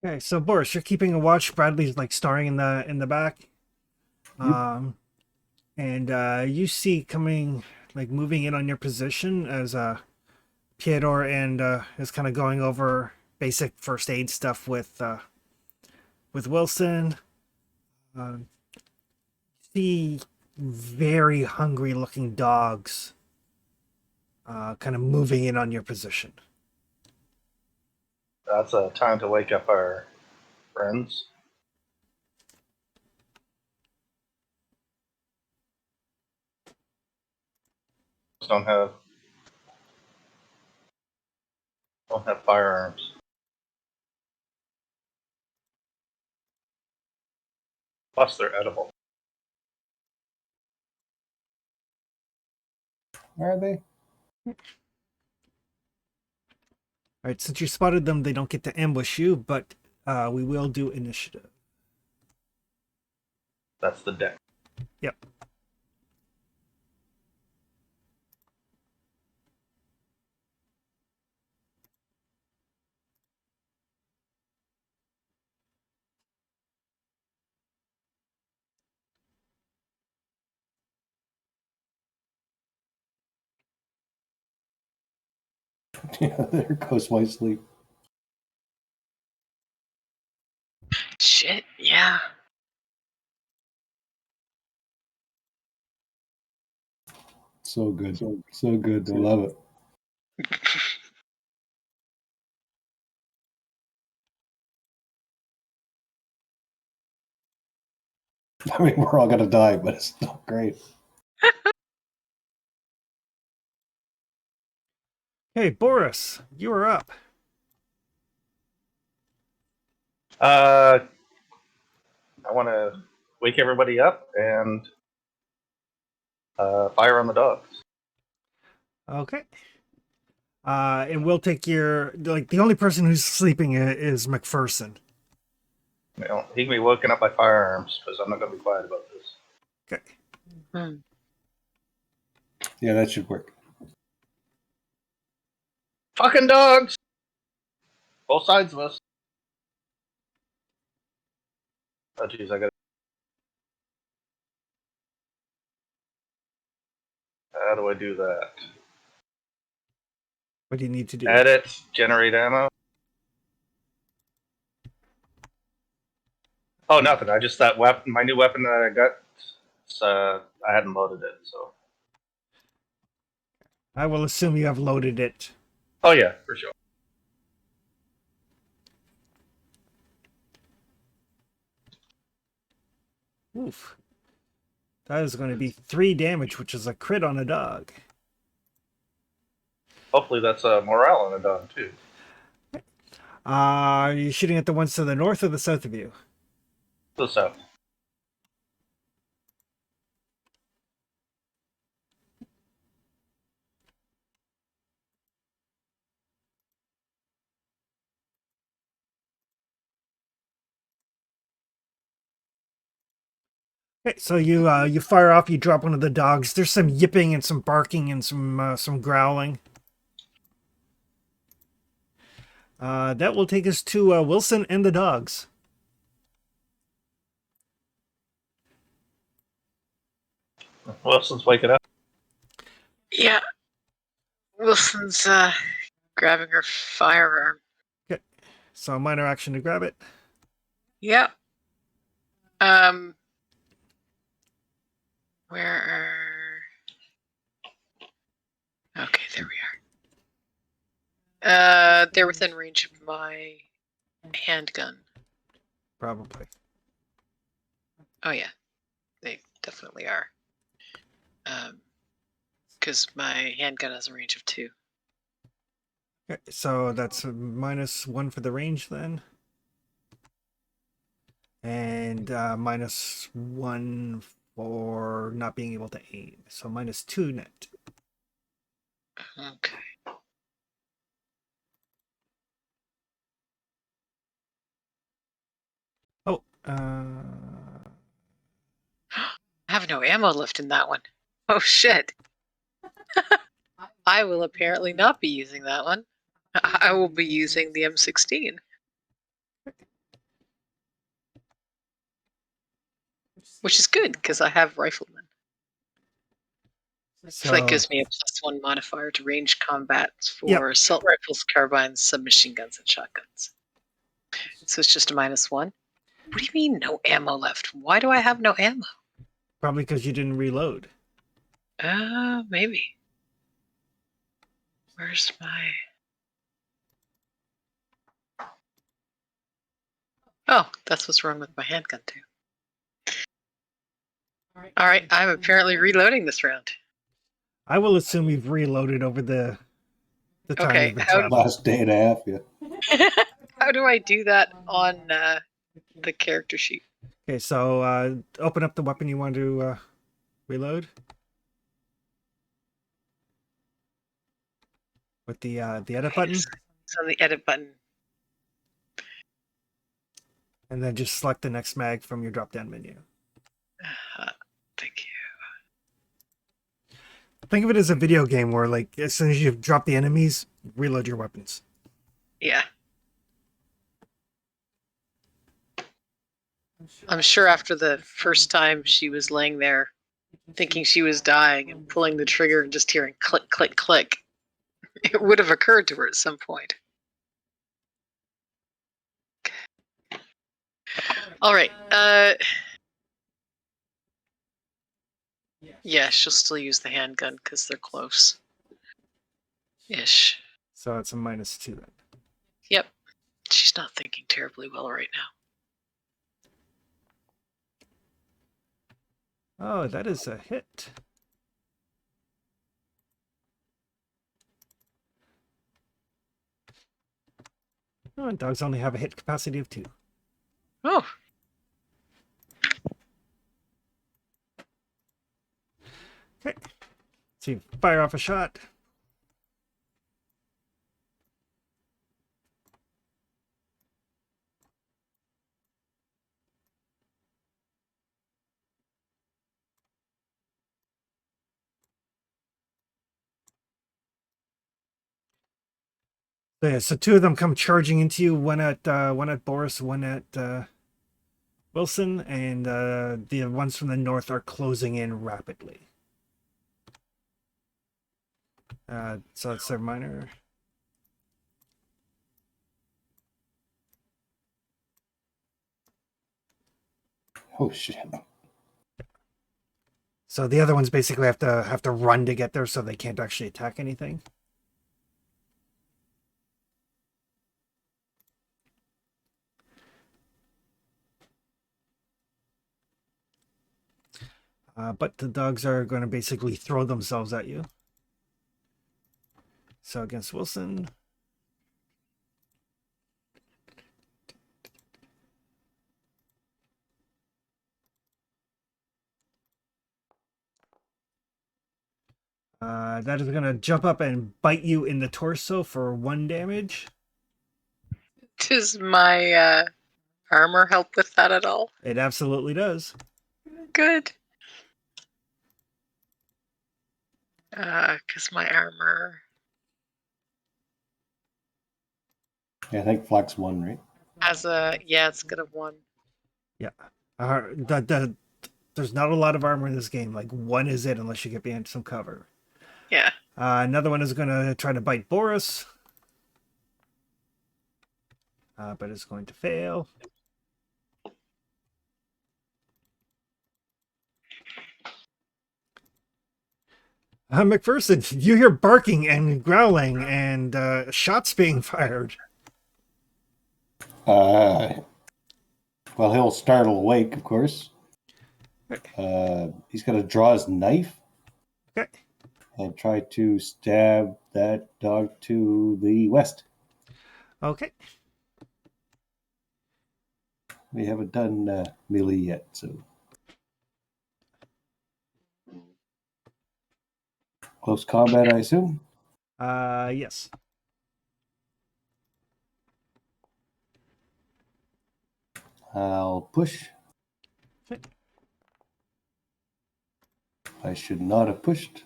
Okay, so Boris, you're keeping a watch. Bradley's like starring in the back. And you see coming, like moving in on your position as Piedor and is kind of going over basic first aid stuff with Wilson. See very hungry looking dogs kind of moving in on your position. That's a time to wake up our friends. Don't have firearms. Plus, they're edible. Are they? All right, since you spotted them, they don't get to ambush you, but we will do initiative. That's the deck. Yep. Yeah, there goes my sleep. Shit, yeah. So good. So good. I love it. I mean, we're all going to die, but it's still great. Hey, Boris, you are up. I want to wake everybody up and fire on the dogs. Okay. And we'll take your, like, the only person who's sleeping is McPherson. You know, he can be woken up by firearms because I'm not going to be quiet about this. Okay. Hmm. Yeah, that should work. Fucking dogs! Both sides of us. Oh, jeez, I got. How do I do that? What do you need to do? Edit, generate ammo. Oh, nothing. I just that weapon, my new weapon that I got I hadn't loaded it, so. I will assume you have loaded it. Oh yeah, for sure. Oof. That is going to be 3 damage, which is a crit on a dog. Hopefully that's a morale on a dog too. Are you shooting at the ones to the north or the south of you? To the south. Okay, so you fire off. You drop one of the dogs. There's some yipping and some barking and some growling. That will take us to Wilson and the dogs. Wilson's waking up. Yeah. Wilson's grabbing her firearm. Okay, so a minor action to grab it. Yeah. Where are... Okay, there we are. They're within range of my handgun. Probably. Oh yeah, they definitely are. Because my handgun has a range of 2. Okay, so that's a -1 for the range then. And -1 for not being able to aim. So -2 net. Okay. Oh, I have no ammo left in that one. Oh shit. I will apparently not be using that one. I will be using the M16. Which is good, because I have rifleman. So that gives me a +1 modifier to range combat for Yep. assault rifles, carbines, submachine guns, and shotguns. So it's just a -1? What do you mean no ammo left? Why do I have no ammo? probably because you didn't reload. Maybe. Where's my... Oh, that's what's wrong with my handgun too. Alright, I'm apparently reloading this round. I will assume you've reloaded over the time Okay, you've been how- traveling. Last day and a half, yeah. How do I do that on the character sheet? Okay, so open up the weapon you want to reload. With the edit button. It's on the edit button. And then just select the next mag from your drop-down menu. Thank you. Think of it as a video game where, like, as soon as you drop the enemies, reload your weapons. Yeah. I'm sure after the first time she was laying there thinking she was dying and pulling the trigger and just hearing click, click, click, it would have occurred to her at some point. All right. Yeah, she'll still use the handgun because they're close. Ish. So it's a -2 then. Yep. She's not thinking terribly well right now. Oh, that is a hit. Oh, and dogs only have a hit capacity of 2. Oh. Okay. So you fire off a shot. So, yeah, so 2 of them come charging into you, one at Boris, one at Wilson, and the ones from the north are closing in rapidly. So that's their minor. Oh shit. So the other ones basically have to run to get there, so they can't actually attack anything. But the dogs are going to basically throw themselves at you. So against Wilson. That is going to jump up and bite you in the torso for 1 damage. Does my armor help with that at all? It absolutely does. Good. Because my armor Yeah, I think Flex won, right? has it's good of 1. Yeah. There's not a lot of armor in this game. Like 1 is it unless you get behind some cover. Yeah. Another one is going to try to bite Boris. But it's going to fail. McPherson, you hear barking and growling and shots being fired. Well, he'll startle awake, of course. He's going to draw his knife. Okay. And try to stab that dog to the west. Okay. We haven't done melee yet, so. Close combat, I assume? Yes. I'll push. Okay. I should not have pushed.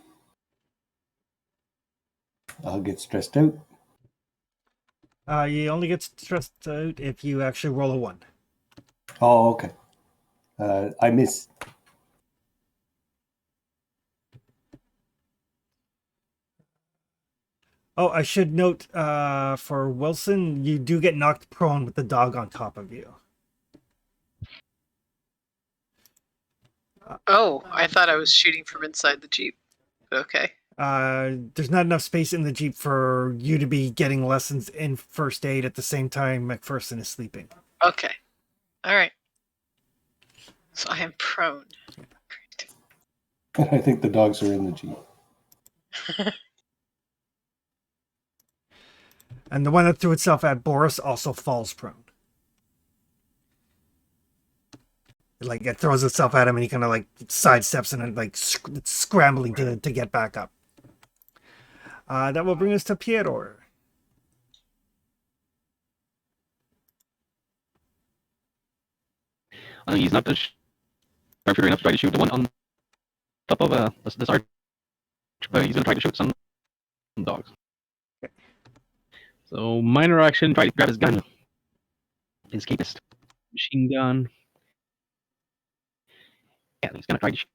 I'll get stressed out. You only get stressed out if you actually roll a 1. Oh, okay. I miss. Oh, I should note for Wilson, you do get knocked prone with the dog on top of you. Oh, I thought I was shooting from inside the Jeep. Okay. There's not enough space in the Jeep for you to be getting lessons in first aid at the same time McPherson is sleeping. Okay. All right. So I am prone. I think the dogs are in the Jeep. And the one that threw itself at Boris also falls prone. Like it throws itself at him and he kind of like sidesteps and like it's scrambling to get back up. That will bring us to Piero. He's not sharpshooter enough to try to shoot the one on top of this arch, but he's going to try to shoot some dogs. So minor action, try to grab his gun. His escapist machine gun. Yeah, he's going to try to shoot.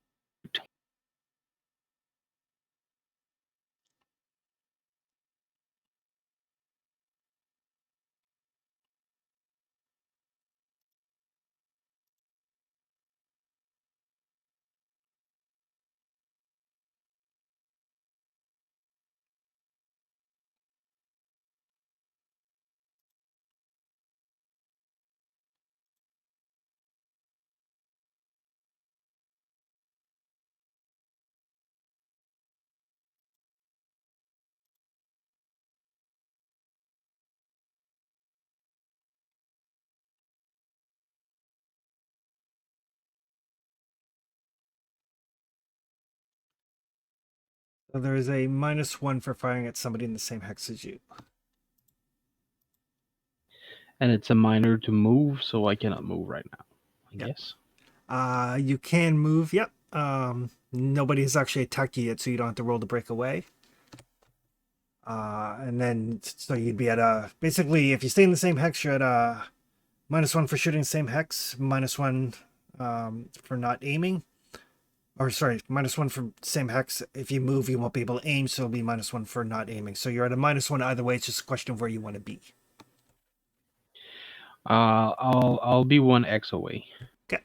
So there is a -1 for firing at somebody in the same hex as you. And it's a minor to move, so I cannot move right now, I guess. You can move, yep. Nobody has actually attacked you yet, so you don't have to roll to break away. And then, so you'd be at a, basically, if you stay in the same hex, you're at a -1 for shooting the same hex, -1 for not aiming. Or sorry, -1 for same hex. If you move, you won't be able to aim, so it'll be -1 for not aiming. So you're at a -1 either way. It's just a question of where you want to be. I'll be 1 X away. Okay.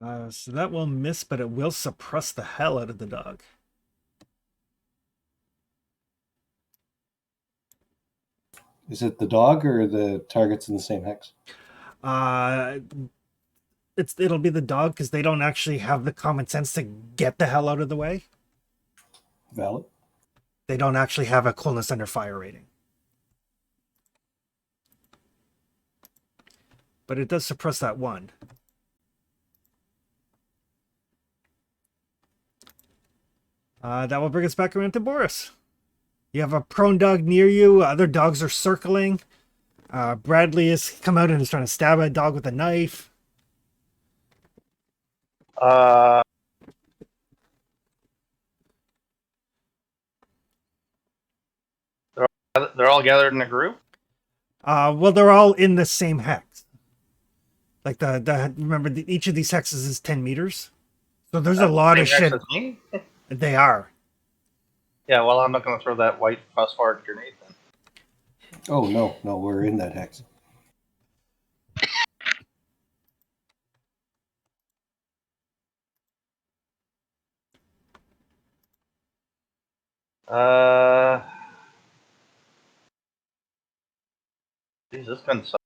So that will miss, but it will suppress the hell out of the dog. Is it the dog or the target's in the same hex? It'll be the dog because they don't actually have the common sense to get the hell out of the way. Valid. They don't actually have a coolness under fire rating. But it does suppress that one. That will bring us back around to Boris. You have a prone dog near you. Other dogs are circling. Bradley has come out and is trying to stab a dog with a knife. They're all gathered in a group. Well, they're all in the same hex. Like remember each of these hexes is 10 meters. So there's a lot of shit. Me? They are. Yeah, well, I'm not going to throw that white phosphoric grenade then. Oh, no, we're in that hex. Jeez, this gun sucks.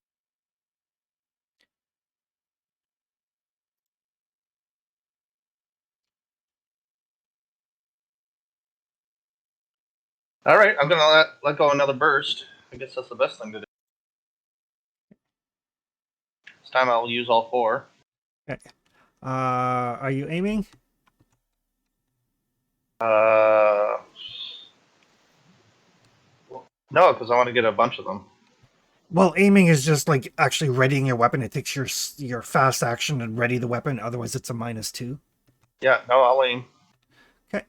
All right, I'm gonna let go another burst. I guess that's the best thing to do. This time I'll use all 4. Okay. Are you aiming? No, because I want to get a bunch of them. Well, aiming is just like actually readying your weapon. It takes your fast action and ready the weapon. Otherwise, it's a -2. Yeah, no, I'll aim. Okay.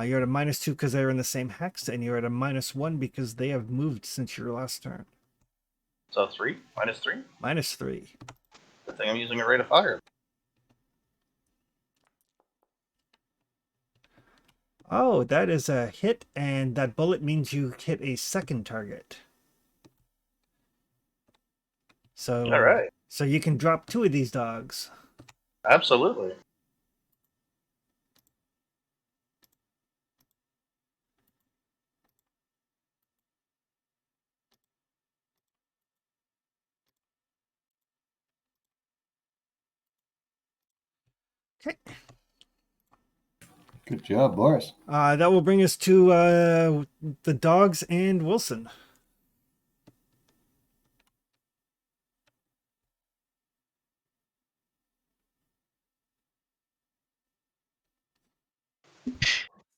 You're at a -2 because they're in the same hex, and you're at a -1 because they have moved since your last turn. So 3, -3. -3. Good thing I'm using a rate of fire. Oh, that is a hit, and that bullet means you hit a second target. So, All right. So you can drop 2 of these dogs. Absolutely. Okay. Good job, Boris. That will bring us to the dogs and Wilson.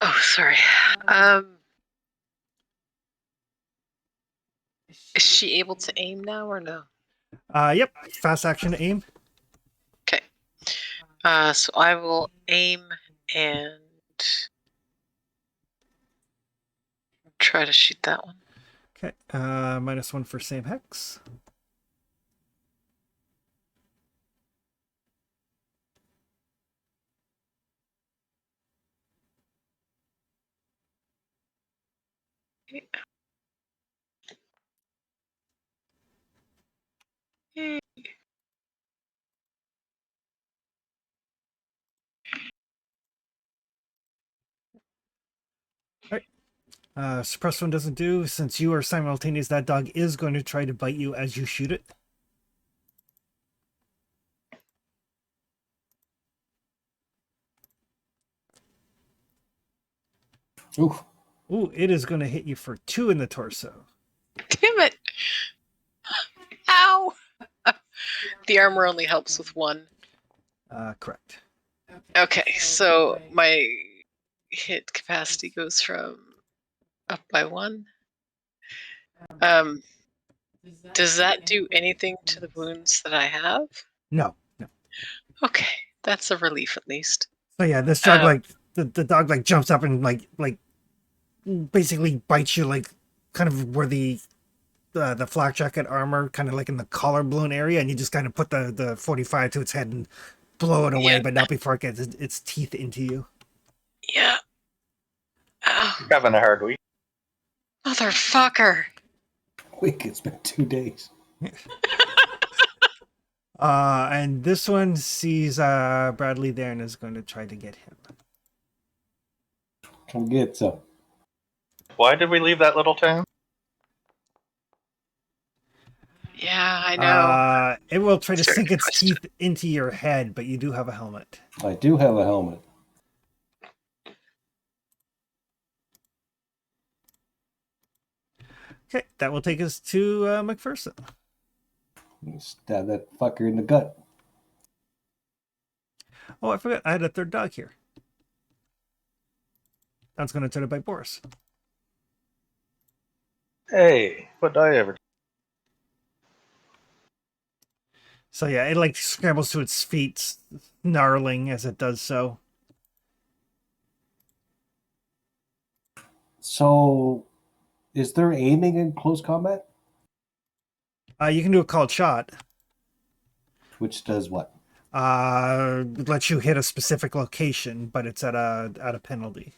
Oh, sorry. Is she able to aim now or no? Yep. Fast action to aim. Okay. So I will aim and try to shoot that one. Okay. -1 for same hex. Yay. Suppress one doesn't do. Since you are simultaneous, that dog is going to try to bite you as you shoot it. Oof. Ooh, it is going to hit you for 2 in the torso. Damn it. Ow. The armor only helps with 1. Correct. Okay, so my hit capacity goes from up by 1. Does that do anything to the wounds that I have? No. Okay, that's a relief at least. So yeah, this dog like the dog like jumps up and like basically bites you like kind of where the flak jacket armor kind of like in the collar balloon area, and you just kind of put the 45 to its head and blow it away, but not before it gets its teeth into you. Yeah. Ow. You're having a hard week. Motherfucker. Week, it's been 2 days. And this one sees Bradley there and is going to try to get him. Come get some. Why did we leave that little town? Yeah, I know. It will try to Very sink good its question. teeth into your head, but you do have a helmet. I do have a helmet. Okay, that will take us to McPherson. You stab that fucker in the gut. Oh, I forgot. I had a third dog here. That's going to try to bite Boris. Hey, what did I ever? So yeah, it like scrambles to its feet, snarling as it does so. So, is there aiming in close combat? You can do a called shot. Which does what? Lets you hit a specific location, but it's at a penalty.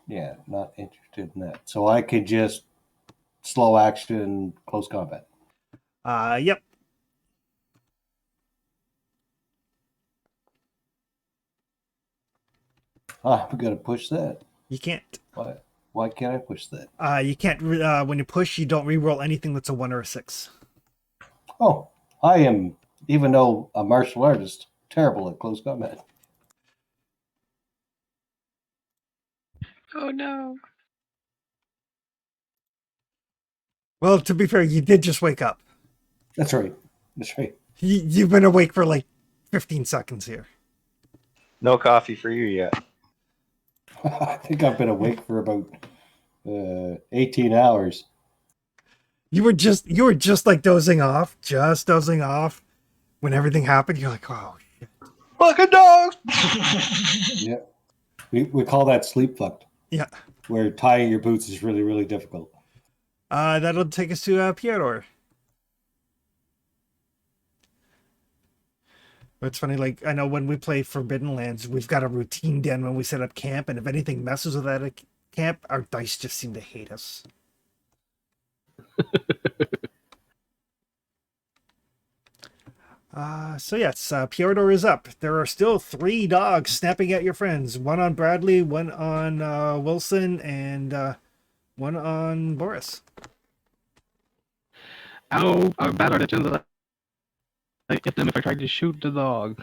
Yeah, not interested in that. So I could just slow action close combat. Yep. I'm gonna push that. You can't. Why? Why can't I push that? You can't. When you push, you don't reroll anything that's a 1 or a 6. Oh, I am, even though a martial artist, terrible at close combat. Oh no. Well, to be fair, you did just wake up. That's right. That's right. You've been awake for like 15 seconds here. No coffee for you yet. I think I've been awake for about 18 hours. You were just like dozing off, when everything happened. You're like, oh. Fucking dogs! Yeah. We call that sleep fucked. Yeah. Where tying your boots is really, really difficult. That'll take us to Piotr. It's funny, like, I know when we play Forbidden Lands, we've got a routine den when we set up camp, and if anything messes with that camp, our dice just seem to hate us. So yes, Piotr is up. There are still 3 dogs snapping at your friends. 1 on Bradley, 1 on Wilson, and 1 on Boris. How bad are the chances that I hit them if I tried to shoot the dog?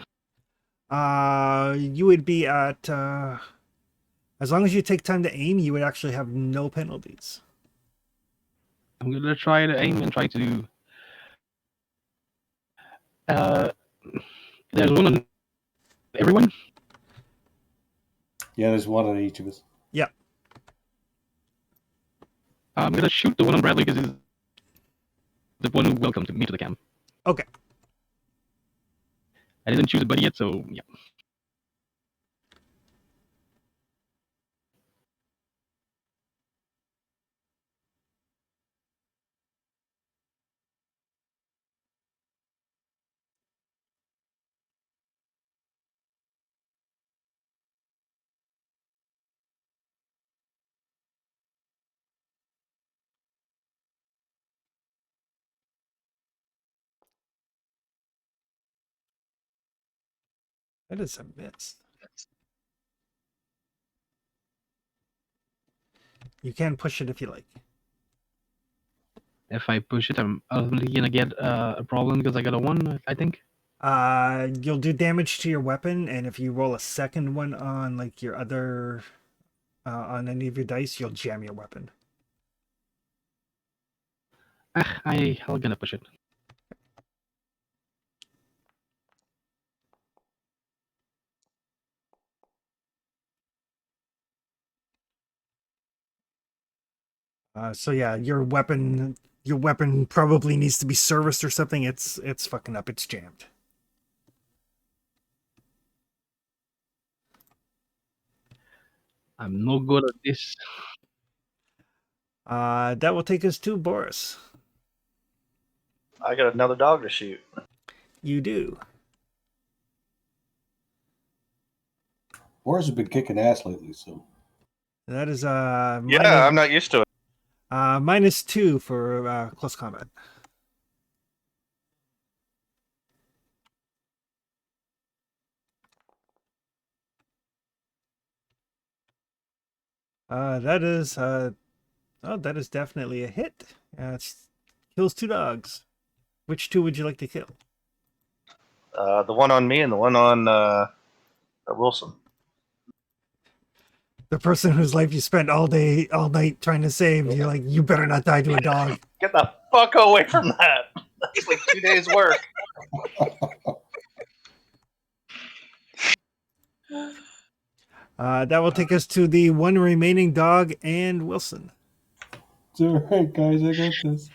You would be at as long as you take time to aim, you would actually have no penalties. I'm gonna try to aim and try to. There's one on everyone. Yeah, there's one on each of us. Yeah. I'm gonna shoot the one on Bradley because he's the one who welcomed me to the camp. Okay. I didn't choose a buddy yet, so yeah. That is a miss. You can push it if you like. If I push it, I'm ultimately gonna get a problem because I got a 1, I think. You'll do damage to your weapon, and if you roll a second one on like your other on any of your dice, you'll jam your weapon. I'm gonna push it. So yeah, your weapon probably needs to be serviced or something. It's fucking up. It's jammed. I'm no good at this. That will take us to Boris. I got another dog to shoot. You do. Boris has been kicking ass lately, so. That is Yeah, I'm not used to it. -2 for close combat. That is that is definitely a hit. It kills 2 dogs. Which 2 would you like to kill? The one on me and the one on Wilson. The person whose life you spent all night trying to save. You're like, you better not die to a dog. Get the fuck away from that. That's like 2 days' work. That will take us to the one remaining dog and Wilson. It's all right, guys. I got this.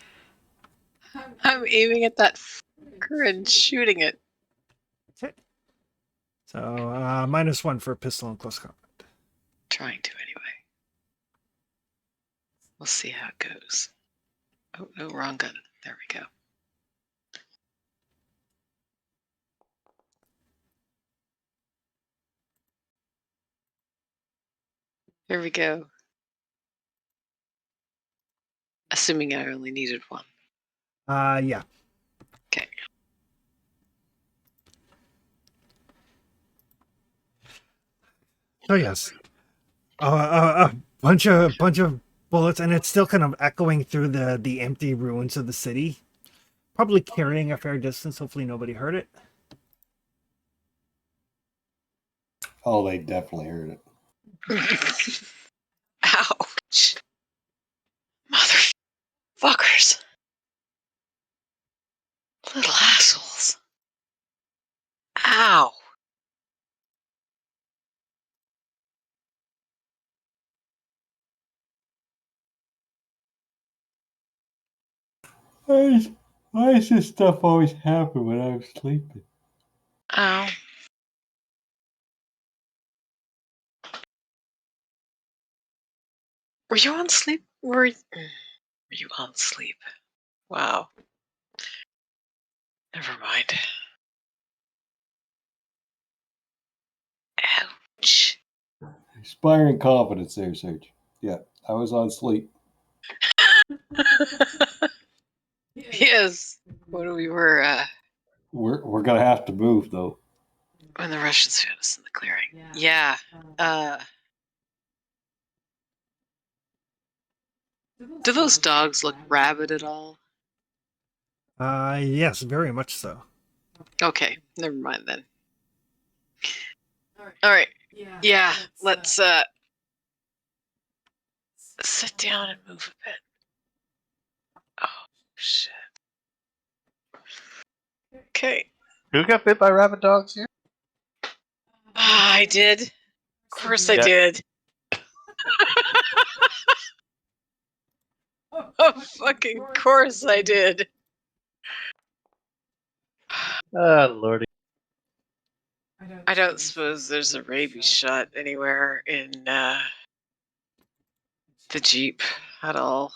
I'm aiming at that fucker and shooting it. Okay. So -1 for pistol and close combat. Trying to anyway. We'll see how it goes. Oh, no, wrong gun. There we go. Here we go. Assuming I only needed 1. Yeah. Okay. So yes, a bunch of bullets, and it's still kind of echoing through the empty ruins of the city. Probably carrying a fair distance. Hopefully nobody heard it. Oh, they definitely heard it. Ouch. Motherfuckers. Little assholes. Ow. Why does this stuff always happen when I'm sleeping? Ow. Were you on sleep? Were you on sleep? Wow. Never mind. Ouch. Inspiring confidence there, Serge. Yeah, I was on sleep. Yes. When we were, We're gonna have to move though. when the Russians found us in the clearing. Yeah. Do those dogs look rabid at all? Yes, very much so. Okay, never mind then. Alright. Yeah, let's sit down and move a bit. Oh, shit. Okay. Who got bit by rabbit dogs here? I did. Of course I Yeah. did. Of fucking course I did. Lordy. I don't suppose there's a rabies shot anywhere in the Jeep at all.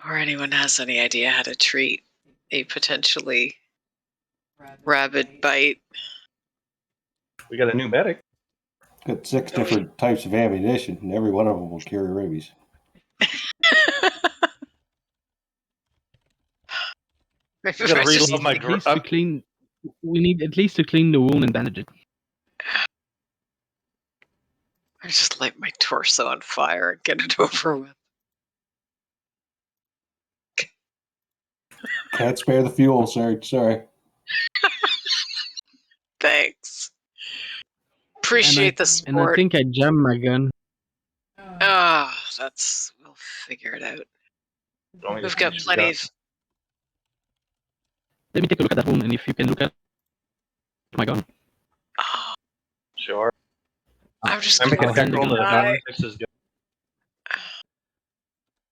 Or anyone has any idea how to treat a potentially rabid bite. We got a new medic. Got 6 different types of ammunition, and every one of them will carry rabies. Maybe You gotta if I just- reload my At least to clean. We need at least to clean the wound and bandage it. I just light my torso on fire and get it over with. Can't spare the fuel, Serge. Sorry. Thanks. Appreciate the And I support. think I jammed my gun. We'll figure it out. Don't We've just got use the plenty gun. of. Let me take a look at that wound, and if you can look at my gun. Oh, Sure. I'm just I gonna make a tech go roll to die. fix his gun.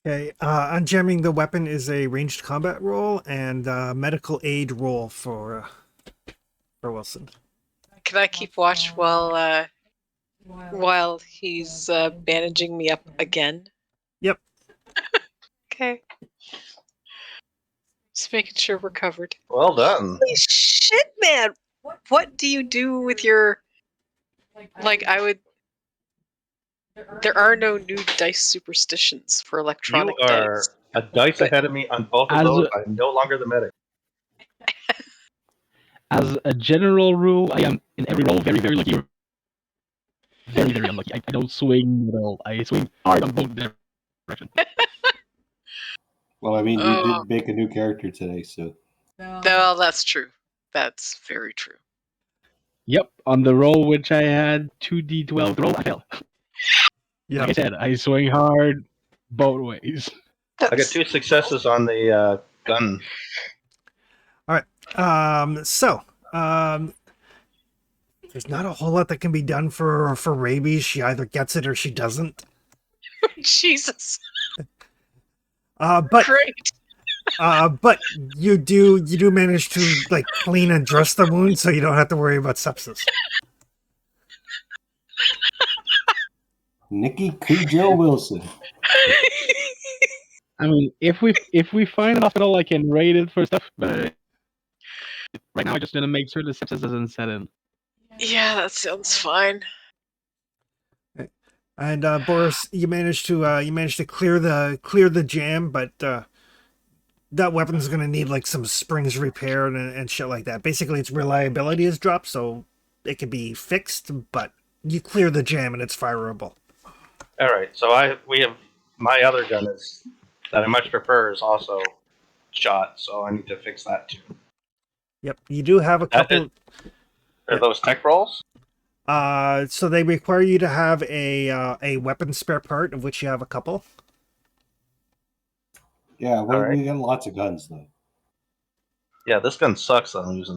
Okay, unjamming the weapon is a ranged combat roll and medical aid roll for Wilson. Can I keep watch while he's bandaging me up again? Yep. Okay. Just making sure we're covered. Well done. Holy shit, man! What do you do with your? Like, I would. There are no new dice superstitions for electronic You are dice. a dice ahead of me on both of As those. a- I'm no longer the medic. as a general rule, I am in every roll very, very lucky or very, very unlucky. I don't swing at all. I swing hard on both directions. Well, I mean, you Oh. did make a new character today, so Well, that's true. That's very true. Yep, on the roll which I had 2d12 roll, I failed. Yeah. Like I said, I swing hard both ways. I got That's 2 successes on the gun. There's not a whole lot that can be done for rabies. She either gets it or she doesn't. Jesus. But Great. but you do manage to like clean and dress the wound, so you don't have to worry about sepsis. Nikki Cujo Wilson. I mean, if we find an hospital, I can rate it for stuff, but right now I just want to make sure the sepsis doesn't set in. Yeah, that sounds fine. And Boris, you managed to clear the jam, but that weapon's gonna need like some springs repaired and shit like that. Basically, its reliability is dropped, so it can be fixed, but you clear the jam and it's fireable. All right, so we have my other gun is that I much prefer is also shot, so I need to fix that too. Yep, you do have a couple. Are those tech rolls? So they require you to have a weapon spare part, of which you have a couple. Yeah, All right. we got lots of guns though. Yeah, this gun sucks that I'm using.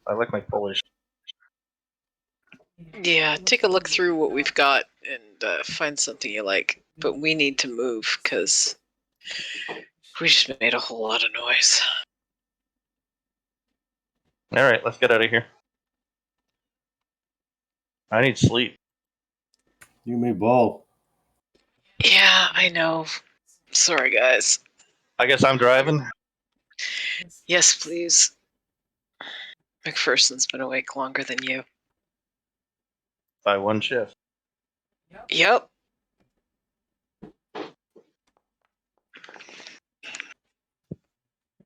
I like my Polish. Yeah, take a look through what we've got and find something you like. But we need to move because we just made a whole lot of noise. All right, let's get out of here. I need sleep. You may both. Yeah, I know. Sorry, guys. I guess I'm driving. Yes, please. McPherson's been awake longer than you. By 1 shift. Yep.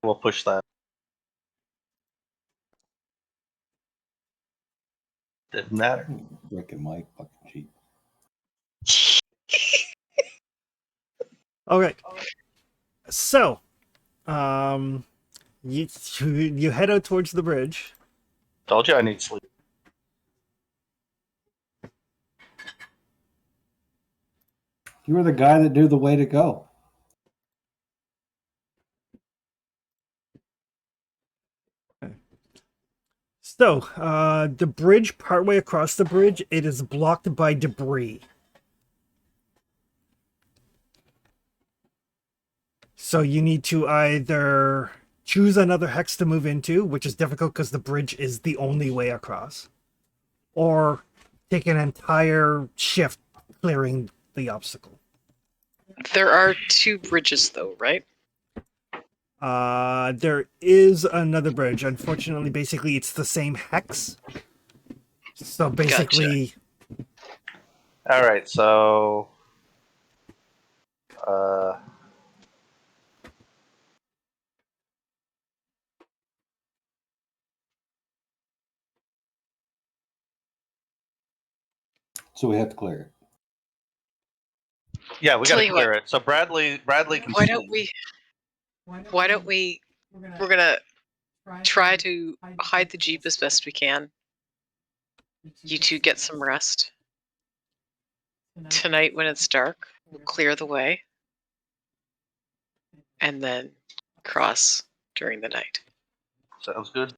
We'll push that. Didn't matter. Freaking Mike, fucking cheat. Okay. So, you head out towards the bridge. Told you I need sleep. You were the guy that knew the way to go. So, the bridge, partway across the bridge, it is blocked by debris. So you need to either choose another hex to move into, which is difficult because the bridge is the only way across, or take an entire shift clearing the obstacle. There are 2 bridges, though, right? There is another bridge. Unfortunately, basically, it's the same hex. So basically, All right, so So we have to clear it. yeah, we got Tell to you clear it. So Bradley can. Why don't we? We're gonna try to hide the Jeep as best we can. You 2 get some rest. Tonight, when it's dark, we'll clear the way. And then cross during the night. Sounds good.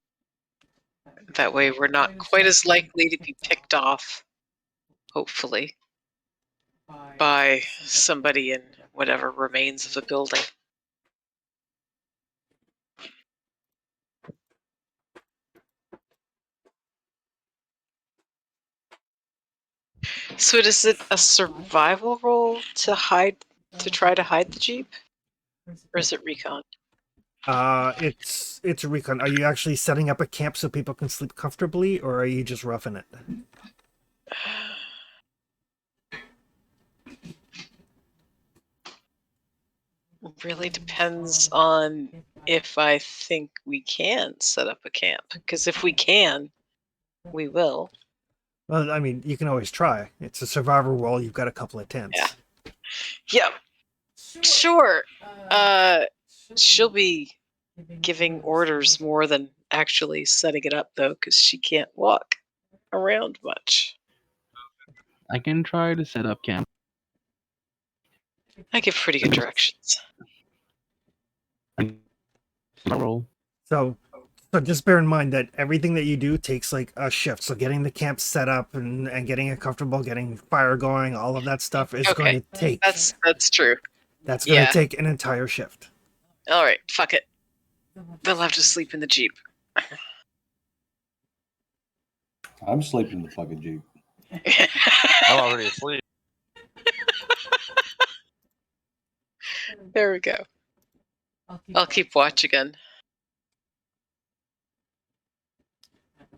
That way we're not quite as likely to be picked off, hopefully, by somebody in whatever remains of a building. So is it a survival role to try to hide the Jeep? Or is it recon? it's a recon. Are you actually setting up a camp so people can sleep comfortably, or are you just roughing it? Really depends on if I think we can set up a camp. Because if we can, we will. Well, I mean, you can always try. It's a survival role. You've got a couple of tents. Yeah. Sure. She'll be giving orders more than actually setting it up, though, because she can't walk around much. I can try to set up camp. I give pretty good directions. I'll roll. So just bear in mind that everything that you do takes like a shift. So getting the camp set up and getting it comfortable, getting fire going, all of that stuff is going to take. That's true. That's going to Yeah. take an entire shift. All right, fuck it. They'll have to sleep in the Jeep. I'm sleeping in the fucking Jeep. I'm already asleep. There we go. I'll keep watch again.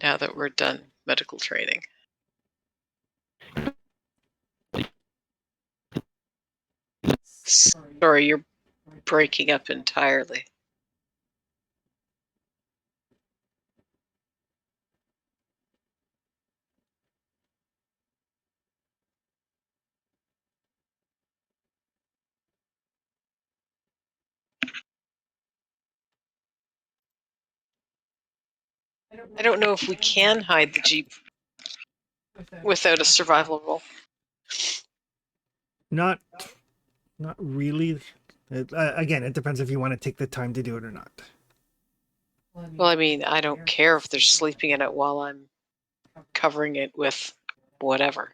Now that we're done medical training. Sorry, you're breaking up entirely. I don't know if we can hide the Jeep without a survival roll. Not really. Again, it depends if you want to take the time to do it or not. Well, I mean, I don't care if they're sleeping in it while I'm covering it with whatever.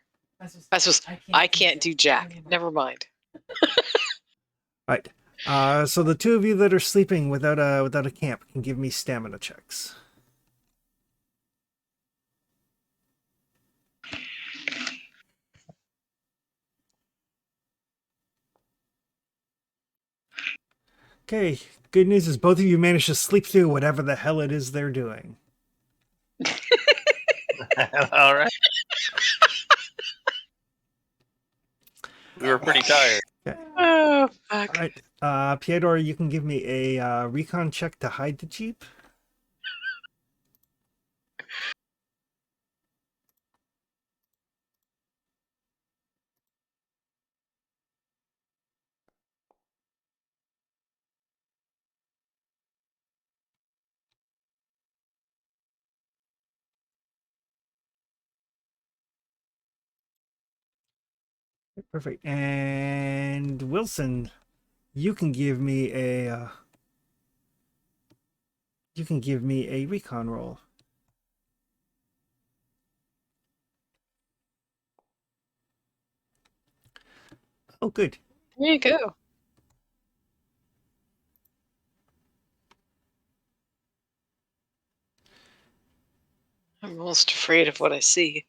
I can't do jack. Never mind. Right. So the two of you that are sleeping without a camp can give me stamina checks. Okay. Good news is both of you managed to sleep through whatever the hell it is they're doing. All right. We were pretty tired. Okay. Oh, fuck. All right. Piedor, you can give me a recon check to hide the Jeep. Perfect. And Wilson, you can give me a recon roll. Oh, good. There you go. I'm most afraid of what I see.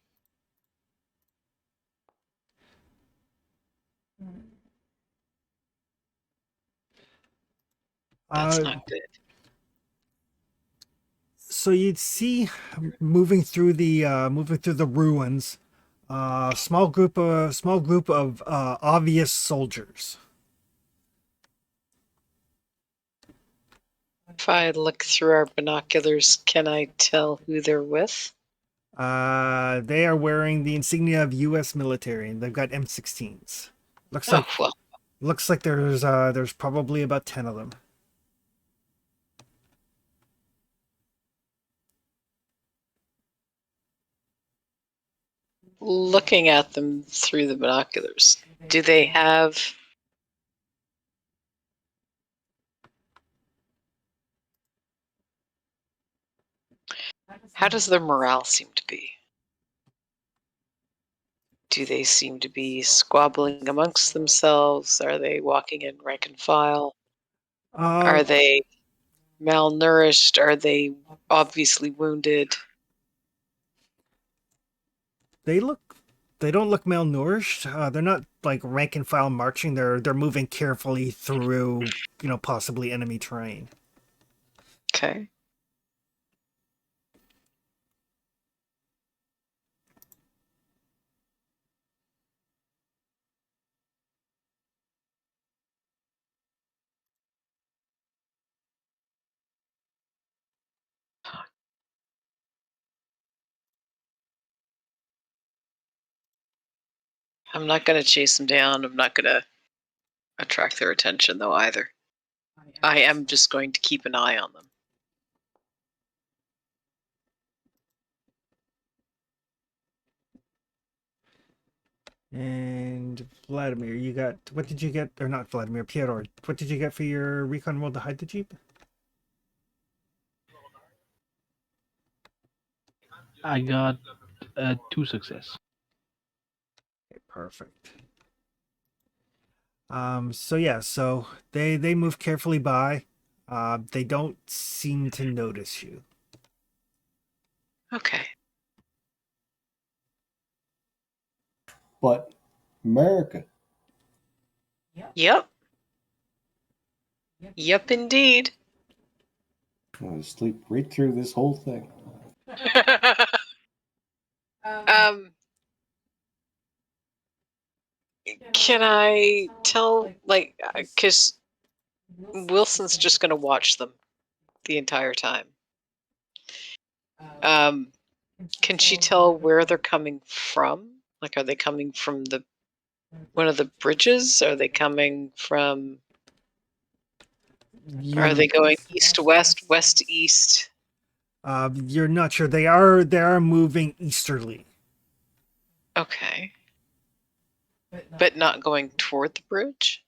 That's not good. So you'd see moving through the ruins, small group of obvious soldiers. If I look through our binoculars, can I tell who they're with? They are wearing the insignia of U.S. military, and they've got M16s. Oh, well. Looks like there's probably about 10 of them. Looking at them through the binoculars, do they have... How does their morale seem to be? Do they seem to be squabbling amongst themselves? Are they walking in rank and file? Are they malnourished? Are they obviously wounded? They don't look malnourished. They're not like rank and file marching. They're moving carefully through, possibly enemy terrain. Okay. I'm not going to chase them down. I'm not going to attract their attention, though, either. I am just going to keep an eye on them. And Vladimir, you got, what did you get? Or not Vladimir, Pyotr, what did you get for your recon roll to hide the Jeep? I got 2 success. Okay, perfect. So yeah, so they move carefully by. They don't seem to notice you. Okay. But America. Yep. Yep, indeed. I'm going to sleep right through this whole thing. Can I tell, like, because Wilson's just going to watch them the entire time. Can she tell where they're coming from? Like, are they coming from one of the bridges? Are they coming from? Are they going east to west, west to east? You're not sure. They are moving easterly. Okay. But not going toward the bridge?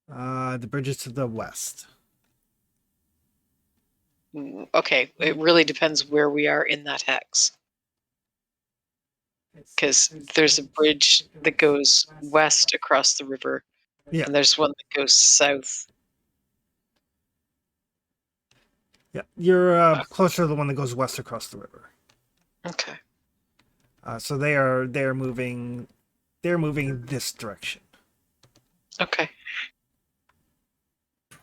The bridge is to the west. Okay, it really depends where we are in that hex. Because there's a bridge that goes west across the river, Yeah. and there's one that goes south. Yeah, you're closer to the one that goes west across the river. Okay. So they're moving this direction. Okay.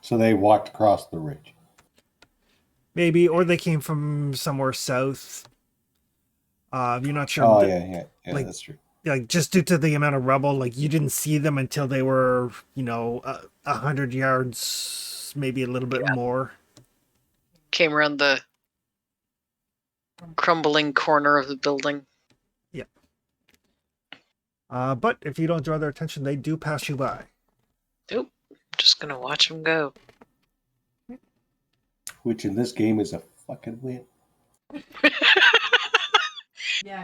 So they walked across the ridge. Maybe, or they came from somewhere south. You're not sure. Oh, yeah, like- that's true. Like, just due to the amount of rubble, like, you didn't see them until they were, 100 yards, maybe a little bit more. Came around the crumbling corner of the building. But if you don't draw their attention, they do pass you by. Nope. Just gonna watch them go. Which in this game is a fucking win.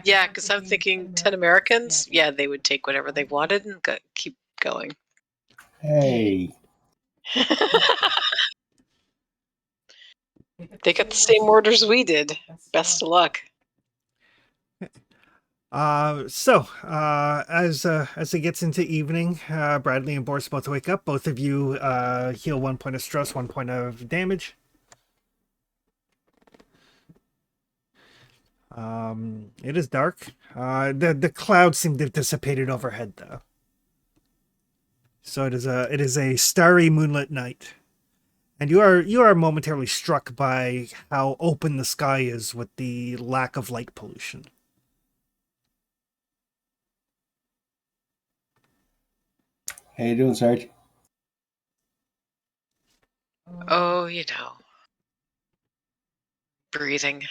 Yeah, because I'm thinking 10 Americans, yeah, they would take whatever they wanted and keep going. Hey. They got the same orders we did. Best of luck. As it gets into evening, Bradley and Boris both wake up. Both of you heal 1 point of stress, 1 point of damage. It is dark. The clouds seem to have dissipated overhead, though. So it is a starry moonlit night, and you are momentarily struck by how open the sky is with the lack of light pollution. How you doing, Sarge? Oh, breathing.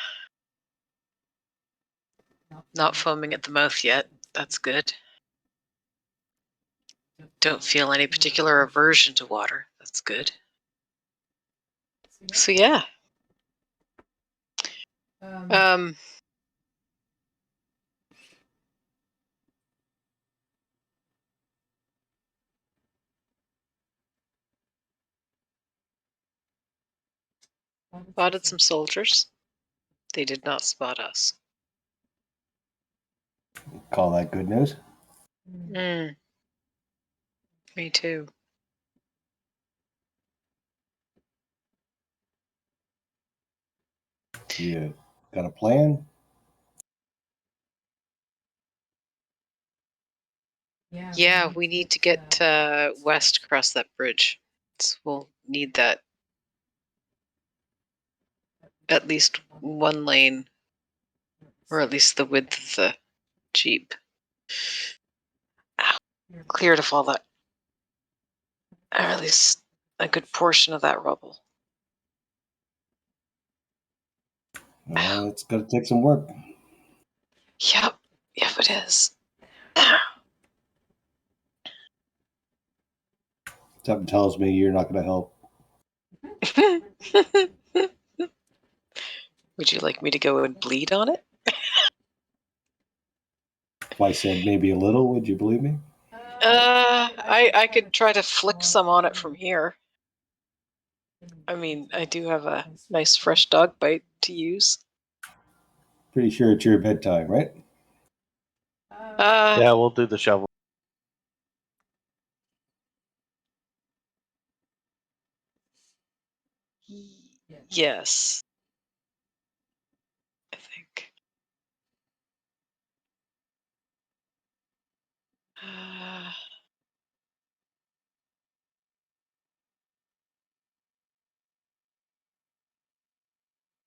Not foaming at the mouth yet. That's good. Don't feel any particular aversion to water. That's good. So yeah. Spotted some soldiers. They did not spot us. Call that good news? Me too. You got a plan? Yeah, we need to get west across that bridge. So we'll need that at least one lane, or at least the width of the Jeep. Cleared of all that, or at least a good portion of that rubble. Well, it's going to take some work. Yep, it is. Something tells me you're not going to help. Would you like me to go and bleed on it? If I said maybe a little, would you believe me? I could try to flick some on it from here. I mean, I do have a nice fresh dog bite to use. Pretty sure it's your bedtime, right? Yeah, we'll do the shovel. Yes. I think.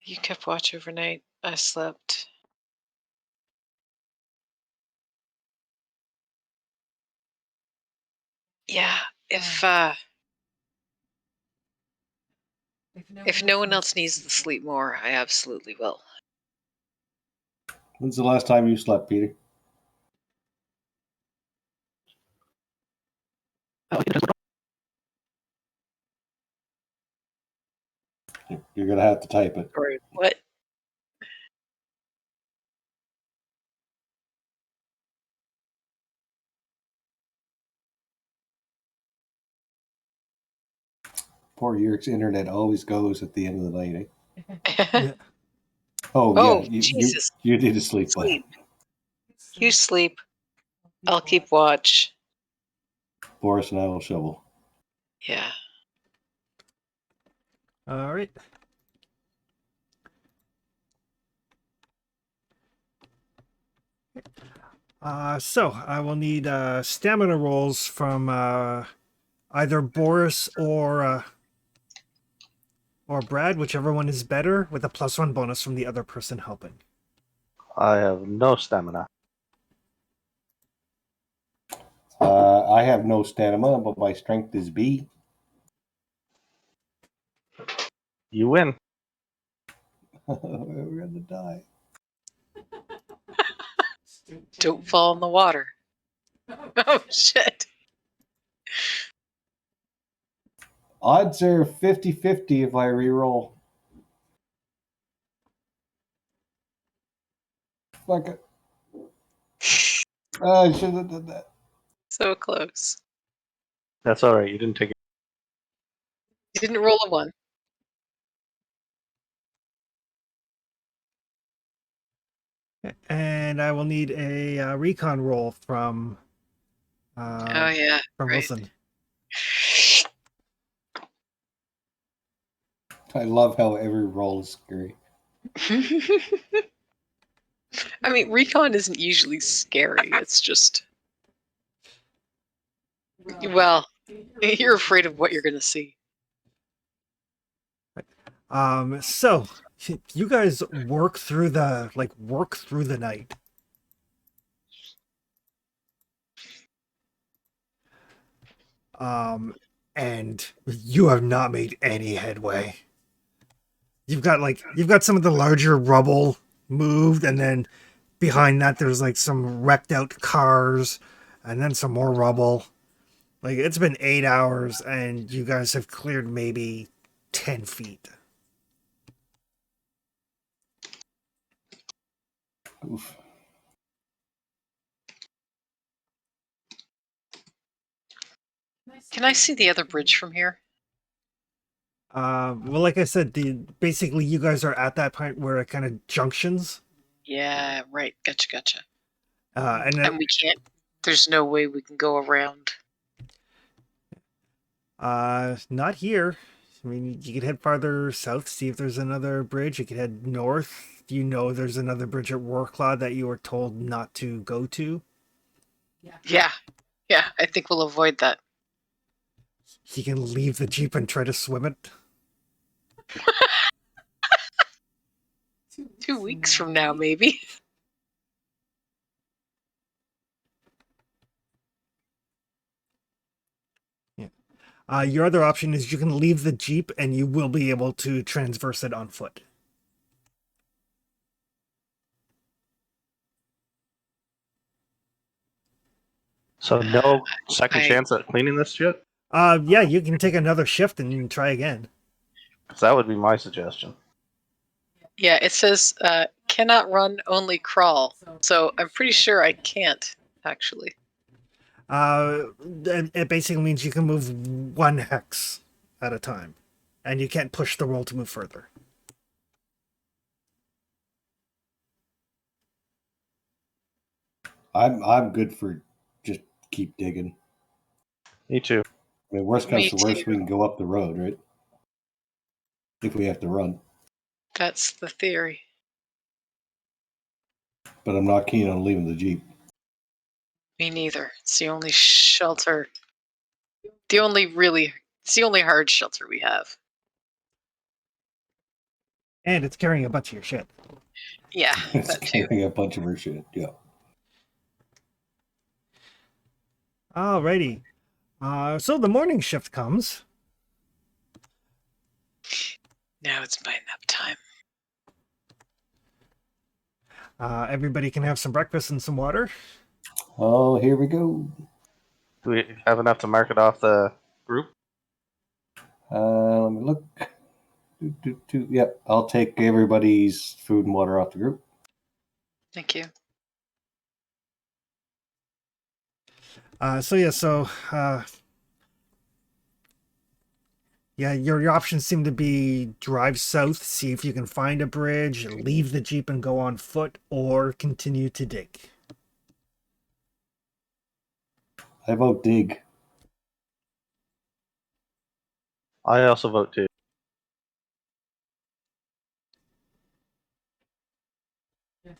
You kept watch overnight. I slept. Yeah, if no one else needs to sleep more, I absolutely will. When's the last time you slept, Peter? Oh, yeah, that's You're going to have to type it. Or what? Poor Yurik's internet always goes at the end of the night. Yeah. Oh, Oh, yeah. Jesus. You need to sleep. Sleep. You sleep. I'll keep watch. Boris and I will shovel. Yeah. All right. So I will need stamina rolls from either Boris or Brad, whichever one is better, with a +1 bonus from the other person helping. I have no stamina. I have no stamina, but my strength is B. You win. We're going to die. Don't fall in the water. Oh, shit. Odds are 50-50 if I reroll. Fuck it. I should have done that. So close. That's all right. You didn't take it. You didn't roll a 1. And I will need a recon roll from Oh, yeah. from Right. Wilson. I love how every roll is scary. I mean, recon isn't usually scary. It's just, well, you're afraid of what you're going to see. So you guys work through the night. And you have not made any headway. You've got some of the larger rubble moved, and then behind that there's like some wrecked out cars, and then some more rubble. Like, it's been 8 hours, and you guys have cleared maybe 10 feet. Oof. Can I see the other bridge from here? Well, like I said, basically you guys are at that point where it kind of junctions. Yeah, right. Gotcha. And And we can't, there's no way we can go around. not here. I mean, you could head farther south, see if there's another bridge. You could head north. You know there's another bridge at Warclaw that you were told not to go to. Yeah, I think we'll avoid that. You can leave the Jeep and try to swim it. 2 weeks from now, maybe. Your other option is you can leave the Jeep and you will be able to transverse it on foot. So no second chance at cleaning this shit? Yeah, you can take another shift and try again. Because that would be my suggestion. Yeah, it says cannot run, only crawl. So I'm pretty sure I can't, actually. It basically means you can move 1 hex at a time, and you can't push the roll to move further. I'm good for just keep digging. Me too. I mean, worst Me comes to worst, too. we can go up the road, right? If we have to run. That's the theory. But I'm not keen on leaving the Jeep. Me neither. It's the only shelter. It's the only hard shelter we have. And it's carrying a bunch of your shit. Yeah, It's that too. carrying a bunch of her shit. Yeah. Alrighty. So the morning shift comes. Now it's my nap time. Everybody can have some breakfast and some water. Oh, here we go. Do we have enough to mark it off the group? Let me look. Yep, I'll take everybody's food and water off the group. Thank you. Yeah, your options seem to be drive south, see if you can find a bridge, leave the Jeep and go on foot, or continue to dig. I vote dig. I also vote too.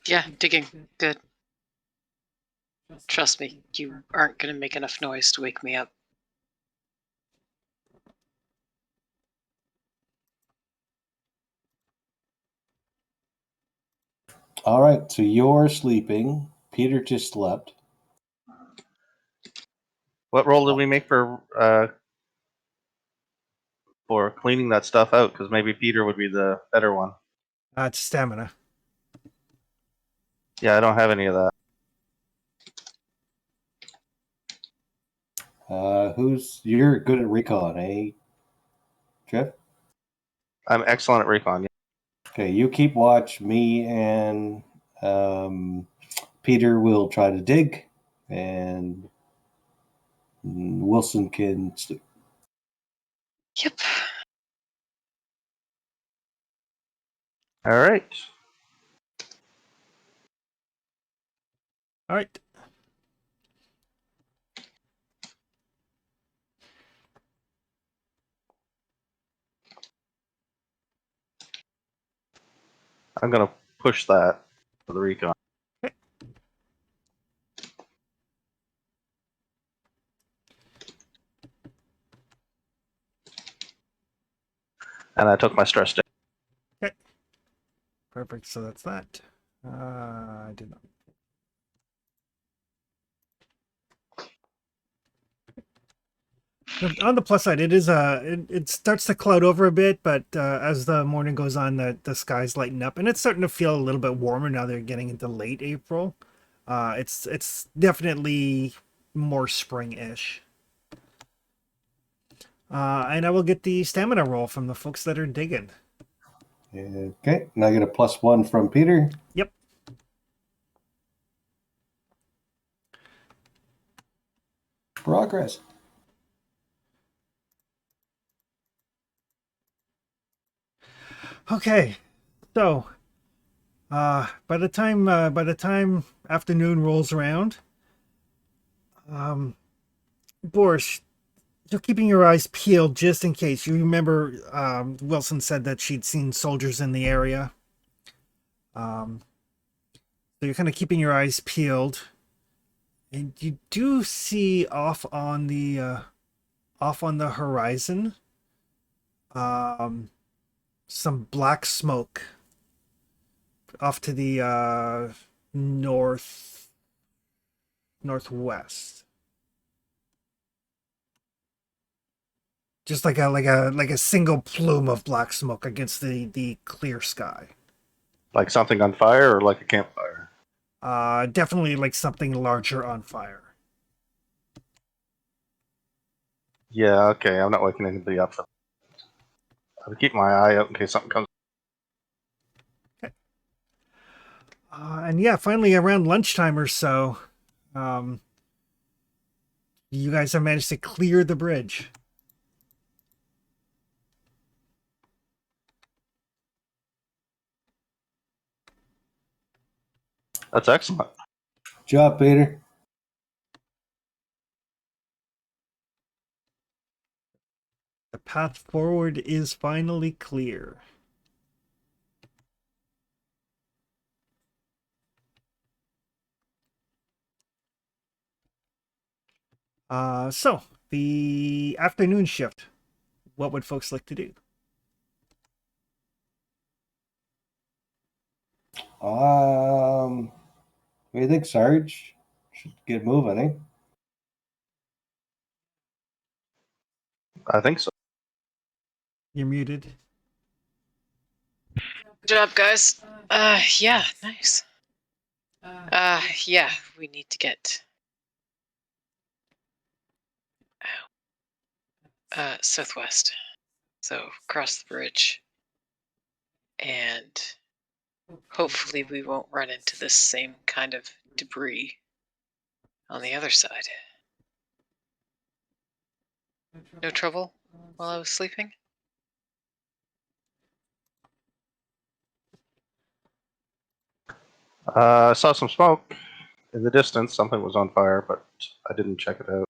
Yeah, digging. Good. Trust me, you aren't going to make enough noise to wake me up. All right, so you're sleeping. Peter just slept. What role did we make for cleaning that stuff out? Because maybe Peter would be the better one. It's stamina. Yeah, I don't have any of that. You're good at recon, eh, Jeff? I'm excellent at recon. Yeah. Okay, you keep watch. Me and Peter will try to dig, and Wilson can sleep. Yep. All right. All right. I'm gonna push that for the recon. And I took my stress down. Okay. Perfect. So that's that. I did not. On the plus side, it starts to cloud over a bit, but as the morning goes on, the skies lighten up, and it's starting to feel a little bit warmer now. They're getting into late April. It's definitely more spring-ish. And I will get the stamina roll from the folks that are digging. Okay, and I get a +1 from Peter. Yep. Progress. Okay, so by the time afternoon rolls around, Boris, you're keeping your eyes peeled just in case. You remember Wilson said that she'd seen soldiers in the area. So you're kind of keeping your eyes peeled, and you do see off on the horizon some black smoke off to the northwest. Just like a single plume of black smoke against the clear sky. Like something on fire or like a campfire? Definitely like something larger on fire. Yeah, okay. I'm not waking anybody up. I'll keep my eye out in case something comes. And yeah, finally around lunchtime or so, you guys have managed to clear the bridge. That's excellent. Good job, Peter. The path forward is finally clear. So the afternoon shift. What would folks like to do? What do you think, Sarge? Should get moving, eh? I think so. You're muted. Good job, guys. Yeah, nice. Yeah, we need to get southwest. So cross the bridge, and hopefully we won't run into this same kind of debris on the other side. No trouble while I was sleeping? I saw some smoke in the distance. Something was on fire, but I didn't check it out.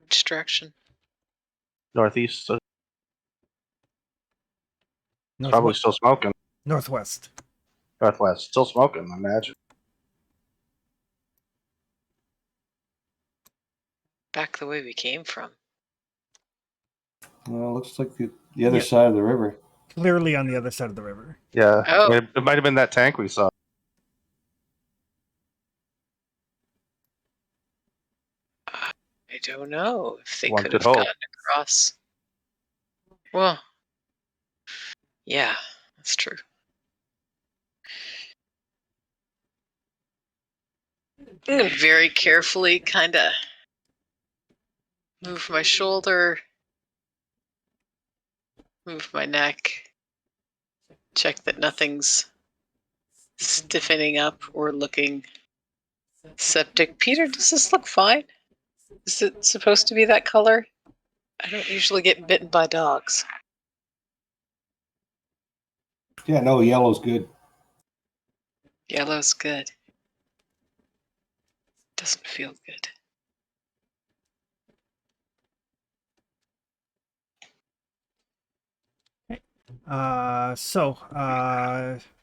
Which direction? Northeast, so it's Northwest. probably still smoking. Northwest. Northwest, still smoking, I imagine. Back the way we came from. Well, looks like the other Yeah. side of the river. Clearly on the other side of the river. Yeah, Oh. it might have been that tank we saw. I don't know if they One could could have hope. gotten across. Well, yeah, that's true. I'm gonna very carefully kind of move my shoulder, move my neck, check that nothing's stiffening up or looking septic. Peter, does this look fine? Is it supposed to be that color? I don't usually get bitten by dogs. Yeah, no, yellow's good. Yellow's good. Doesn't feel good.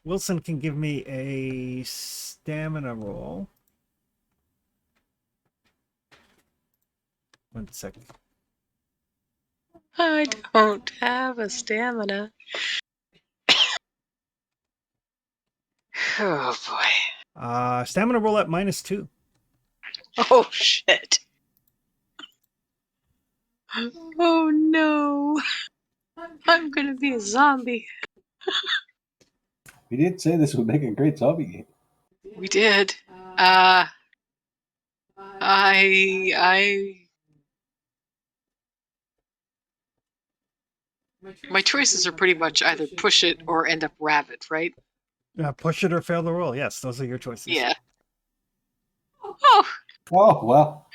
Wilson can give me a stamina roll. 1 second. I don't have a stamina. Oh boy. Stamina roll at -2. Oh shit. Oh no. I'm gonna be a zombie. We did say this would make a great zombie game. We did. I my choices are pretty much either push it or end up rabbit, right? Push it or fail the roll. Yes, those are your choices. Yeah. Oh. Oh, well.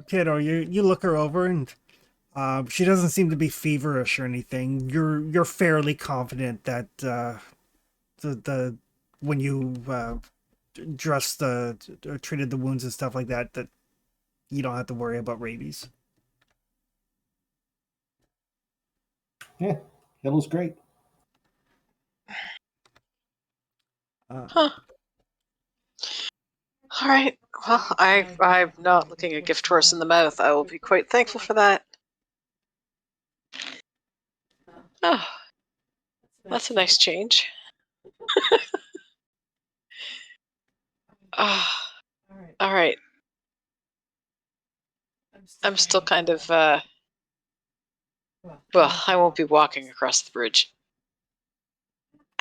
Theodore, you look her over and she doesn't seem to be feverish or anything. You're fairly confident that the when you dressed treated the wounds and stuff like that, that you don't have to worry about rabies. Yeah, yellow's great. Huh. All right. Well, I'm not looking a gift horse in the mouth. I will be quite thankful for that. Oh, that's a nice change. Oh, all right. I'm still kind of, well, I won't be walking across the bridge.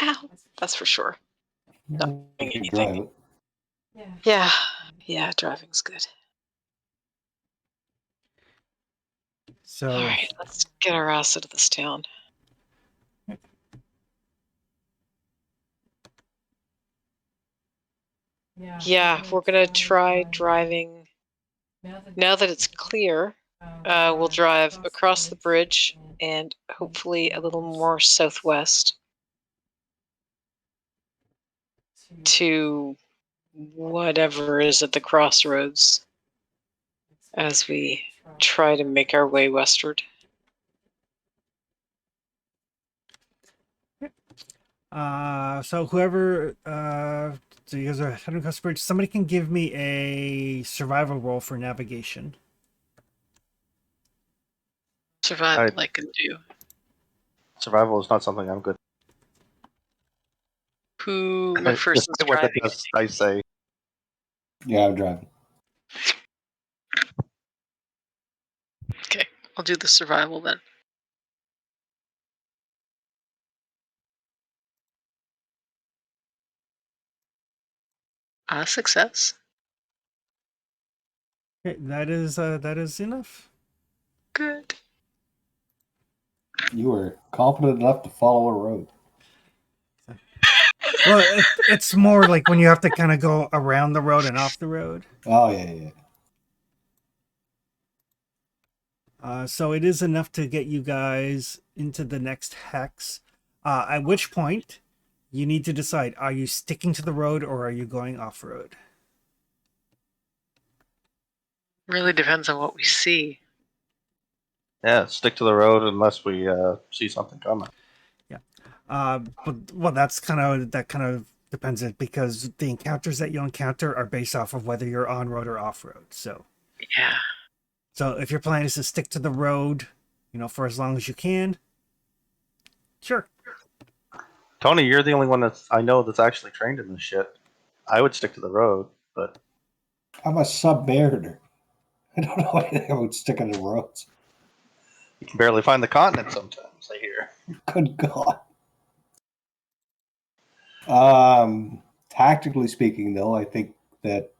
Ow, that's for sure. Not You doing can anything. drive it. Yeah, driving's good. So All right, let's get our ass out of this town. Yeah, we're gonna try driving. Now that it's clear, we'll drive across the bridge and hopefully a little more southwest to whatever is at the crossroads as we try to make our way westward. so whoever so you guys are heading across the bridge, somebody can give me a survival roll for navigation. Survival I can do. Survival is not something I'm good. Who McPherson's Despite what driving? I say. Yeah, I'm driving. Okay, I'll do the survival then. Success. Okay, that is enough. Good. You were confident enough to follow a road. Well, it's more like when you have to kind of go around the road and off the road. Oh, yeah. So it is enough to get you guys into the next hex. At which point, you need to decide: are you sticking to the road or are you going off road? Really depends on what we see. Yeah, stick to the road unless we see something coming. But that kind of depends because the encounters that you encounter are based off of whether you're on road or off road. So Yeah. So if your plan is to stick to the road, for as long as you can, sure. Tony, you're the only one I know that's actually trained in this shit. I would stick to the road, but I'm a submariner. I don't know anything about sticking to roads. you can barely find the continent sometimes, I hear. Good God. Tactically speaking, though, I think that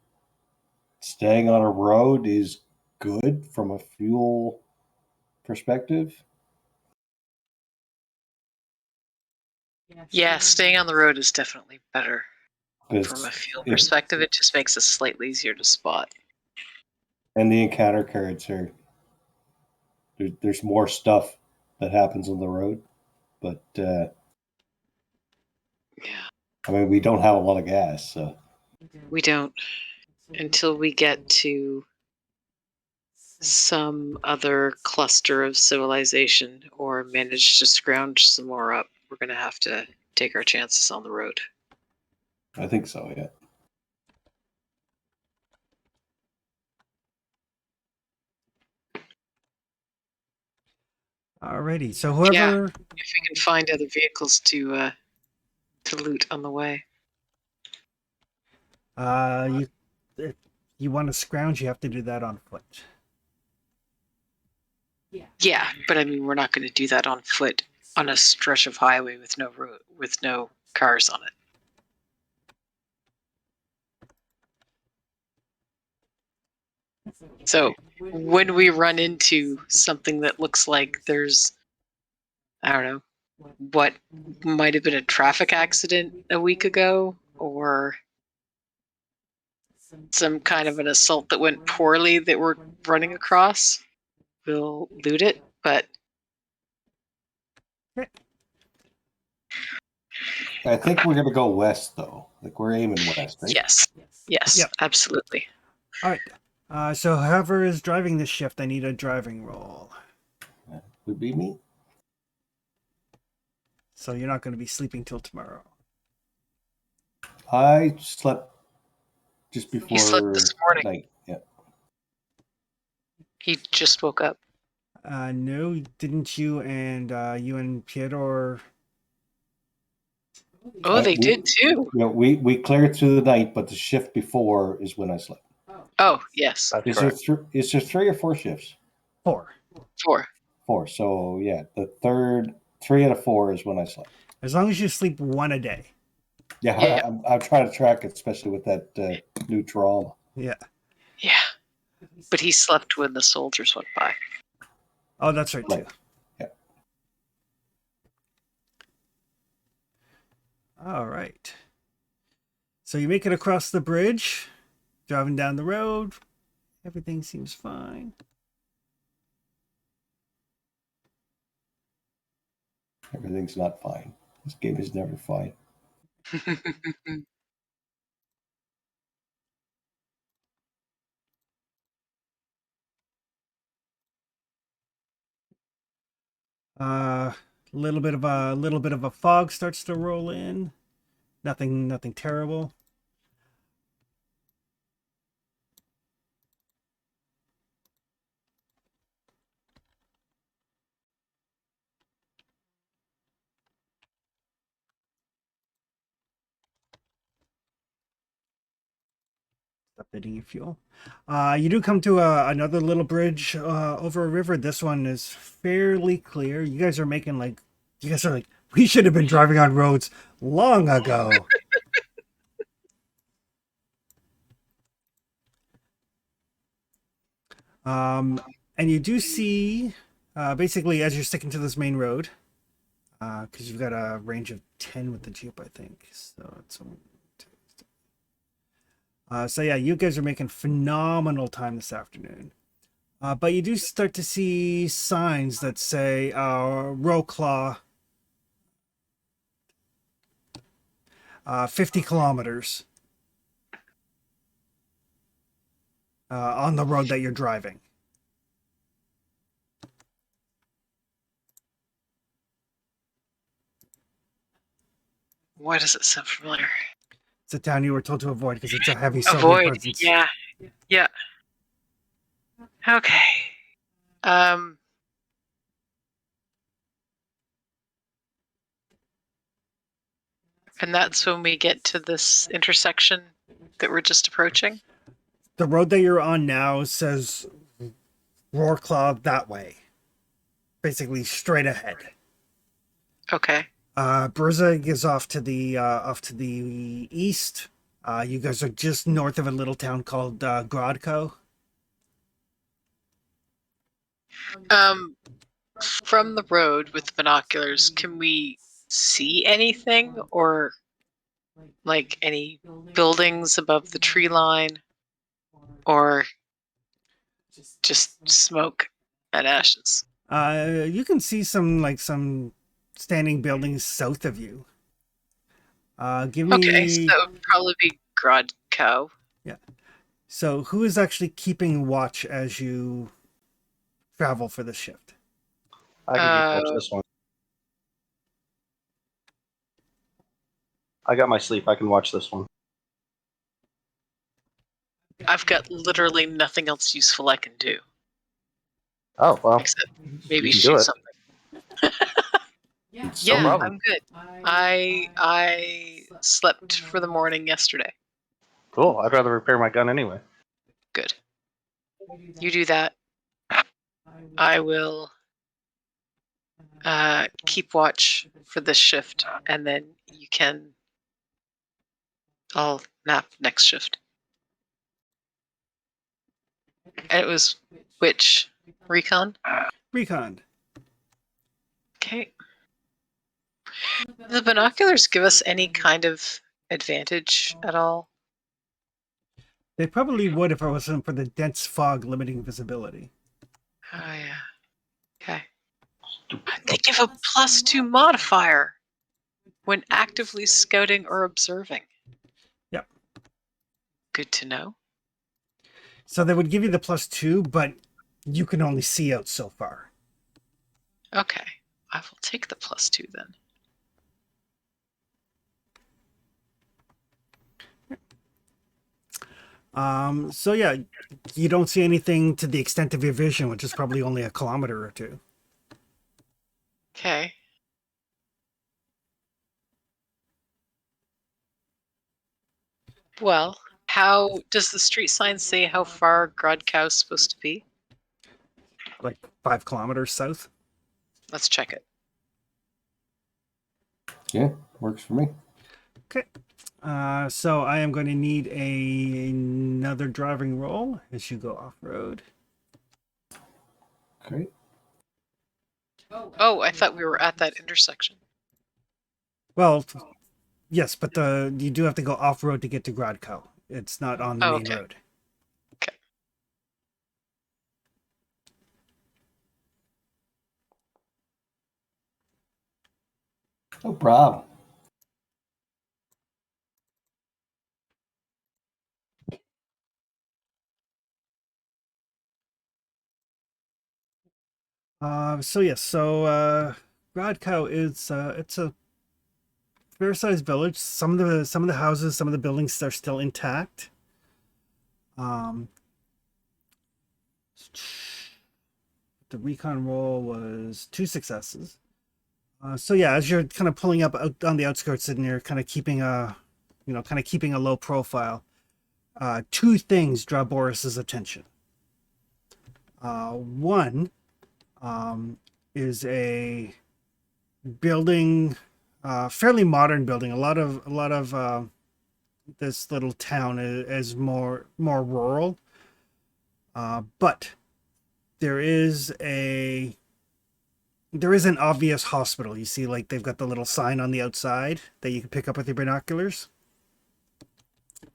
staying on a road is good from a fuel perspective. Yeah, staying on the road is definitely better from a Because fuel perspective. It just makes us slightly easier to spot. and the encounter cards are there's more stuff that happens on the road, but Yeah. I mean we don't have a lot of gas, so We don't until we get to some other cluster of civilization or manage to scrounge some more up. We're going to have to take our chances on the road. I think so. Yeah. Alrighty. So whoever, if we can find other vehicles to loot on the way. if you want to scrounge, you have to do that on foot. Yeah, but I mean, we're not going to do that on foot on a stretch of highway with no road, with no cars on it. So when we run into something that looks like there's, I don't know, what might have been a traffic accident a week ago, or some kind of an assault that went poorly that we're running across, we'll loot it. But I think we're gonna go west though. Like we're aiming west, right? yes, Yep. absolutely. All right. So whoever is driving this shift, I need a driving roll. That would be me. So you're not going to be sleeping till tomorrow. I slept just before He slept this morning. night. Yeah. He just woke up. No, didn't you and Piotr? Oh, they did too. You know, we cleared through the night, but the shift before is when I slept. Oh, yes. That's Is correct. there 3 or 4 shifts? 4. 4. 4. So yeah, the third 3 out of 4 is when I slept. As long as you sleep 1 a day. Yeah, Yeah. I'm trying to track it, especially with that new trauma. Yeah. Yeah. But he slept when the soldiers went by. Oh, that's right, too. Right. Yeah. All right. So you make it across the bridge, driving down the road. Everything seems fine. Everything's not fine. This game is never fine. Little bit of a fog starts to roll in. Nothing terrible. Updating your fuel. You do come to another little bridge over a river. This one is fairly clear. You guys are like, we should have been driving on roads long ago. And you do see, basically, as you're sticking to this main road, because you've got a range of 10 with the Jeep, I think. So it's so yeah, you guys are making phenomenal time this afternoon. But you do start to see signs that say Row Claw, 50 kilometers on the road that you're driving. Why does it sound familiar? It's a town you were told to avoid because it's a heavy Soviet Avoid. presence. Yeah. Yeah. Okay. And that's when we get to this intersection that we're just approaching. The road that you're on now says Roarclaw that way. Basically straight ahead. Okay. Bruzig is off to the east. You guys are just north of a little town called Grodko. From the road with binoculars, can we see anything or like any buildings above the tree line or just smoke and ashes? You can see some standing buildings south of you. Give me. Okay, so it would probably be Grodko. Yeah. So who is actually keeping watch as you travel for the shift? I can keep watch this one. I got my sleep. I can watch this one. I've got literally nothing else useful I can do. Oh, well. Except maybe You can do shoot it. something. No Yeah, problem. I'm good. I slept for the morning yesterday. Cool. I'd rather repair my gun anyway. Good. You do that. I will keep watch for this shift, and then I'll nap next shift. And it was which? Recon? Recon. Okay. Do the binoculars give us any kind of advantage at all? They probably would if it wasn't for the dense fog limiting visibility. Oh, yeah. Okay. They give a +2 modifier when actively scouting or observing. Yep. Good to know. So they would give you the +2, but you can only see out so far. Okay. I will take the +2 then. So yeah, you don't see anything to the extent of your vision, which is probably only a kilometer or two. Okay. Well, how does the street sign say how far Grodkow's supposed to be? Like 5 kilometers south. Let's check it. Yeah, works for me. Okay. So I am going to need another driving roll as you go off road. Great. Oh, I thought we were at that intersection. Well, yes, but you do have to go off road to get to Gradco. It's not on the Oh, main okay. road. No problem. Gradco is it's a fair sized village. Some of the houses, some of the buildings are still intact. The recon roll was 2 successes. As you're kind of pulling up out on the outskirts and you're kind of keeping a low profile, 2 things draw Boris's attention. One is a building, fairly modern building. A lot of this little town is more rural, but there is an obvious hospital. You see, like, they've got the little sign on the outside that you can pick up with your binoculars.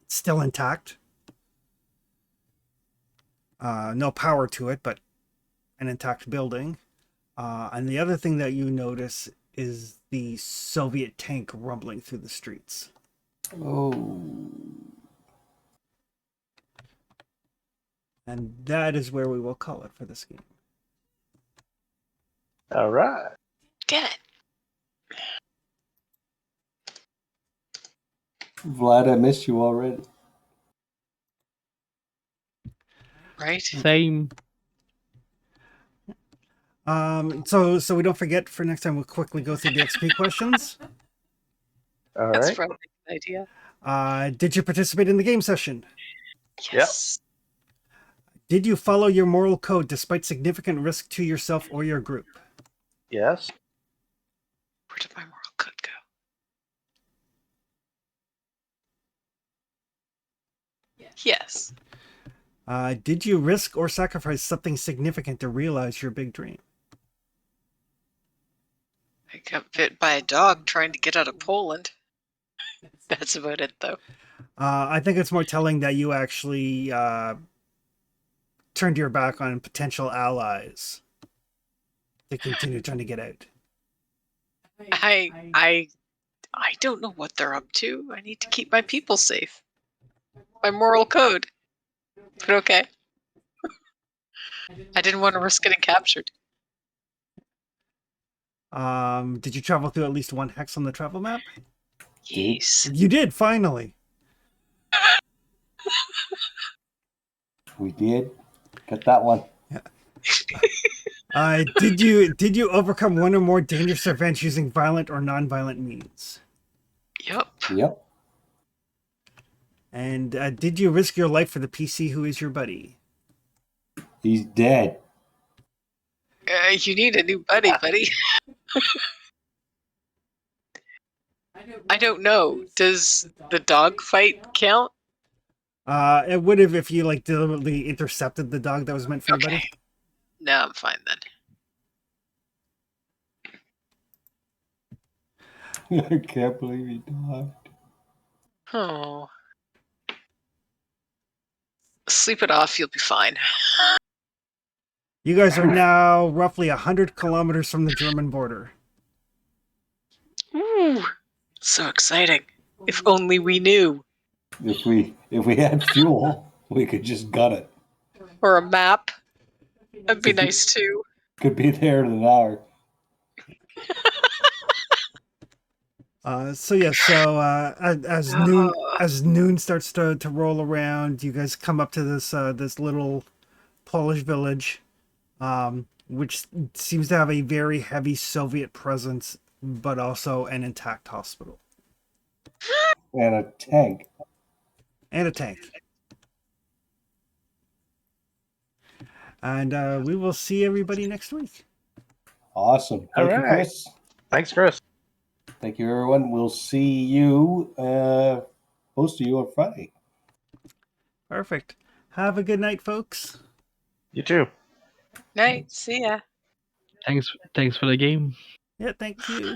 It's still intact. No power to it, but an intact building. And the other thing that you notice is the Soviet tank rumbling through the streets. Oh. And that is where we will call it for this game. All right. Damn it. Vlad, I missed you already. Right? Same. So we don't forget, for next time, we'll quickly go through the XP questions. All That's right. probably a good idea. Did you participate in the game session? Yes. Did you follow your moral code despite significant risk to yourself or your group? Yes. Where did my moral code go? Yes. Did you risk or sacrifice something significant to realize your big dream? I got bit by a dog trying to get out of Poland. That's about it, though. I think it's more telling that you actually turned your back on potential allies to continue trying to get out. I don't know what they're up to. I need to keep my people safe. My moral code. But okay. I didn't want to risk getting captured. Did you travel through at least 1 hex on the travel map? Yes. You did, finally. We did. Got that one. Did you overcome one or more dangerous events using violent or non-violent means? Yep. Yep. And did you risk your life for the PC who is your buddy? He's dead. You need a new buddy, buddy. I don't know. Does the dog fight count? It would have if you like deliberately intercepted the dog that was meant for your buddy. No, I'm fine then. I can't believe he died. Oh. Sleep it off, you'll be fine. You guys are now roughly 100 kilometers from the German border. Ooh. So exciting. If only we knew. If we had fuel, we could just gut it. Or a map. That'd be nice too. Could be there in an hour. As noon starts to roll around, you guys come up to this little Polish village, which seems to have a very heavy Soviet presence, but also an intact hospital And a tank. and a tank. And we will see everybody next week. Awesome. Thank you, All right. Chris. Thanks, Chris. Thank you, everyone. We'll see you, most of you, on Friday. Perfect. Have a good night, folks. You too. Night. See ya. Thanks for the game. Yeah, thank you.